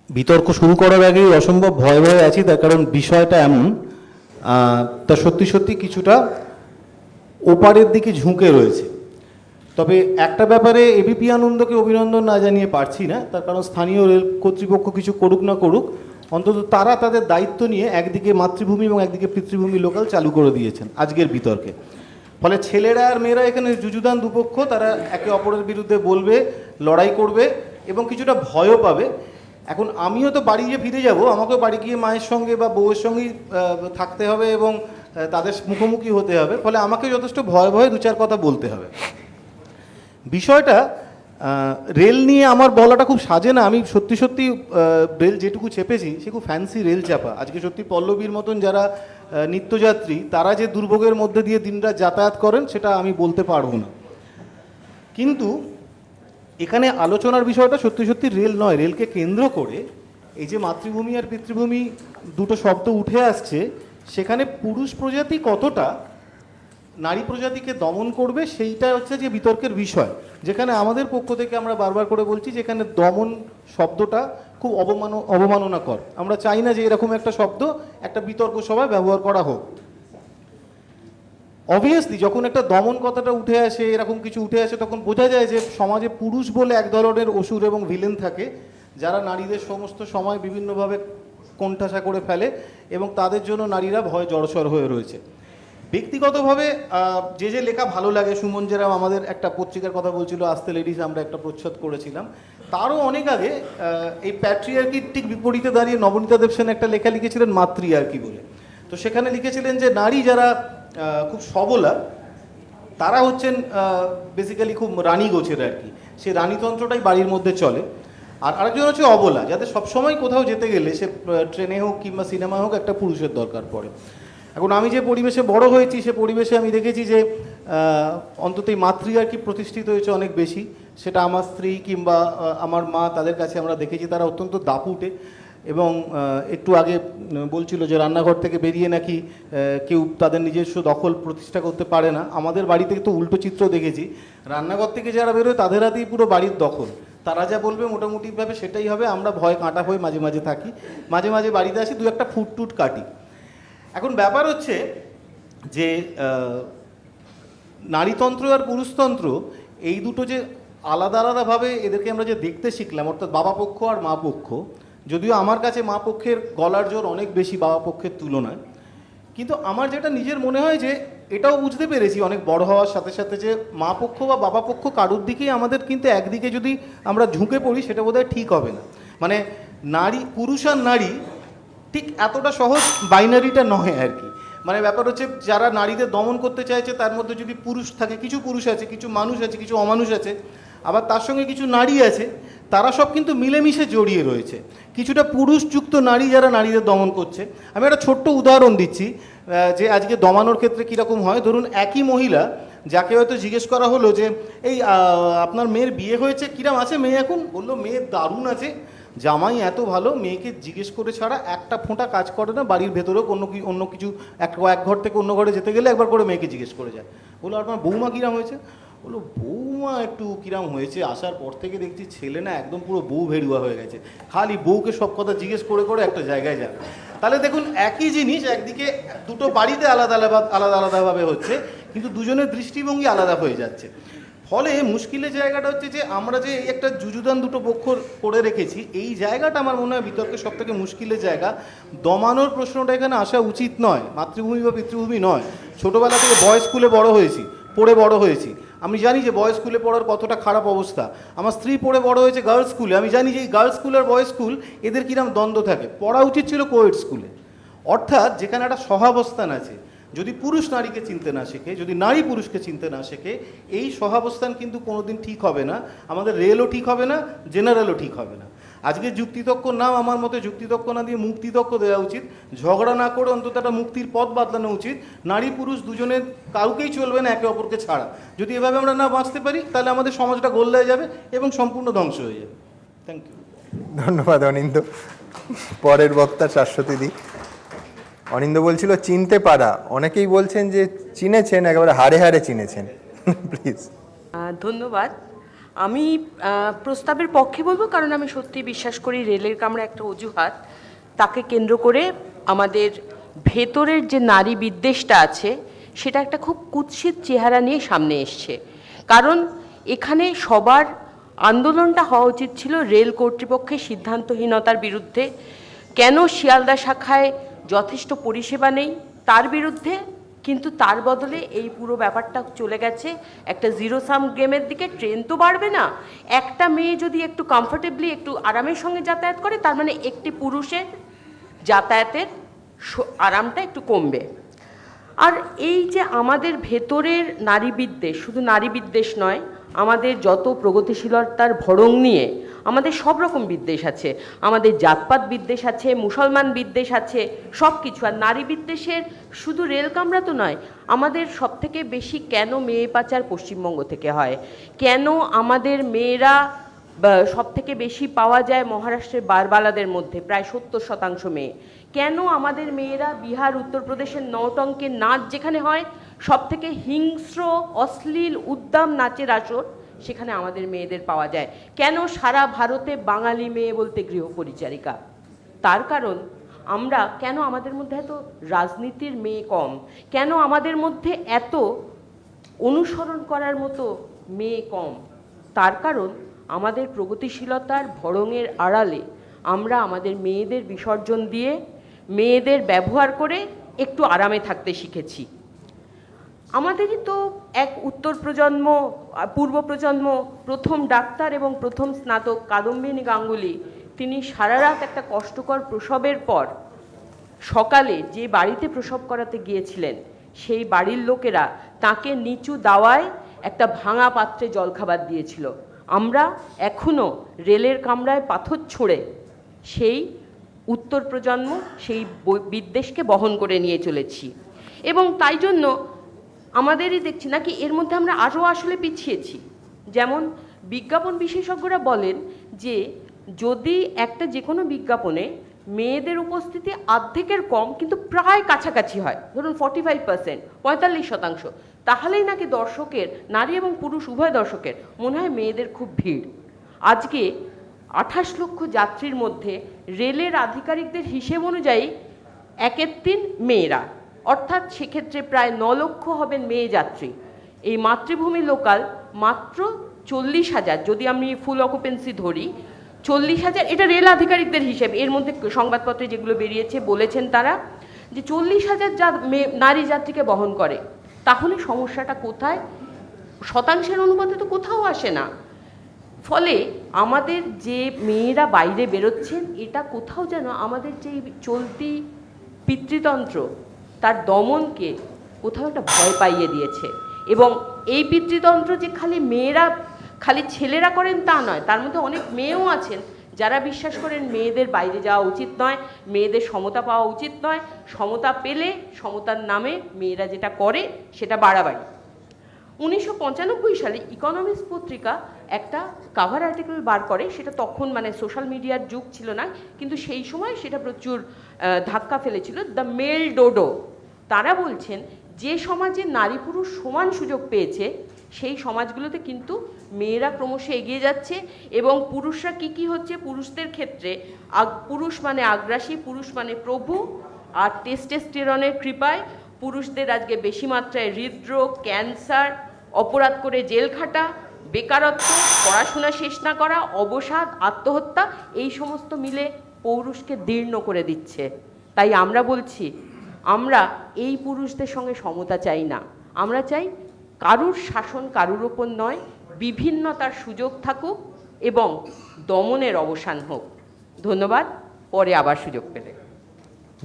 বিতর্ক শুরু করার আগেই অসম্ভব ভয়ে আছি, তার কারণ বিষয়টা এমন তা সত্যি সত্যি কিছুটা ওপারের দিকে ঝুঁকে রয়েছে। তবে একটা ব্যাপারে এবিপি আনন্দকে অভিনন্দন না জানিয়ে পারছি না, তার কারণ স্থানীয় রেল কর্তৃপক্ষ কিছু করুক না করুক, অন্তত তারা তাদের দায়িত্ব নিয়ে একদিকে মাতৃভূমি এবং একদিকে পিতৃভূমি লোকাল চালু করে দিয়েছেন আজকের বিতর্কে। ফলে ছেলেরা আর মেয়েরা এখানে যুযুদান দুপক্ষ, তারা একে অপরের বিরুদ্ধে বলবে, লড়াই করবে এবং কিছুটা ভয়ও পাবে। এখন আমিও তো বাড়ি গিয়ে ফিরে যাব, আমাকেও বাড়ি গিয়ে মায়ের সঙ্গে বা বউয়ের সঙ্গেই থাকতে হবে এবং তাদের মুখোমুখি হতে হবে। ফলে আমাকে যথেষ্ট ভয়ে ভয়ে দু চার কথা বলতে হবে। বিষয়টা রেল নিয়ে আমার বলাটা খুব সাজে না। আমি সত্যি সত্যি রেল যেটুকু চেপেছি সে খুব ফ্যান্সি রেল চাপা। আজকে সত্যি পল্লবীর মতন যারা নিত্যযাত্রী তারা যে দুর্ভোগের মধ্যে দিয়ে দিনরাত যাতায়াত করেন সেটা আমি বলতে পারবো না। কিন্তু এখানে আলোচনার বিষয়টা সত্যি সত্যি রেল নয়, রেলকে কেন্দ্র করে এই যে মাতৃভূমি আর পিতৃভূমি দুটো শব্দ উঠে আসছে, সেখানে পুরুষ প্রজাতি কতটা নারী প্রজাতিকে দমন করবে সেইটা হচ্ছে যে বিতর্কের বিষয়। যেখানে আমাদের পক্ষ থেকে আমরা বারবার করে বলছি যেখানে দমন শব্দটা খুব অবমাননাকর। আমরা চাই না যে এরকম একটা শব্দ একটা বিতর্ক সভায় ব্যবহার করা হোক। অবভিয়াসলি যখন একটা দমন কথাটা উঠে আসে, এরকম কিছু উঠে আসে, তখন বোঝা যায় যে সমাজে পুরুষ বলে এক ধরনের অসুর এবং ভিলেন থাকে যারা নারীদের সমস্ত সময় বিভিন্নভাবে কোণঠাসা করে ফেলে এবং তাদের জন্য নারীরা ভয় জড়সড় হয়ে রয়েছে। ব্যক্তিগতভাবে যে লেখা ভালো লাগে, সুমন যেরাম আমাদের একটা পত্রিকার কথা বলছিল আস্তে লেডিস, আমরা একটা প্রচ্ছদ করেছিলাম, তারও অনেক আগে এই প্যাট্রিয়ার্কির ঠিক বিপরীতে দাঁড়িয়ে নবনীতা দেব সেন একটা লেখা লিখেছিলেন মাতৃয়ার্কি বলে। তো সেখানে লিখেছিলেন যে নারী যারা খুব সবলা তারা হচ্ছেন বেসিক্যালি খুব রানী গোছের আর কি, সেই রানীতন্ত্রটাই বাড়ির মধ্যে চলে। আর আরেকজন হচ্ছে অবলা, যাতে সবসময় কোথাও যেতে গেলে সে ট্রেনে হোক কিংবা সিনেমা হোক একটা পুরুষের দরকার পড়ে। এখন আমি যে পরিবেশে বড় হয়েছি সে পরিবেশে আমি দেখেছি যে অন্তত এই মাতৃয়ার্কি প্রতিষ্ঠিত হয়েছে অনেক বেশি। সেটা আমার স্ত্রী কিংবা আমার মা, তাদের কাছে আমরা দেখেছি তারা অত্যন্ত দাপুটে। এবং একটু আগে বলছিল যে রান্নাঘর থেকে বেরিয়ে নাকি কেউ তাদের নিজস্ব দখল প্রতিষ্ঠা করতে পারে না। আমাদের বাড়ি থেকে তো উল্টো চিত্র দেখেছি, রান্নাঘর থেকে যারা বেরোয় তাদের হাতেই পুরো বাড়ির দখল, তারা যা বলবে মোটামুটিভাবে সেটাই হবে। আমরা ভয় কাঁটা হয়ে মাঝে মাঝে থাকি, মাঝে মাঝে বাড়িতে আসি, দু একটা ফুট টুট কাটি। এখন ব্যাপার হচ্ছে যে নারীতন্ত্র আর পুরুষতন্ত্র এই দুটো যে আলাদা আলাদাভাবে এদেরকে আমরা যে দেখতে শিখলাম, অর্থাৎ বাবা পক্ষ আর মা পক্ষ, যদিও আমার কাছে মা পক্ষের গলার জোর অনেক বেশি বাবা পক্ষের তুলনায়, কিন্তু আমার যেটা নিজের মনে হয় যে এটাও বুঝতে পেরেছি অনেক বড় হওয়ার সাথে সাথে যে মা পক্ষ বা বাবা পক্ষ কারোর দিকেই আমাদের কিন্তু একদিকে যদি আমরা ঝুঁকে পড়ি সেটা বোধহয় ঠিক হবে না। মানে নারী, পুরুষ আর নারী ঠিক এতটা সহজ বাইনারিটা নয় আর কি। মানে ব্যাপার হচ্ছে যারা নারীদের দমন করতে চাইছে তার মধ্যে যদি পুরুষ থাকে, কিছু পুরুষ আছে, কিছু মানুষ আছে, কিছু অমানুষ আছে, আবার তার সঙ্গে কিছু নারী আছে, তারা সব কিন্তু মিলেমিশে জড়িয়ে রয়েছে। কিছুটা পুরুষযুক্ত নারী যারা নারীদের দমন করছে। আমি একটা ছোট্ট উদাহরণ দিচ্ছি যে আজকে দমানোর ক্ষেত্রে কীরকম হয়। ধরুন একই মহিলা যাকে হয়তো জিজ্ঞেস করা হলো যে এই আপনার মেয়ের বিয়ে হয়েছে, কিরম আছে মেয়ে এখন, বললো মেয়ে দারুণ আছে, জামাই এত ভালো, মেয়েকে জিজ্ঞেস করে ছাড়া একটা ফোঁটা কাজ করে না, বাড়ির ভেতরেও অন্য কিছু এক ঘর থেকে অন্য ঘরে যেতে গেলে একবার করে মেয়েকে জিজ্ঞেস করে যায়। বললো আপনার বৌমা কিরম হয়েছে, বললো বৌমা একটু কিরম হয়েছে, আসার পর থেকে দেখছি ছেলে না একদম পুরো বউ ভেড়ুয়া হয়ে গেছে, খালি বউকে সব কথা জিজ্ঞেস করে করে একটা জায়গায় যায়। তাহলে দেখুন একই জিনিস একদিকে দুটো বাড়িতে আলাদা আলাদাভাবে হচ্ছে, কিন্তু দুজনের দৃষ্টিভঙ্গি আলাদা হয়ে যাচ্ছে। ফলে মুশকিলের জায়গাটা হচ্ছে যে আমরা যে এই একটা যুযুদান দুটো পক্ষ করে রেখেছি, এই জায়গাটা আমার মনে হয় বিতর্কের সব থেকে মুশকিলের জায়গা। দমানোর প্রশ্নটা এখানে আসা উচিত নয়, মাতৃভূমি বা পিতৃভূমি নয়। ছোটোবেলা থেকে বয়েজ স্কুলে বড় হয়েছি, পড়ে বড় হয়েছি, আমি জানি যে বয়েজ স্কুলে পড়ার কতটা খারাপ অবস্থা। আমার স্ত্রী পড়ে বড় হয়েছে গার্লস স্কুলে, আমি জানি যে এই গার্লস স্কুল আর বয়েজ স্কুল এদের কিরম দ্বন্দ্ব থাকে। পড়া উচিত ছিল কোয়েড স্কুলে, অর্থাৎ যেখানে একটা সহাবস্থান আছে। যদি পুরুষ নারীকে চিনতে না শেখে, যদি নারী পুরুষকে চিনতে না শেখে, এই সহাবস্থান কিন্তু কোনোদিন ঠিক হবে না। আমাদের রেলও ঠিক হবে না, জেনারেলও ঠিক হবে না। আজকে যুক্তিতক্ক নাম আমার মতে যুক্তিতক্ক না দিয়ে মুক্তিতক্ক দেওয়া উচিত। ঝগড়া না করে অন্তত একটা মুক্তির পথ বাতলানো উচিত। নারী পুরুষ দুজনের কাউকেই চলবে না একে অপরকে ছাড়া। যদি এভাবে আমরা না বাঁচতে পারি তাহলে আমাদের সমাজটা গোল্লায় যাবে এবং সম্পূর্ণ ধ্বংস হয়ে যাবে। Thank you. ধন্যবাদ অনিন্দ। পরের বক্তা শাশ্বতীদি। অনিন্দ বলছিল চিনতে পারা, অনেকেই বলছেন যে চিনেছেন, একেবারে হাড়ে হাড়ে চিনেছেন। প্লিজ। ধন্যবাদ। আমি প্রস্তাবের পক্ষে বলবো, কারণ আমি সত্যি বিশ্বাস করি রেলের কামরা একটা অজুহাত। তাকে কেন্দ্র করে আমাদের ভেতরের যে নারী বিদ্বেষটা আছে সেটা একটা খুব কুৎসিত চেহারা নিয়ে সামনে এসছে। কারণ এখানে সবার আন্দোলনটা হওয়া উচিত ছিল রেল কর্তৃপক্ষের সিদ্ধান্তহীনতার বিরুদ্ধে। কেন শিয়ালদা শাখায় যথেষ্ট পরিষেবা নেই তার বিরুদ্ধে, কিন্তু তার বদলে এই পুরো ব্যাপারটা চলে গেছে একটা জিরো সাম গেমের দিকে। ট্রেন তো বাড়বে না, একটা মেয়ে যদি একটু কমফোর্টেবলি একটু আরামের সঙ্গে যাতায়াত করে তার মানে একটি পুরুষের যাতায়াতের আরামটা একটু কমবে। আর এই যে আমাদের ভেতরের নারী বিদ্বেষ, শুধু নারী বিদ্বেষ নয়, আমাদের যত প্রগতিশীলতার ভড়ং নিয়ে আমাদের সব রকম বিদ্বেষ আছে। আমাদের জাতপাত বিদ্বেষ আছে, মুসলমান বিদ্বেষ আছে, সব কিছু। আর নারী বিদ্বেষের শুধু রেল কামরা তো নয়, আমাদের সবথেকে বেশি কেন মেয়ে পাচার পশ্চিমবঙ্গ থেকে হয়, কেন আমাদের মেয়েরা সবথেকে বেশি পাওয়া যায় মহারাষ্ট্রের বারবালাদের মধ্যে, প্রায় 70% মেয়ে, কেন আমাদের মেয়েরা বিহার উত্তরপ্রদেশের নৌটঙ্কের নাচ যেখানে হয় সবথেকে হিংস্র অশ্লীল উদ্দাম নাচের আসর সেখানে আমাদের মেয়েদের পাওয়া যায়, কেন সারা ভারতে বাঙালি মেয়ে বলতে গৃহপরিচারিকা। তার কারণ আমরা কেন আমাদের মধ্যে এত রাজনীতির মেয়ে কম, কেন আমাদের মধ্যে এত অনুসরণ করার মতো মেয়ে কম, তার কারণ আমাদের প্রগতিশীলতার ভড়ঙের আড়ালে আমরা আমাদের মেয়েদের বিসর্জন দিয়ে মেয়েদের ব্যবহার করে একটু আরামে থাকতে শিখেছি। আমাদেরই তো এক উত্তর প্রজন্ম, পূর্ব প্রজন্ম, প্রথম ডাক্তার এবং প্রথম স্নাতক কাদম্বিনী গাঙ্গুলি, তিনি সারা রাত একটা কষ্টকর প্রসবের পর সকালে যে বাড়িতে প্রসব করাতে গিয়েছিলেন সেই বাড়ির লোকেরা তাকে নিচু দাওয়ায় একটা ভাঙা পাত্রে জলখাবার দিয়েছিল। আমরা এখনও রেলের কামরায় পাথর ছুঁড়ে সেই উত্তর প্রজন্ম সেই বিদ্বেষকে বহন করে নিয়ে চলেছি। এবং তাই জন্য আমাদেরই দেখছি নাকি এর মধ্যে আমরা আরও আসলে পিছিয়েছি। যেমন বিজ্ঞাপন বিশেষজ্ঞরা বলেন যে যদি একটা যে কোনো বিজ্ঞাপনে মেয়েদের উপস্থিতি অর্ধেকের কম কিন্তু প্রায় কাছাকাছি হয়, ধরুন 45%, 45%, তাহলেই নাকি দর্শকের, নারী এবং পুরুষ উভয় দর্শকের মনে হয় মেয়েদের খুব ভিড়। আজকে 28 লক্ষ যাত্রীর মধ্যে রেলের আধিকারিকদের হিসেব অনুযায়ী 1/3 মেয়েরা, অর্থাৎ সেক্ষেত্রে প্রায় 9 লক্ষ হবেন মেয়ে যাত্রী। এই মাতৃভূমি লোকাল মাত্র 40,000, যদি আমি ফুল অকুপেন্সি ধরি 40,000, এটা রেল আধিকারিকদের হিসেব। এর মধ্যে সংবাদপত্রে যেগুলো বেরিয়েছে বলেছেন তারা যে 40,000 নারী যাত্রীকে বহন করে। তাহলে সমস্যাটা কোথায়? শতাংশের অনুপাতে তো কোথাও আসে না। ফলে আমাদের যে মেয়েরা বাইরে বেরোচ্ছেন এটা কোথাও যেন আমাদের যে চলতি পিতৃতন্ত্র তার দমনকে কোথাও একটা ভয় পাইয়ে দিয়েছে। এবং এই পিতৃতন্ত্র যে খালি মেয়েরা, খালি ছেলেরা করেন তা নয়, তার মধ্যে অনেক মেয়েও আছেন যারা বিশ্বাস করেন মেয়েদের বাইরে যাওয়া উচিত নয়, মেয়েদের সমতা পাওয়া উচিত নয়, সমতা পেলে সমতার নামে মেয়েরা যেটা করে সেটা বাড়াবাড়ি। 1995 সালে ইকোনমিক্স পত্রিকা একটা কাভার আর্টিকেল বার করে, সেটা তখন মানে সোশ্যাল মিডিয়ার যুগ ছিল না, কিন্তু সেই সময় সেটা প্রচুর ধাক্কা ফেলেছিল, দ্য মেল ডোডো। তারা বলছেন যে সমাজে নারী পুরুষ সমান সুযোগ পেয়েছে সেই সমাজগুলোতে কিন্তু মেয়েরা ক্রমশ এগিয়ে যাচ্ছে এবং পুরুষরা কি হচ্ছে, পুরুষদের ক্ষেত্রে পুরুষ মানে আগ্রাসী, পুরুষ মানে প্রভু, আর টেস্টোস্টেরনের কৃপায় পুরুষদের আজকে বেশি মাত্রায় হৃদরোগ, ক্যান্সার, অপরাধ করে জেল খাটা, বেকারত্ব, পড়াশোনা শেষ না করা, অবসাদ, আত্মহত্যা, এই সমস্ত মিলে পৌরুষকে দীর্ণ করে দিচ্ছে। তাই আমরা বলছি আমরা এই পুরুষদের সঙ্গে সমতা চাই না, আমরা চাই কারুর শাসন কারুর ওপর নয়, বিভিন্নতার সুযোগ থাকুক এবং দমনের অবসান হোক। ধন্যবাদ, পরে আবার সুযোগ পেলে।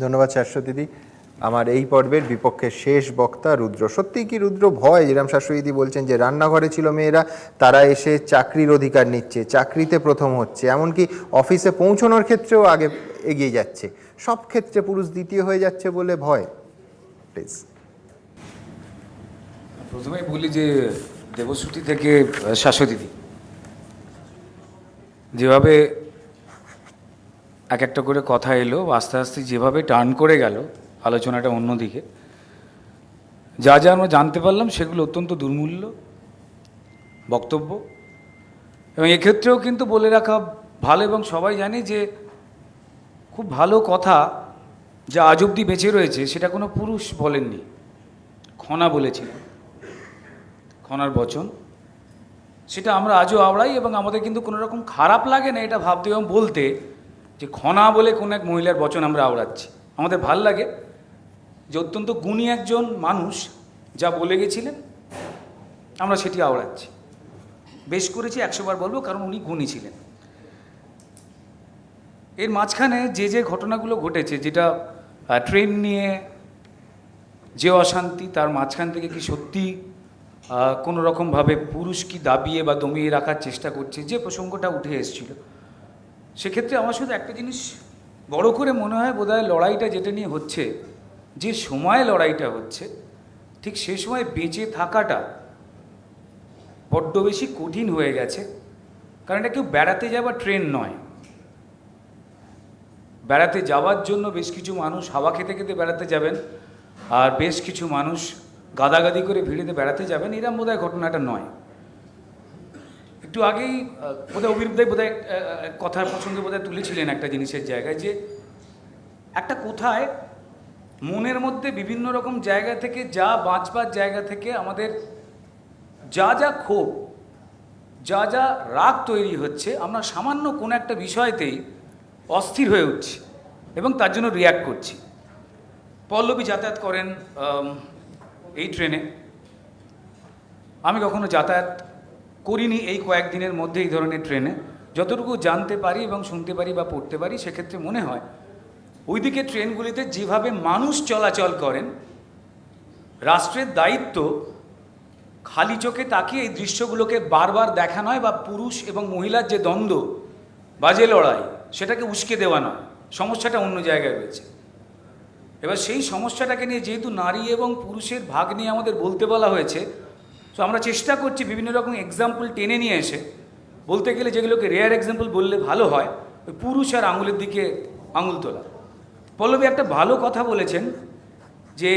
ধন্যবাদ শাশ্বতীদি। আমার এই পর্বের বিপক্ষের শেষ বক্তা রুদ্র। সত্যিই কি রুদ্র ভয়, যেরকম শাশুড়িদি বলছেন যে রান্নাঘরে ছিল মেয়েরা, তারা এসে চাকরির অধিকার নিচ্ছে, চাকরিতে প্রথম হচ্ছে, এমনকি অফিসে পৌঁছানোর ক্ষেত্রেও আগে এগিয়ে যাচ্ছে, সব ক্ষেত্রে পুরুষ দ্বিতীয় হয়ে যাচ্ছে বলে ভয়? প্লিজ। প্রথমেই বলি যে দেবশ্রুতি থেকে শাশ্বতীদি যেভাবে এক একটা করে কথা এলো, আস্তে আস্তে যেভাবে টার্ন করে গেল আলোচনাটা অন্যদিকে, যা যা আমরা জানতে পারলাম সেগুলো অত্যন্ত দুর্মূল্য বক্তব্য। এবং এক্ষেত্রেও কিন্তু বলে রাখা ভালো, এবং সবাই জানে যে খুব ভালো কথা যা আজ অবধি বেঁচে রয়েছে সেটা কোনো পুরুষ বলেননি, খনা বলেছিলেন, খনার বচন। সেটা আমরা আজও আওড়াই, এবং আমাদের কিন্তু কোনো রকম খারাপ লাগে না এটা ভাবতে এবং বলতে যে খনা বলে কোনো এক মহিলার বচন আমরা আওড়াচ্ছি। আমাদের ভাল লাগে যে অত্যন্ত গুণী একজন মানুষ যা বলে গেছিলেন আমরা সেটি আওড়াচ্ছি। বেশ করেছি, 100 বার বলবো, কারণ উনি গুণী ছিলেন। এর মাঝখানে যে যে ঘটনাগুলো ঘটেছে, যেটা ট্রেন নিয়ে যে অশান্তি, তার মাঝখান থেকে কি সত্যি কোনো রকমভাবে পুরুষ কি দাবিয়ে বা দমিয়ে রাখার চেষ্টা করছে, যে প্রসঙ্গটা উঠে এসেছিল, সেক্ষেত্রে আমার শুধু একটা জিনিস বড় করে মনে হয়, বোধহয় লড়াইটা যেটা নিয়ে হচ্ছে, যে সময়ে লড়াইটা হচ্ছে, ঠিক সে সময় বেঁচে থাকাটা বড্ড বেশি কঠিন হয়ে গেছে। কারণ এটা কেউ বেড়াতে যাওয়া ট্রেন নয়। বেড়াতে যাওয়ার জন্য বেশ কিছু মানুষ হাওয়া খেতে খেতে বেড়াতে যাবেন, আর বেশ কিছু মানুষ গাদাগাদি করে ভিড়েতে বেড়াতে যাবেন, এরম বোধহয় ঘটনাটা নয়। একটু আগেই বোধহয় অভিরূপদাই বোধহয় কথার প্রসঙ্গে বোধহয় তুলেছিলেন একটা জিনিসের জায়গায়, যে একটা কোথায় মনের মধ্যে বিভিন্ন রকম জায়গা থেকে, যা বাঁচবার জায়গা থেকে আমাদের যা যা ক্ষোভ, যা যা রাগ তৈরি হচ্ছে, আমরা সামান্য কোনো একটা বিষয়তেই অস্থির হয়ে উঠছি এবং তার জন্য রিয়্যাক্ট করছি। পল্লবী যাতায়াত করেন এই ট্রেনে, আমি কখনো যাতায়াত করিনি এই কয়েকদিনের মধ্যে এই ধরনের ট্রেনে। যতটুকু জানতে পারি এবং শুনতে পারি বা পড়তে পারি, সেক্ষেত্রে মনে হয় ওইদিকে ট্রেনগুলিতে যেভাবে মানুষ চলাচল করেন, রাষ্ট্রের দায়িত্ব খালি চোখে তাকিয়ে এই দৃশ্যগুলোকে বারবার দেখা নয়, বা পুরুষ এবং মহিলার যে দ্বন্দ্ব, বাজে লড়াই, সেটাকে উস্কে দেওয়া নয়। সমস্যাটা অন্য জায়গায় রয়েছে। এবার সেই সমস্যাটাকে নিয়ে যেহেতু নারী এবং পুরুষের ভাগ নিয়ে আমাদের বলতে বলা হয়েছে, তো আমরা চেষ্টা করছি বিভিন্ন রকম এক্সাম্পল টেনে নিয়ে এসে, বলতে গেলে যেগুলোকে রেয়ার এক্সাম্পল বললে ভালো হয়, ওই পুরুষ আর আঙুলের দিকে আঙুল তোলা। পল্লবী একটা ভালো কথা বলেছেন যে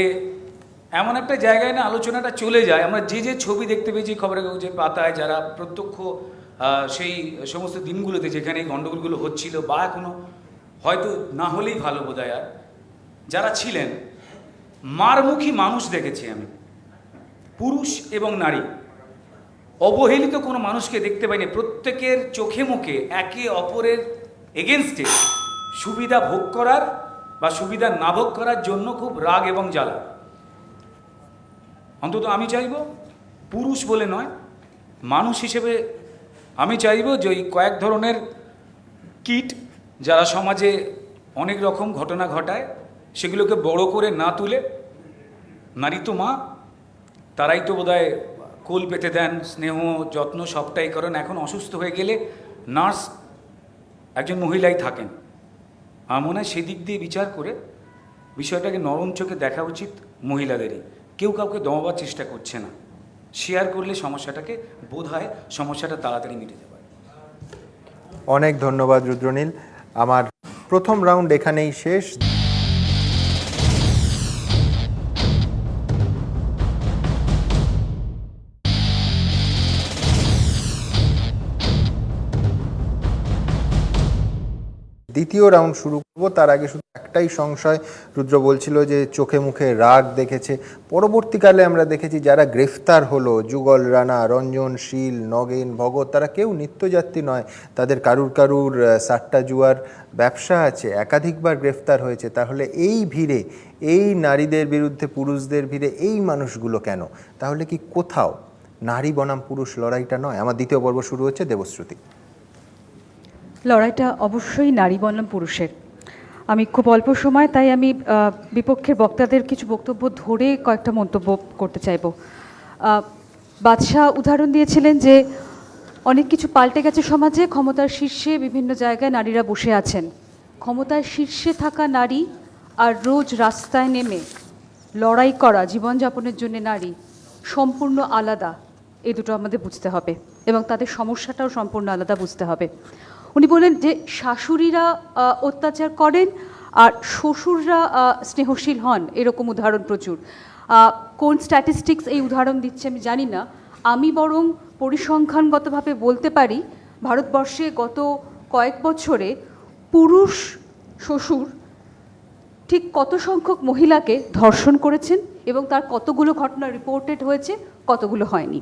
এমন একটা জায়গায় না আলোচনাটা চলে যায়, আমরা যে যে ছবি দেখতে পেয়েছি খবরের কাগজের পাতায়, যারা প্রত্যক্ষ সেই সমস্ত দিনগুলোতে যেখানে এই গণ্ডগোলগুলো হচ্ছিল, বা এখনও হয়তো না হলেই ভালো বোধহয়, আর যারা ছিলেন, মারমুখী মানুষ দেখেছি আমি, পুরুষ এবং নারী। অবহেলিত কোনো মানুষকে দেখতে পাইনি। প্রত্যেকের চোখে মুখে একে অপরের এগেনস্টে সুবিধা ভোগ করার বা সুবিধা না ভোগ করার জন্য খুব রাগ এবং জ্বালা। অন্তত আমি চাইব, পুরুষ বলে নয়, মানুষ হিসেবে আমি চাইব যে ওই কয়েক ধরনের কীট যারা সমাজে অনেক রকম ঘটনা ঘটায়, সেগুলোকে বড় করে না তুলে, নারী তো মা, তারাই তো বোধহয় কোল পেতে দেন, স্নেহ যত্ন সবটাই করেন। এখন অসুস্থ হয়ে গেলে নার্স একজন মহিলাই থাকেন। আমার মনে হয় সেদিক দিয়ে বিচার করে বিষয়টাকে নরম চোখে দেখা উচিত মহিলাদেরই। কেউ কাউকে দমাবার চেষ্টা করছে না। শেয়ার করলে সমস্যাটাকে বোধহয় সমস্যাটা তাড়াতাড়ি মিটে যাবে। অনেক ধন্যবাদ রুদ্রনীল। আমার প্রথম রাউন্ড এখানেই শেষ। দ্বিতীয় রাউন্ড শুরু করব, তার আগে শুধু একটাই সংশয়। রুদ্র বলছিল যে চোখে মুখে রাগ দেখেছে। পরবর্তীকালে আমরা দেখেছি যারা গ্রেফতার হলো, যুগল রানা, রঞ্জন শীল, নগেন, ভগত, তারা কেউ নিত্যযাত্রী নয়। তাদের কারুর সাট্টা জুয়ার ব্যবসা আছে, একাধিকবার গ্রেফতার হয়েছে। তাহলে এই ভিড়ে, এই নারীদের বিরুদ্ধে পুরুষদের ভিড়ে এই মানুষগুলো কেন? তাহলে কি কোথাও নারী বনাম পুরুষ লড়াইটা নয়? আমার দ্বিতীয় পর্ব শুরু হচ্ছে। দেবশ্রুতি। লড়াইটা অবশ্যই নারী বনাম পুরুষের। আমি খুব অল্প সময়, তাই আমি বিপক্ষের বক্তাদের কিছু বক্তব্য ধরে কয়েকটা মন্তব্য করতে চাইব। বাদশাহ উদাহরণ দিয়েছিলেন যে অনেক কিছু পাল্টে গেছে সমাজে, ক্ষমতার শীর্ষে বিভিন্ন জায়গায় নারীরা বসে আছেন। ক্ষমতার শীর্ষে থাকা নারী আর রোজ রাস্তায় নেমে লড়াই করা জীবনযাপনের জন্য নারী সম্পূর্ণ আলাদা, এই দুটো আমাদের বুঝতে হবে এবং তাদের সমস্যাটাও সম্পূর্ণ আলাদা বুঝতে হবে। উনি বলেন যে শাশুড়িরা অত্যাচার করেন আর শ্বশুররা স্নেহশীল হন, এরকম উদাহরণ প্রচুর। কোন স্ট্যাটিস্টিক্স এই উদাহরণ দিচ্ছে আমি জানি না, আমি বরং পরিসংখ্যানগতভাবে বলতে পারি ভারতবর্ষে গত কয়েক বছরে পুরুষ শ্বশুর ঠিক কত সংখ্যক মহিলাকে ধর্ষণ করেছেন এবং তার কতগুলো ঘটনা রিপোর্টেড হয়েছে, কতগুলো হয়নি।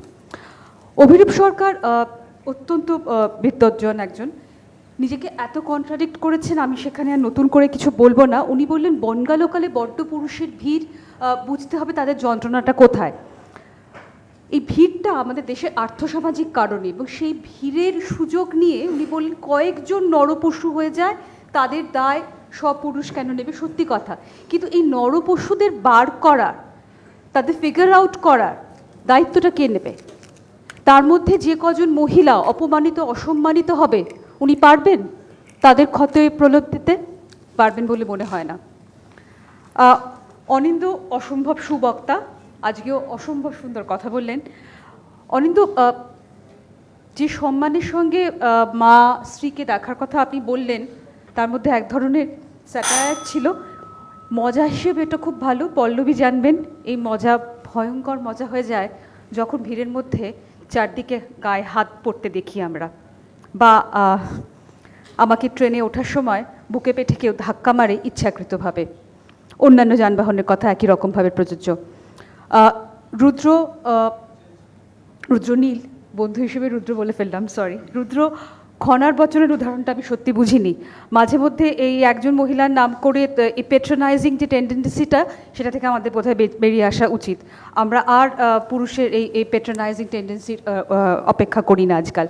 অভিরূপ সরকার অত্যন্ত বিদ্বজ্জন একজন, নিজেকে এত কন্ট্রাডিক্ট করেছেন, আমি সেখানে আর নতুন করে কিছু বলবো না। উনি বললেন বনগা লোকালে বড্ড পুরুষের ভিড়, বুঝতে হবে তাদের যন্ত্রণাটা কোথায়। এই ভিড়টা আমাদের দেশের আর্থসামাজিক কারণে, এবং সেই ভিড়ের সুযোগ নিয়ে উনি বললেন কয়েকজন নরপশু হয়ে যায়, তাদের দায় সব পুরুষ কেন নেবে? সত্যি কথা, কিন্তু এই নরপশুদের বার করার, তাদের ফিগার আউট করার দায়িত্বটা কে নেবে? তার মধ্যে যে কজন মহিলা অপমানিত অসম্মানিত হবে, উনি পারবেন তাদের ক্ষতে প্রলোভ দিতে? পারবেন বলে মনে হয় না। অনিন্দ অসম্ভব সুবক্তা, আজকেও অসম্ভব সুন্দর কথা বললেন। অনিন্দ, যে সম্মানের সঙ্গে মা স্ত্রীকে দেখার কথা আপনি বললেন, তার মধ্যে এক ধরনের স্যাটায়ার ছিল। মজা হিসেবে এটা খুব ভালো, পল্লবী জানবেন এই মজা ভয়ঙ্কর মজা হয়ে যায় যখন ভিড়ের মধ্যে চারদিকে গায়ে হাত পড়তে দেখি আমরা, বা আমাকে ট্রেনে ওঠার সময় বুকে পেটে কেউ ধাক্কা মারে ইচ্ছাকৃতভাবে। অন্যান্য যানবাহনের কথা একই রকমভাবে প্রযোজ্য। রুদ্রনীল, বন্ধু হিসেবে রুদ্র বলে ফেললাম, সরি। রুদ্র খনার বচনের উদাহরণটা আমি সত্যি বুঝিনি। মাঝে মধ্যে এই একজন মহিলার নাম করে এই পেট্রোনাইজিং যে টেন্ডেন্সিটা, সেটা থেকে আমাদের বোধহয় বেরিয়ে আসা উচিত। আমরা আর পুরুষের এই পেট্রোনাইজিং টেন্ডেন্সির অপেক্ষা করি না আজকাল।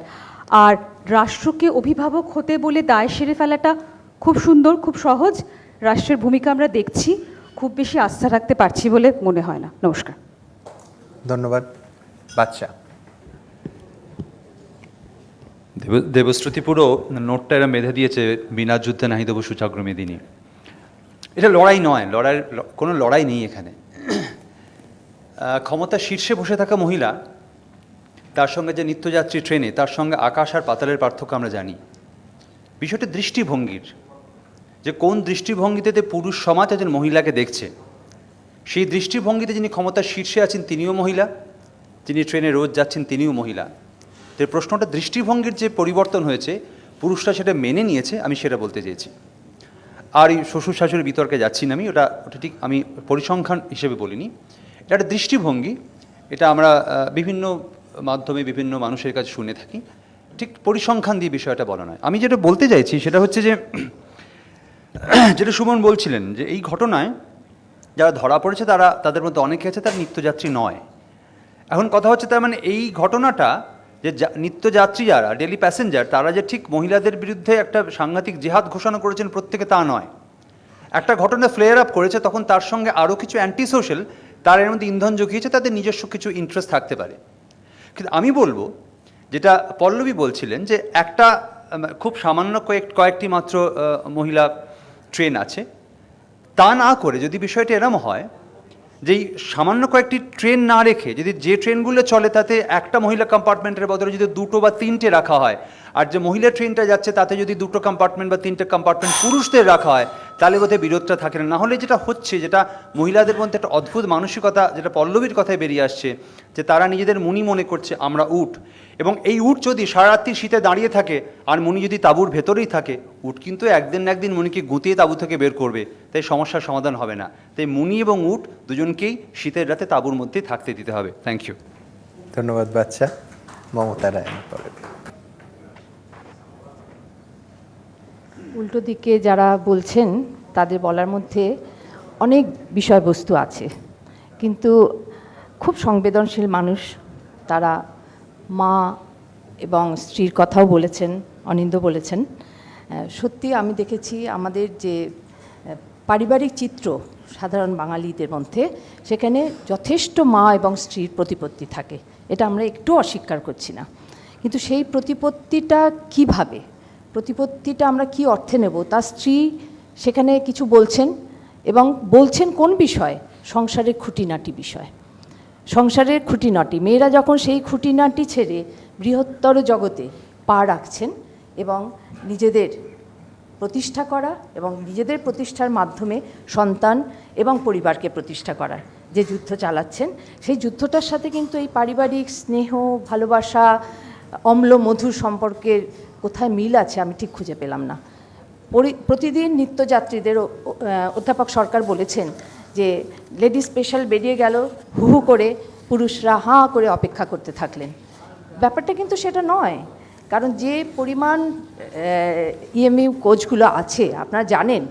আর রাষ্ট্রকে অভিভাবক হতে বলে দায় সেরে ফেলাটা খুব সুন্দর, খুব সহজ। রাষ্ট্রের ভূমিকা আমরা দেখছি, খুব বেশি আস্থা রাখতে পারছি বলে মনে হয় না। নমস্কার। ধন্যবাদ। বাচ্চা দেবশ্রুতি পুরো নোটটা এরা বেঁধে দিয়েছে, বিনা যুদ্ধে নাহি দেবো সূচাগ্র মেদিনী। এটা লড়াই নয়, কোনো লড়াই নেই এখানে। ক্ষমতার শীর্ষে বসে থাকা মহিলা, তার সঙ্গে যে নিত্যযাত্রী ট্রেনে, তার সঙ্গে আকাশ আর পাতালের পার্থক্য আমরা জানি। বিষয়টি দৃষ্টিভঙ্গির, যে কোন দৃষ্টিভঙ্গিতে পুরুষ সমাজ একজন মহিলাকে দেখছে। সেই দৃষ্টিভঙ্গিতে যিনি ক্ষমতার শীর্ষে আছেন তিনিও মহিলা, যিনি ট্রেনে রোজ যাচ্ছেন তিনিও মহিলা। যে প্রশ্নটা দৃষ্টিভঙ্গির যে পরিবর্তন হয়েছে, পুরুষরা সেটা মেনে নিয়েছে, আমি সেটা বলতে চেয়েছি। আর এই শ্বশুর শাশুড়ির বিতর্কে যাচ্ছি না আমি, ওটা ঠিক আমি পরিসংখ্যান হিসেবে বলিনি। এটা একটা দৃষ্টিভঙ্গি, এটা আমরা বিভিন্ন মাধ্যমে বিভিন্ন মানুষের কাছে শুনে থাকি, ঠিক পরিসংখ্যান দিয়ে বিষয়টা বলা নয়। আমি যেটা বলতে চাইছি সেটা হচ্ছে যে, যেটা সুমন বলছিলেন যে এই ঘটনায় যারা ধরা পড়েছে তাদের মধ্যে অনেকে আছে তার নিত্যযাত্রী নয়। এখন কথা হচ্ছে তার মানে এই ঘটনাটা যে নিত্যযাত্রী যারা ডেলি প্যাসেঞ্জার, তারা যে ঠিক মহিলাদের বিরুদ্ধে একটা সাংঘাতিক জেহাদ ঘোষণা করেছেন প্রত্যেকে, তা নয়। একটা ঘটনা ফ্লেয়ার আপ করেছে, তখন তার সঙ্গে আরও কিছু অ্যান্টি সোশ্যাল তার এর মধ্যে ইন্ধন জুগিয়েছে, তাদের নিজস্ব কিছু ইন্টারেস্ট থাকতে পারে। কিন্তু আমি বলবো, যেটা পল্লবী বলছিলেন যে একটা খুব সামান্য কয়েকটি মাত্র মহিলা ট্রেন আছে, তা না করে যদি বিষয়টি এরম হয় যেই সামান্য কয়েকটি ট্রেন না রেখে যদি যে ট্রেনগুলো চলে তাতে একটা মহিলা কম্পার্টমেন্টের বদলে যদি 2 বা 3টে রাখা হয়, আর যে মহিলা ট্রেনটা যাচ্ছে তাতে যদি 2 কম্পার্টমেন্ট বা 3টে কম্পার্টমেন্ট পুরুষদের রাখা হয়, তাহলে বোধহয় বিরোধটা থাকে না। নাহলে যেটা হচ্ছে, যেটা মহিলাদের মধ্যে একটা অদ্ভুত মানসিকতা, যেটা পল্লবীর কথায় বেরিয়ে আসছে, যে তারা নিজেদের মুনি মনে করছে আমরা উট, এবং এই উট যদি সারারাত্রি শীতে দাঁড়িয়ে থাকে আর মুনি যদি তাঁবুর ভেতরেই থাকে, উট কিন্তু একদিন না একদিন মুনিকে গুঁতিয়ে তাঁবু থেকে বের করবে, তাই সমস্যার সমাধান হবে না। তাই মুনি এবং উট দুজনকেই শীতের রাতে তাঁবুর মধ্যেই থাকতে দিতে হবে। Thank you. ধন্যবাদ বাচ্চা। মমতা রায়। উল্টো দিকে যারা বলছেন তাদের বলার মধ্যে অনেক বিষয়বস্তু আছে, কিন্তু খুব সংবেদনশীল মানুষ তারা। মা এবং স্ত্রীর কথাও বলেছেন, অনিন্দ বলেছেন। সত্যি আমি দেখেছি আমাদের যে পারিবারিক চিত্র সাধারণ বাঙালিদের মধ্যে, সেখানে যথেষ্ট মা এবং স্ত্রীর প্রতিপত্তি থাকে, এটা আমরা একটু অস্বীকার করছি না। কিন্তু সেই প্রতিপত্তিটা কিভাবে, প্রতিপত্তিটা আমরা কি অর্থে নেব, তার স্ত্রী সেখানে কিছু বলছেন, এবং বলছেন কোন বিষয়, সংসারের খুঁটিনাটি বিষয়, সংসারের খুঁটিনাটি। মেয়েরা যখন সেই খুঁটিনাটি ছেড়ে বৃহত্তর জগতে পা রাখছেন এবং নিজেদের প্রতিষ্ঠা করা এবং নিজেদের প্রতিষ্ঠার মাধ্যমে সন্তান এবং পরিবারকে প্রতিষ্ঠা করার যে যুদ্ধ চালাচ্ছেন, সেই যুদ্ধটার সাথে কিন্তু এই পারিবারিক স্নেহ, ভালোবাসা, অম্ল মধুর সম্পর্কের কোথায় মিল আছে আমি ঠিক খুঁজে পেলাম না। প্রতিদিন নিত্যযাত্রীদের অধ্যাপক সরকার বলেছেন যে লেডি স্পেশাল বেরিয়ে গেল, হু হু করে পুরুষরা হাঁ করে অপেক্ষা করতে থাকলেন। ব্যাপারটা কিন্তু সেটা নয়, কারণ যে পরিমাণ ইএমইউ কোচগুলো আছে আপনারা জানেন,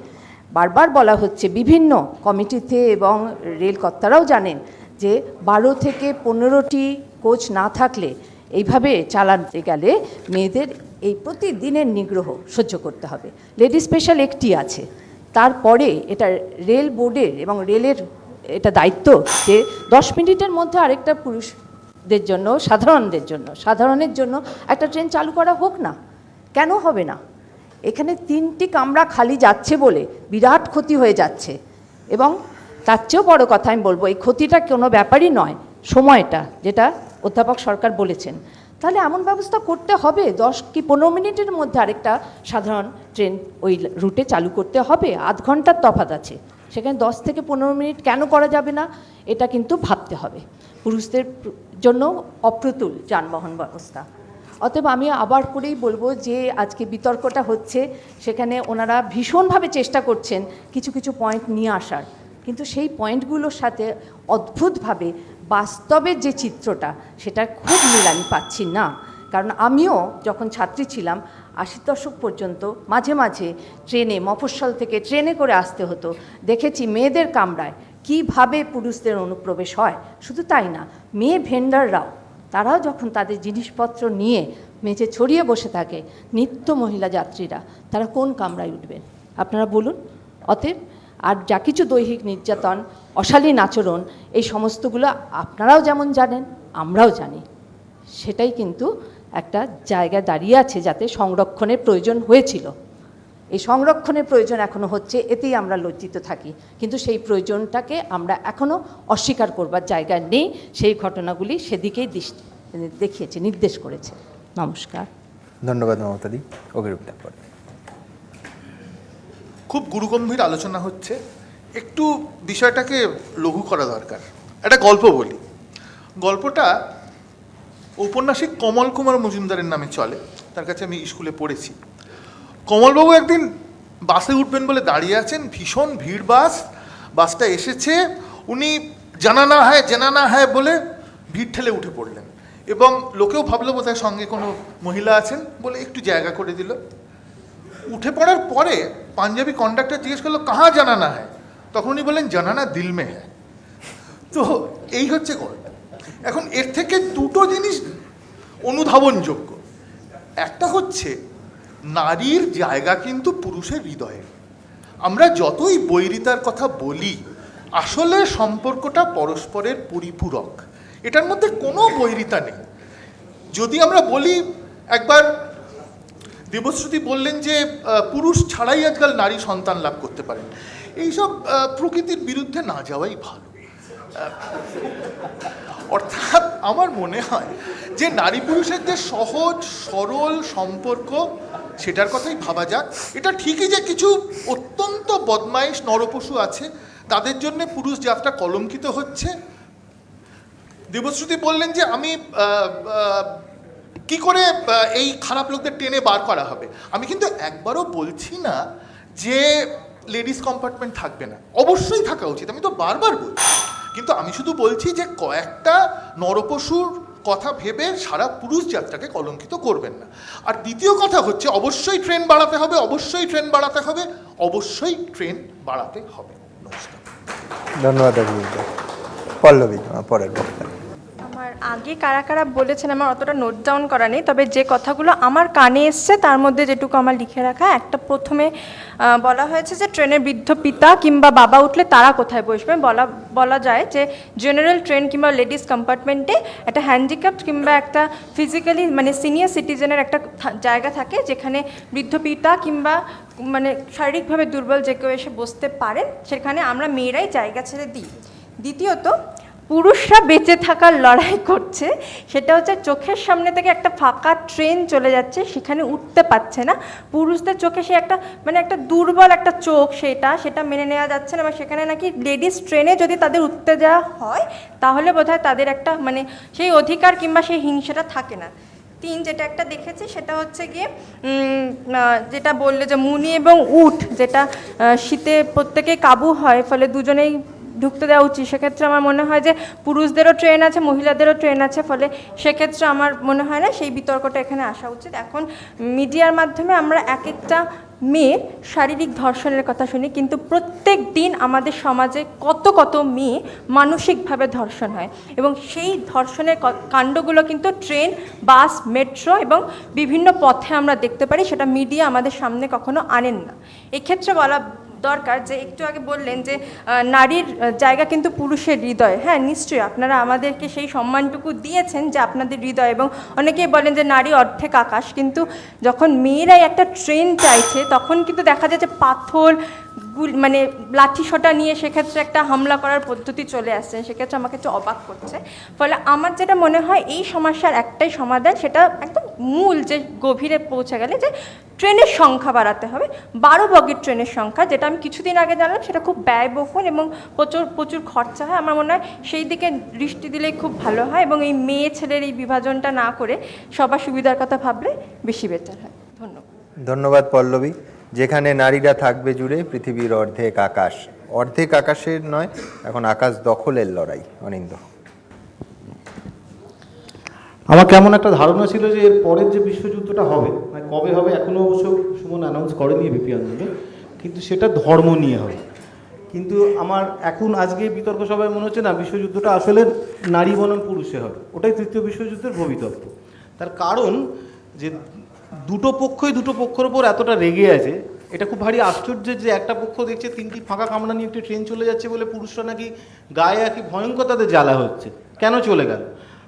বারবার বলা হচ্ছে বিভিন্ন কমিটিতে, এবং রেল কর্তারাও জানেন যে 12 থেকে 15টি কোচ না থাকলে এইভাবে চালাতে গেলে মেয়েদের এই প্রতিদিনের নিগ্রহ সহ্য করতে হবে। লেডি স্পেশাল একটি আছে, তারপরে এটা রেল বোর্ডের এবং রেলের এটা দায়িত্ব যে 10 মিনিটের মধ্যে আরেকটা পুরুষদের জন্য, সাধারণের জন্য একটা ট্রেন চালু করা হোক না। কেন হবে না? এখানে 3টি কামরা খালি যাচ্ছে বলে বিরাট ক্ষতি হয়ে যাচ্ছে, এবং তার চেয়েও বড় কথা আমি বলবো, এই ক্ষতিটা কোনো ব্যাপারই নয়, সময়টা যেটা অধ্যাপক সরকার বলেছেন। তাহলে এমন ব্যবস্থা করতে হবে 10 কি 15 মিনিটের মধ্যে আরেকটা সাধারণ ট্রেন ওই রুটে চালু করতে হবে। আধ ঘন্টার তফাৎ আছে, সেখানে 10 থেকে 15 মিনিট কেন করা যাবে না, এটা কিন্তু ভাবতে হবে। পুরুষদের জন্য অপ্রতুল যানবাহন ব্যবস্থা। অতএব আমি আবার করেই বলবো যে আজকে বিতর্কটা হচ্ছে, সেখানে ওনারা ভীষণভাবে চেষ্টা করছেন কিছু কিছু পয়েন্ট নিয়ে আসার, কিন্তু সেই পয়েন্টগুলোর সাথে অদ্ভুতভাবে বাস্তবের যে চিত্রটা সেটা খুব মিল আমি পাচ্ছি না। কারণ আমিও যখন ছাত্রী ছিলাম 80 দশক পর্যন্ত মাঝে মাঝে ট্রেনে, মফস্বল থেকে ট্রেনে করে আসতে হতো, দেখেছি মেয়েদের কামরায় কিভাবে পুরুষদের অনুপ্রবেশ হয়। শুধু তাই না, মেয়ে ভেন্ডাররাও, তারাও যখন তাদের জিনিসপত্র নিয়ে মেঝে ছড়িয়ে বসে থাকে, নিত্য মহিলা যাত্রীরা, তারা কোন কামরায় উঠবেন আপনারা বলুন? অতএব আর যা কিছু দৈহিক নির্যাতন, অশালীন আচরণ, এই সমস্তগুলো আপনারাও যেমন জানেন, আমরাও জানি, সেটাই কিন্তু একটা জায়গায় দাঁড়িয়ে আছে যাতে সংরক্ষণের প্রয়োজন হয়েছিল। এই সংরক্ষণের প্রয়োজন এখনও হচ্ছে, এতেই আমরা লজ্জিত থাকি, কিন্তু সেই প্রয়োজনটাকে আমরা এখনও অস্বীকার করবার জায়গায় নেই। সেই ঘটনাগুলি সেদিকেই দেখিয়েছে, নির্দেশ করেছে। নমস্কার। ধন্যবাদ মমতাদি। অভিরূপ পর খুব গুরুগম্ভীর আলোচনা হচ্ছে, একটু বিষয়টাকে লঘু করা দরকার। একটা গল্প বলি। গল্পটা ঔপন্যাসিক কমল কুমার মজুমদারের নামে চলে, তার কাছে আমি স্কুলে পড়েছি। কমলবাবু একদিন বাসে উঠবেন বলে দাঁড়িয়ে আছেন, ভীষণ ভিড় বাসটা এসেছে, উনি জানা না হয় বলে ভিড় ঠেলে উঠে পড়লেন, এবং লোকেও ভাবলো বোধহয় সঙ্গে কোনো মহিলা আছেন বলে একটু জায়গা করে দিল। উঠে পড়ার পরে পাঞ্জাবি কন্ডাক্টর জিজ্ঞেস করলো কাহা জানা না হয়, তখন উনি বললেন জানা না দিল মে হ্যায়। তো এই হচ্ছে গল্প। এখন এর থেকে দুটো জিনিস অনুধাবনযোগ্য। একটা হচ্ছে নারীর জায়গা কিন্তু পুরুষের হৃদয়ে। আমরা যতই বৈরিতার কথা বলি, আসলে সম্পর্কটা পরস্পরের পরিপূরক, এটার মধ্যে কোনো বৈরিতা নেই। যদি আমরা বলি, একবার দেবশ্রুতি বললেন যে পুরুষ ছাড়াই আজকাল নারী সন্তান লাভ করতে পারেন, এইসব প্রকৃতির বিরুদ্ধে না যাওয়াই ভালো। অর্থাৎ আমার মনে হয় যে নারী পুরুষের যে সহজ সরল সম্পর্ক, সেটার কথাই ভাবা যাক। এটা ঠিকই যে কিছু অত্যন্ত বদমাইশ নরপশু আছে, তাদের জন্য পুরুষ যাত্রা কলঙ্কিত হচ্ছে। দেবশ্রুতি বললেন যে আমি কি করে এই খারাপ লোকদের টেনে বার করা হবে। আমি কিন্তু একবারও বলছি না যে লেডিস কম্পার্টমেন্ট থাকবে না, অবশ্যই থাকা উচিত, আমি তো বারবার বলছি। কিন্তু আমি শুধু বলছি যে কয়েকটা নরপশুর কথা ভেবে সারা পুরুষ যাত্রাকে কলঙ্কিত করবেন না। আর দ্বিতীয় কথা হচ্ছে, অবশ্যই ট্রেন বাড়াতে হবে, অবশ্যই ট্রেন বাড়াতে হবে, অবশ্যই ট্রেন বাড়াতে হবে। নমস্কার। ধন্যবাদ। পল্লবী, পরের বক্তা। আমার আগে কারা কারা বলেছেন আমার অতটা নোট ডাউন করা নেই, তবে যে কথাগুলো আমার কানে এসছে তার মধ্যে যেটুকু আমার লিখে রাখা, একটা প্রথমে বলা হয়েছে যে ট্রেনের বৃদ্ধ পিতা কিংবা বাবা উঠলে তারা কোথায় বসবে। বলা যায় যে জেনারেল ট্রেন কিংবা লেডিস কম্পার্টমেন্টে একটা হ্যান্ডিক্যাপ্ট কিংবা একটা ফিজিক্যালি মানে সিনিয়র সিটিজেনের একটা জায়গা থাকে, যেখানে বৃদ্ধ পিতা কিংবা মানে শারীরিকভাবে দুর্বল যে কেউ এসে বসতে পারেন, সেখানে আমরা মেয়েরাই জায়গা ছেড়ে দিই। দ্বিতীয়ত, পুরুষরা বেঁচে থাকার লড়াই করছে, সেটা হচ্ছে চোখের সামনে থেকে একটা ফাঁকা ট্রেন চলে যাচ্ছে, সেখানে উঠতে পারছে না। পুরুষদের চোখে সে একটা মানে একটা দুর্বল একটা চোখ, সেটা মেনে নেওয়া যাচ্ছে না, বা সেখানে নাকি লেডিস ট্রেনে যদি তাদের উঠতে দেওয়া হয় তাহলে বোধহয় তাদের একটা মানে সেই অধিকার কিংবা সেই হিংসাটা থাকে না। যেটা একটা দেখেছি সেটা হচ্ছে গিয়ে যেটা বললে যে মুনি এবং উট, যেটা শীতে প্রত্যেকেই কাবু হয়, ফলে দুজনেই ঢুকতে দেওয়া উচিত। সেক্ষেত্রে আমার মনে হয় যে পুরুষদেরও ট্রেন আছে, মহিলাদেরও ট্রেন আছে, ফলে সেক্ষেত্রে আমার মনে হয় না সেই বিতর্কটা এখানে আসা উচিত। এখন মিডিয়ার মাধ্যমে আমরা এক একটা মেয়ের শারীরিক ধর্ষণের কথা শুনি, কিন্তু প্রত্যেক দিন আমাদের সমাজে কত কত মেয়ে মানসিকভাবে ধর্ষণ হয়, এবং সেই ধর্ষণের কাণ্ডগুলো কিন্তু ট্রেন, বাস, মেট্রো এবং বিভিন্ন পথে আমরা দেখতে পারি, সেটা মিডিয়া আমাদের সামনে কখনো আনেন না। এক্ষেত্রে বলা দরকার যে একটু আগে বললেন যে নারীর জায়গা কিন্তু পুরুষের হৃদয়। হ্যাঁ, নিশ্চয়ই আপনারা আমাদেরকে সেই সম্মানটুকু দিয়েছেন যে আপনাদের হৃদয়, এবং অনেকেই বলেন যে নারী অর্ধেক আকাশ, কিন্তু যখন মেয়েরাই একটা ট্রেন চাইছে তখন কিন্তু দেখা যায় যে পাথর মানে লাঠিসোঁটা নিয়ে সেক্ষেত্রে একটা হামলা করার পদ্ধতি চলে আসছে, সেক্ষেত্রে আমাকে একটু অবাক করছে। ফলে আমার যেটা মনে হয় এই সমস্যার একটাই সমাধান, সেটা একদম মূল যে গভীরে পৌঁছে গেলে যে ট্রেনের সংখ্যা বাড়াতে হবে। 12 বগির ট্রেনের সংখ্যা, যেটা আমি কিছুদিন আগে জানলাম, সেটা খুব ব্যয়বহুল এবং প্রচুর খরচা হয়। আমার মনে হয় সেই দিকে দৃষ্টি দিলেই খুব ভালো হয়, এবং এই মেয়ে ছেলের এই বিভাজনটা না করে সবার সুবিধার কথা ভাবলে বেশি বেটার হয়। ধন্যবাদ। ধন্যবাদ পল্লবী। যেখানে নারীরা থাকবে জুড়ে পৃথিবীর অর্ধেক আকাশ, অর্ধেক আকাশের নয়, এখন আকাশ দখলের লড়াই। অনিন্দ, আমার কেমন একটা ধারণা ছিল যে এর পরের যে বিশ্বযুদ্ধটা হবে, মানে কবে হবে এখনও অবশ্য সুমন অ্যানাউন্স করেনি এবিপি আনন্দে, কিন্তু সেটা ধর্ম নিয়ে হবে। কিন্তু আমার এখন আজকে বিতর্ক সভায় মনে হচ্ছে না বিশ্বযুদ্ধটা আসলে নারী বনাম পুরুষে হবে, ওটাই তৃতীয় বিশ্বযুদ্ধের ভবিতব্য। তার কারণ যে দুটো পক্ষের ওপর এতটা রেগে আছে, এটা খুব ভারী আশ্চর্যের যে একটা পক্ষ দেখছে 3টি ফাঁকা কামরা নিয়ে একটি ট্রেন চলে যাচ্ছে বলে পুরুষরা নাকি গায়ে একই ভয়ঙ্কর তাদের জ্বালা হচ্ছে। কেন চলে গেল?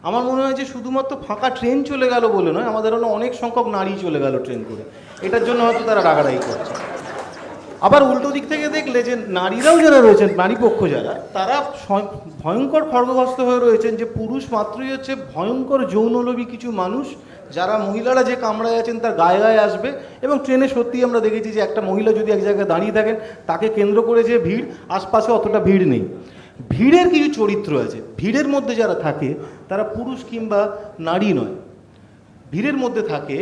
আমার মনে হয় যে শুধুমাত্র ফাঁকা ট্রেন চলে গেল বলে নয়, আমাদের অনেক সংখ্যক নারী চলে গেল ট্রেন করে, এটার জন্য হয়তো তারা রাগারাগি করছে। আবার উল্টো দিক থেকে দেখলে যে নারীরাও যারা রয়েছেন, নারী পক্ষ যারা, তারা ভয়ঙ্কর খড়গগ্রস্ত হয়ে রয়েছেন যে পুরুষ মাত্রই হচ্ছে ভয়ঙ্কর যৌনলোভী কিছু মানুষ, যারা মহিলারা যে কামরায় আছেন তার গায়ে গায়ে আসবে। এবং ট্রেনে সত্যিই আমরা দেখেছি যে একটা মহিলা যদি এক জায়গায় দাঁড়িয়ে থাকেন, তাকে কেন্দ্র করে যে ভিড়, আশপাশে অতটা ভিড় নেই। ভিড়ের কিছু চরিত্র আছে, ভিড়ের মধ্যে যারা থাকে তারা পুরুষ কিংবা নারী নয়, ভিড়ের মধ্যে থাকে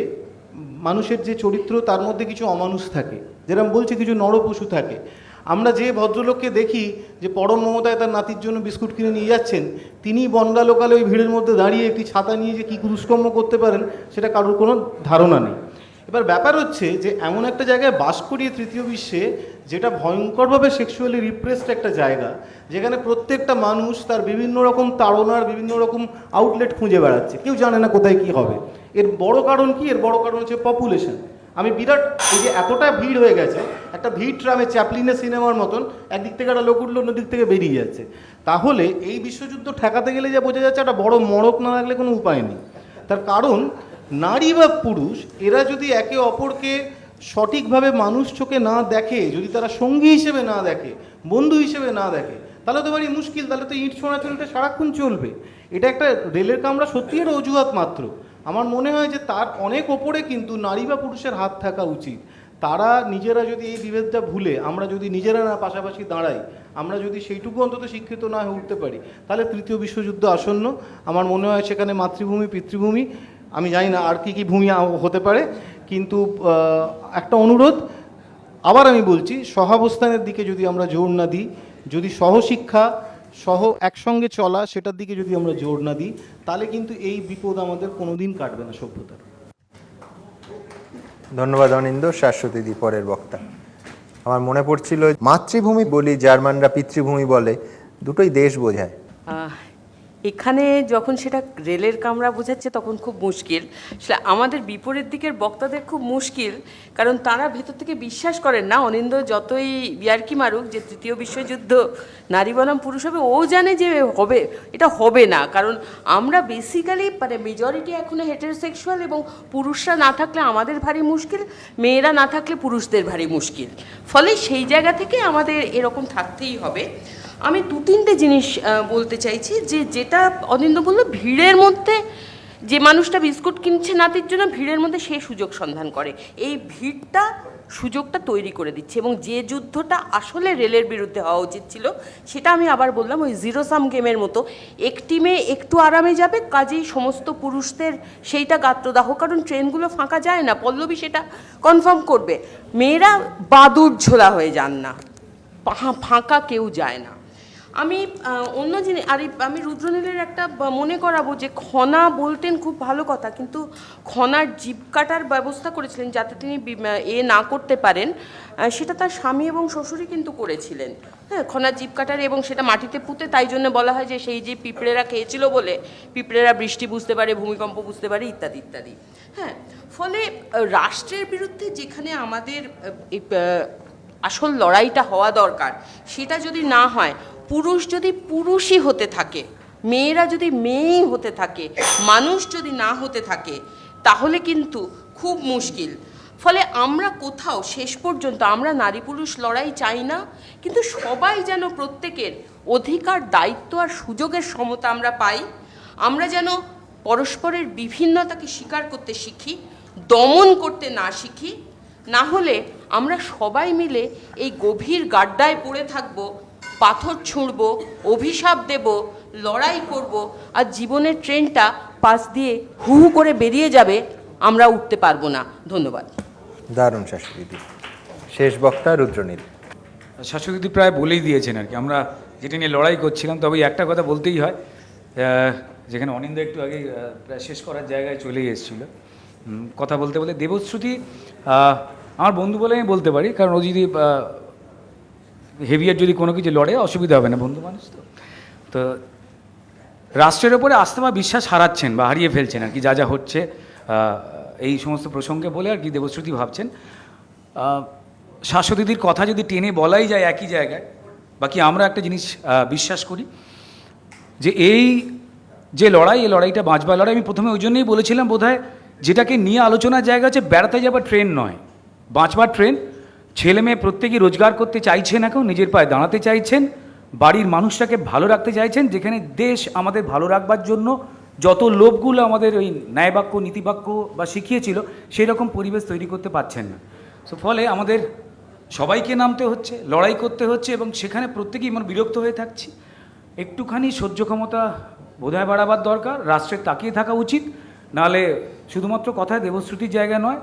মানুষের যে চরিত্র, তার মধ্যে কিছু অমানুষ থাকে, যেরকম বলছে কিছু নরপশু থাকে। আমরা যে ভদ্রলোককে দেখি যে পরম মমতায় তার নাতির জন্য বিস্কুট কিনে নিয়ে যাচ্ছেন, তিনি বনগা লোকালে ওই ভিড়ের মধ্যে দাঁড়িয়ে একটি ছাতা নিয়ে যে কী দুষ্কর্ম করতে পারেন সেটা কারোর কোনো ধারণা নেই। এবার ব্যাপার হচ্ছে যে এমন একটা জায়গায় বাস করিয়ে তৃতীয় বিশ্বে, যেটা ভয়ঙ্করভাবে সেক্সুয়ালি রিপ্রেসড একটা জায়গা, যেখানে প্রত্যেকটা মানুষ তার বিভিন্ন রকম তাড়নার বিভিন্ন রকম আউটলেট খুঁজে বেড়াচ্ছে, কেউ জানে না কোথায় কী হবে। এর বড় কারণ কি? এর বড় কারণ হচ্ছে পপুলেশন। আমি বিরাট এই যে এতটা ভিড় হয়ে গেছে, একটা ভিড় ট্রামে চ্যাপলিনের সিনেমার মতন, একদিক থেকে একটা লোক উঠলো, অন্যদিক থেকে বেরিয়ে যাচ্ছে। তাহলে এই বিশ্বযুদ্ধ ঠেকাতে গেলে যা বোঝা যাচ্ছে, একটা বড় মড়ক না লাগলে কোনো উপায় নেই। তার কারণ নারী বা পুরুষ এরা যদি একে অপরকে সঠিকভাবে মানুষ চোখে না দেখে, যদি তারা সঙ্গী হিসেবে না দেখে, বন্ধু হিসেবে না দেখে, তাহলে তো ভারী মুশকিল। তাহলে তো ইট ছোঁড়াছুড়িটা সারাক্ষণ চলবে। এটা একটা রেলের কামরা সত্যি একটা অজুহাত মাত্র। আমার মনে হয় যে তার অনেক ওপরে কিন্তু নারী বা পুরুষের হাত থাকা উচিত। তারা নিজেরা যদি এই বিভেদটা ভুলে, আমরা যদি নিজেরা না পাশাপাশি দাঁড়াই, আমরা যদি সেইটুকু অন্তত শিক্ষিত না হয়ে উঠতে পারি, তাহলে তৃতীয় বিশ্বযুদ্ধ আসন্ন। আমার মনে হয় সেখানে মাতৃভূমি, পিতৃভূমি, আমি জানি না আর কি ভূমি হতে পারে, কিন্তু একটা অনুরোধ আবার আমি বলছি, সহাবস্থানের দিকে যদি আমরা জোর না দিই, যদি সহশিক্ষা, একসঙ্গে চলা, সেটার দিকে যদি আমরা জোর না দিই, তাহলে কিন্তু এই বিপদ আমাদের কোনোদিন কাটবে না সভ্যতার। ধন্যবাদ অনিন্দ। শাশ্বতী দি পরের বক্তা। আমার মনে পড়ছিল, মাতৃভূমি বলি, জার্মানরা পিতৃভূমি বলে, দুটোই দেশ বোঝায়। এখানে যখন সেটা রেলের কামরা বোঝাচ্ছে তখন খুব মুশকিল, আসলে আমাদের বিপরীত দিকের বক্তাদের খুব মুশকিল, কারণ তারা ভেতর থেকে বিশ্বাস করেন না অনিন্দ যতই ইয়ার্কি মারুক যে তৃতীয় বিশ্বযুদ্ধ নারী বনাম পুরুষ হবে, ও জানে যে হবে, এটা হবে না, কারণ আমরা বেসিক্যালি মানে মেজরিটি এখনো হেটারোসেক্সুয়াল এবং পুরুষরা না থাকলে আমাদের ভারী মুশকিল, মেয়েরা না থাকলে পুরুষদের ভারী মুশকিল, ফলে সেই জায়গা থেকে আমাদের এরকম থাকতেই হবে। আমি 2-3টে জিনিস বলতে চাইছি, যেটা অনিন্দ বলল, ভিড়ের মধ্যে যে মানুষটা বিস্কুট কিনছে নাতির জন্য ভিড়ের মধ্যে সে সুযোগ সন্ধান করে, এই ভিড়টা সুযোগটা তৈরি করে দিচ্ছে, এবং যে যুদ্ধটা আসলে রেলের বিরুদ্ধে হওয়া উচিত ছিল সেটা আমি আবার বললাম ওই জিরো সাম গেমের মতো, একটি মেয়ে একটু আরামে যাবে, কাজেই সমস্ত পুরুষদের সেইটা গাত্রদাহ, কারণ ট্রেনগুলো ফাঁকা যায় না, পল্লবী সেটা কনফার্ম করবে, মেয়েরা বাদুড় ঝোলা হয়ে যান না, ফাঁকা কেউ যায় না। আমি অন্য জিনিস আমি রুদ্রনীলের একটা মনে করাবো যে খনা বলতেন খুব ভালো কথা, কিন্তু খনার জিভ কাটার ব্যবস্থা করেছিলেন যাতে তিনি না করতে পারেন, সেটা তার স্বামী এবং শ্বশুরই কিন্তু করেছিলেন। হ্যাঁ, খনার জিভ কাটার, এবং সেটা মাটিতে পুঁতে, তাই জন্য বলা হয় যে সেই যে পিঁপড়েরা খেয়েছিল বলে পিঁপড়েরা বৃষ্টি বুঝতে পারে, ভূমিকম্প বুঝতে পারে, ইত্যাদি ইত্যাদি। হ্যাঁ, ফলে রাষ্ট্রের বিরুদ্ধে যেখানে আমাদের আসল লড়াইটা হওয়া দরকার সেটা যদি না হয়, পুরুষ যদি পুরুষই হতে থাকে, মেয়েরা যদি মেয়েই হতে থাকে, মানুষ যদি না হতে থাকে, তাহলে কিন্তু খুব মুশকিল। ফলে আমরা কোথাও শেষ পর্যন্ত আমরা নারী পুরুষ লড়াই চাই না, কিন্তু সবাই যেন প্রত্যেকের অধিকার, দায়িত্ব আর সুযোগের সমতা আমরা পাই, আমরা যেন পরস্পরের বিভিন্নতাকে স্বীকার করতে শিখি, দমন করতে না শিখি, না হলে আমরা সবাই মিলে এই গভীর গাড্ডায় পড়ে থাকবো, পাথর ছুঁড়ব, অভিশাপ দেব, লড়াই করব, আর জীবনের ট্রেনটা পাশ দিয়ে হু হু করে বেরিয়ে যাবে, আমরা উঠতে পারবো না। ধন্যবাদ। দারুণ শাশুড়িদি। শেষ বক্তা রুদ্রনীল। শাশুড়িদি প্রায় বলেই দিয়েছেন আর কি, আমরা যেটা নিয়ে লড়াই করছিলাম, তবে একটা কথা বলতেই হয়, যেখানে অনিন্দ একটু আগে প্রায় শেষ করার জায়গায় চলেই এসেছিল, কথা বলতে বলে দেবশ্রুতি আমার বন্ধু বলে আমি বলতে পারি, কারণ ও যদি হেভিয়ার যদি কোনো কিছু লড়ে অসুবিধা হবে না, বন্ধু মানুষ তো রাষ্ট্রের ওপরে আস্থা বা বিশ্বাস হারাচ্ছেন বা হারিয়ে ফেলছেন আর কি, যা যা হচ্ছে এই সমস্ত প্রসঙ্গে বলে আর কি দেবশ্রুতি ভাবছেন। শাশ্বতীদির কথা যদি টেনে বলাই যায় একই জায়গায়, বাকি আমরা একটা জিনিস বিশ্বাস করি যে এই যে লড়াই, এই লড়াইটা বাঁচবার লড়াই। আমি প্রথমে ওই জন্যই বলেছিলাম বোধহয়, যেটাকে নিয়ে আলোচনার জায়গা হচ্ছে বেড়াতে যাবার ট্রেন নয়, বাঁচবার ট্রেন। ছেলে মেয়ে প্রত্যেকেই রোজগার করতে চাইছেন, এখন নিজের পায়ে দাঁড়াতে চাইছেন, বাড়ির মানুষটাকে ভালো রাখতে চাইছেন, যেখানে দেশ আমাদের ভালো রাখবার জন্য যত লোভগুলো আমাদের ওই ন্যায়বাক্য নীতিবাক্য বা শিখিয়েছিল, সেই রকম পরিবেশ তৈরি করতে পারছেন না। সো ফলে আমাদের সবাইকে নামতে হচ্ছে, লড়াই করতে হচ্ছে, এবং সেখানে প্রত্যেকেই আমরা বিরক্ত হয়ে থাকছি। একটুখানি সহ্য ক্ষমতা বোধহয় বাড়াবার দরকার, রাষ্ট্রের তাকিয়ে থাকা উচিত, নাহলে শুধুমাত্র কথায় দেবশ্রুতির জায়গা নয়,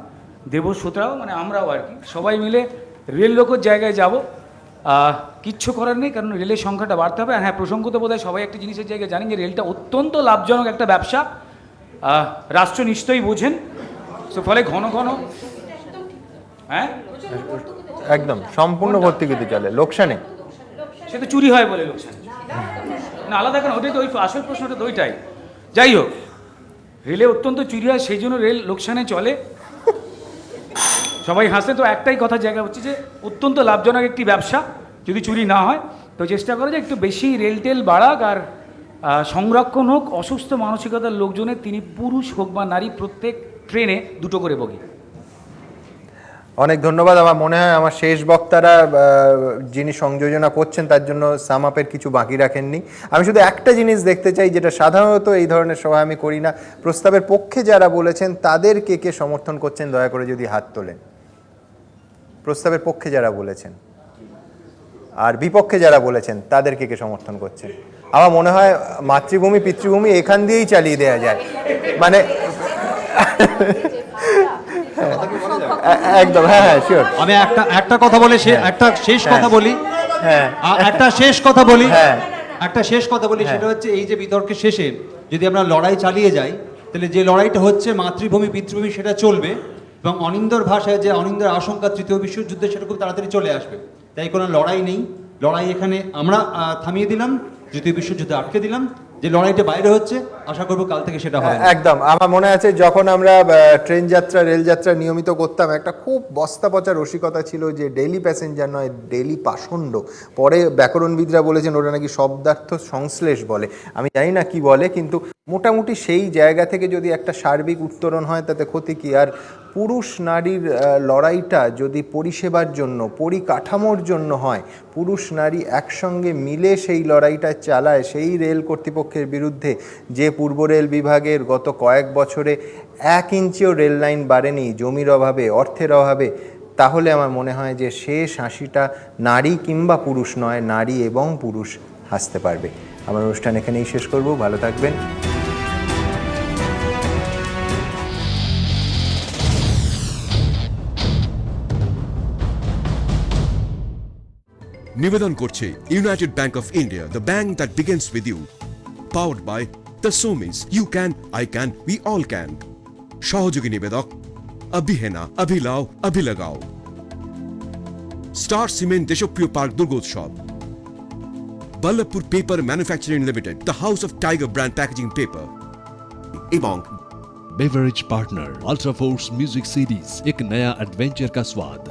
দেবশ্রোতারাও মানে আমরাও আর কি সবাই মিলে রেল লোকের জায়গায় যাব। কিচ্ছু করার নেই, কারণ রেলের সংখ্যাটা বাড়তে হবে। আর হ্যাঁ, প্রসঙ্গত বোধহয় সবাই একটা জিনিসের জায়গায় জানেন যে রেলটা অত্যন্ত লাভজনক একটা ব্যবসা, রাষ্ট্র নিশ্চয়ই বোঝেন। সো ফলে ঘন ঘন হ্যাঁ একদম সম্পূর্ণ ভর্তুকিতে চলে, লোকসানে সে তো চুরি হয় বলে লোকসানে না, আলাদা, কারণ ওটাই তো ওই আসল প্রশ্নটা তো ওইটাই। যাই হোক, রেলে অত্যন্ত চুরি হয়, সেই জন্য রেল লোকসানে চলে, সবাই হাসে। তো একটাই কথা জায়গা হচ্ছে যে অত্যন্ত লাভজনক একটি ব্যবসা, যদি চুরি না হয় তো চেষ্টা করে যে একটু বেশি রেল টেল বাড়াক, আর সংরক্ষণ হোক অসুস্থ মানসিকতার লোকজনের, তিনি পুরুষ হোক বা নারী, প্রত্যেক ট্রেনে 2টো করে বগি। অনেক ধন্যবাদ। আমার মনে হয় আমার শেষ বক্তারা যিনি সংযোজনা করছেন তার জন্য সাম আপের কিছু বাকি রাখেননি। আমি শুধু একটা জিনিস দেখতে চাই, যেটা সাধারণত এই ধরনের সভা আমি করি না, প্রস্তাবের পক্ষে যারা বলেছেন তাদের কে কে সমর্থন করছেন দয়া করে যদি হাত তোলেন। প্রস্তাবের পক্ষে যারা বলেছেন আর বিপক্ষে যারা বলেছেন তাদের কে কে সমর্থন করছেন। আমার মনে হয় মাতৃভূমি পিতৃভূমি এখান দিয়েই চালিয়ে দেওয়া যায়, মানে একদম। হ্যাঁ হ্যাঁ শিওর। আমি একটা কথা বলে একটা শেষ কথা বলি, হ্যাঁ একটা শেষ কথা বলি, হ্যাঁ একটা শেষ কথা বলি, সেটা হচ্ছে এই যে বিতর্কের শেষে যদি আমরা লড়াই চালিয়ে যাই, তাহলে যে লড়াইটা হচ্ছে মাতৃভূমি পিতৃভূমি সেটা চলবে, এবং অনিন্দর ভাষায় যে অনিন্দর আশঙ্কা তৃতীয় বিশ্বযুদ্ধে সেটা খুব তাড়াতাড়ি চলে আসবে। তাই কোনো লড়াই নেই, লড়াই এখানে আমরা থামিয়ে দিলাম, তৃতীয় বিশ্বযুদ্ধে আটকে দিলাম, যে লড়াইটা বাইরে হচ্ছে, আশা করবো কাল থেকে সেটা হয় না। একদম। আমার মনে আছে যখন আমরা ট্রেন যাত্রা রেল যাত্রা নিয়মিত করতাম, একটা খুব বস্তা পচা রসিকতা ছিল যে ডেইলি প্যাসেঞ্জার নয়, ডেইলি পাষণ্ড। পরে ব্যাকরণবিদরা বলেছেন ওটা নাকি শব্দার্থ সংশ্লেষ বলে, আমি জানি না কি বলে, কিন্তু মোটামুটি সেই জায়গা থেকে যদি একটা সার্বিক উত্তরণ হয় তাতে ক্ষতি কি। আর পুরুষ নারীর লড়াইটা যদি পরিষেবার জন্য, পরিকাঠামোর জন্য হয়, পুরুষ নারী একসঙ্গে মিলে সেই লড়াইটা চালায়, সেই রেল কর্তৃপক্ষের বিরুদ্ধে যে পূর্ব রেল বিভাগের গত কয়েক বছরে 1 ইঞ্চিও রেল লাইন বাড়েনি জমির অভাবে, অর্থের অভাবে, তাহলে আমার মনে হয় যে শেষ হাসিটা নারী কিংবা পুরুষ নয়, নারী এবং পুরুষ হাসতে পারবে। আমার অনুষ্ঠান এখানেই শেষ করব, ভালো থাকবেন। নিবেদন করছে United Bank of India, the bank that begins with you, powered by the সোমিস, you can, I can, we all can. সহযোগী নিবেদক अभी है ना, अभी लाओ, अभी लगाओ। Star Cement Deshapriya Park Durgotsav, Ballabhpur paper manufacturing limited, the house of Tiger brand packaging paper एवं beverage partner Ultra Force music series, एक नया एडवेंचर का स्वाद।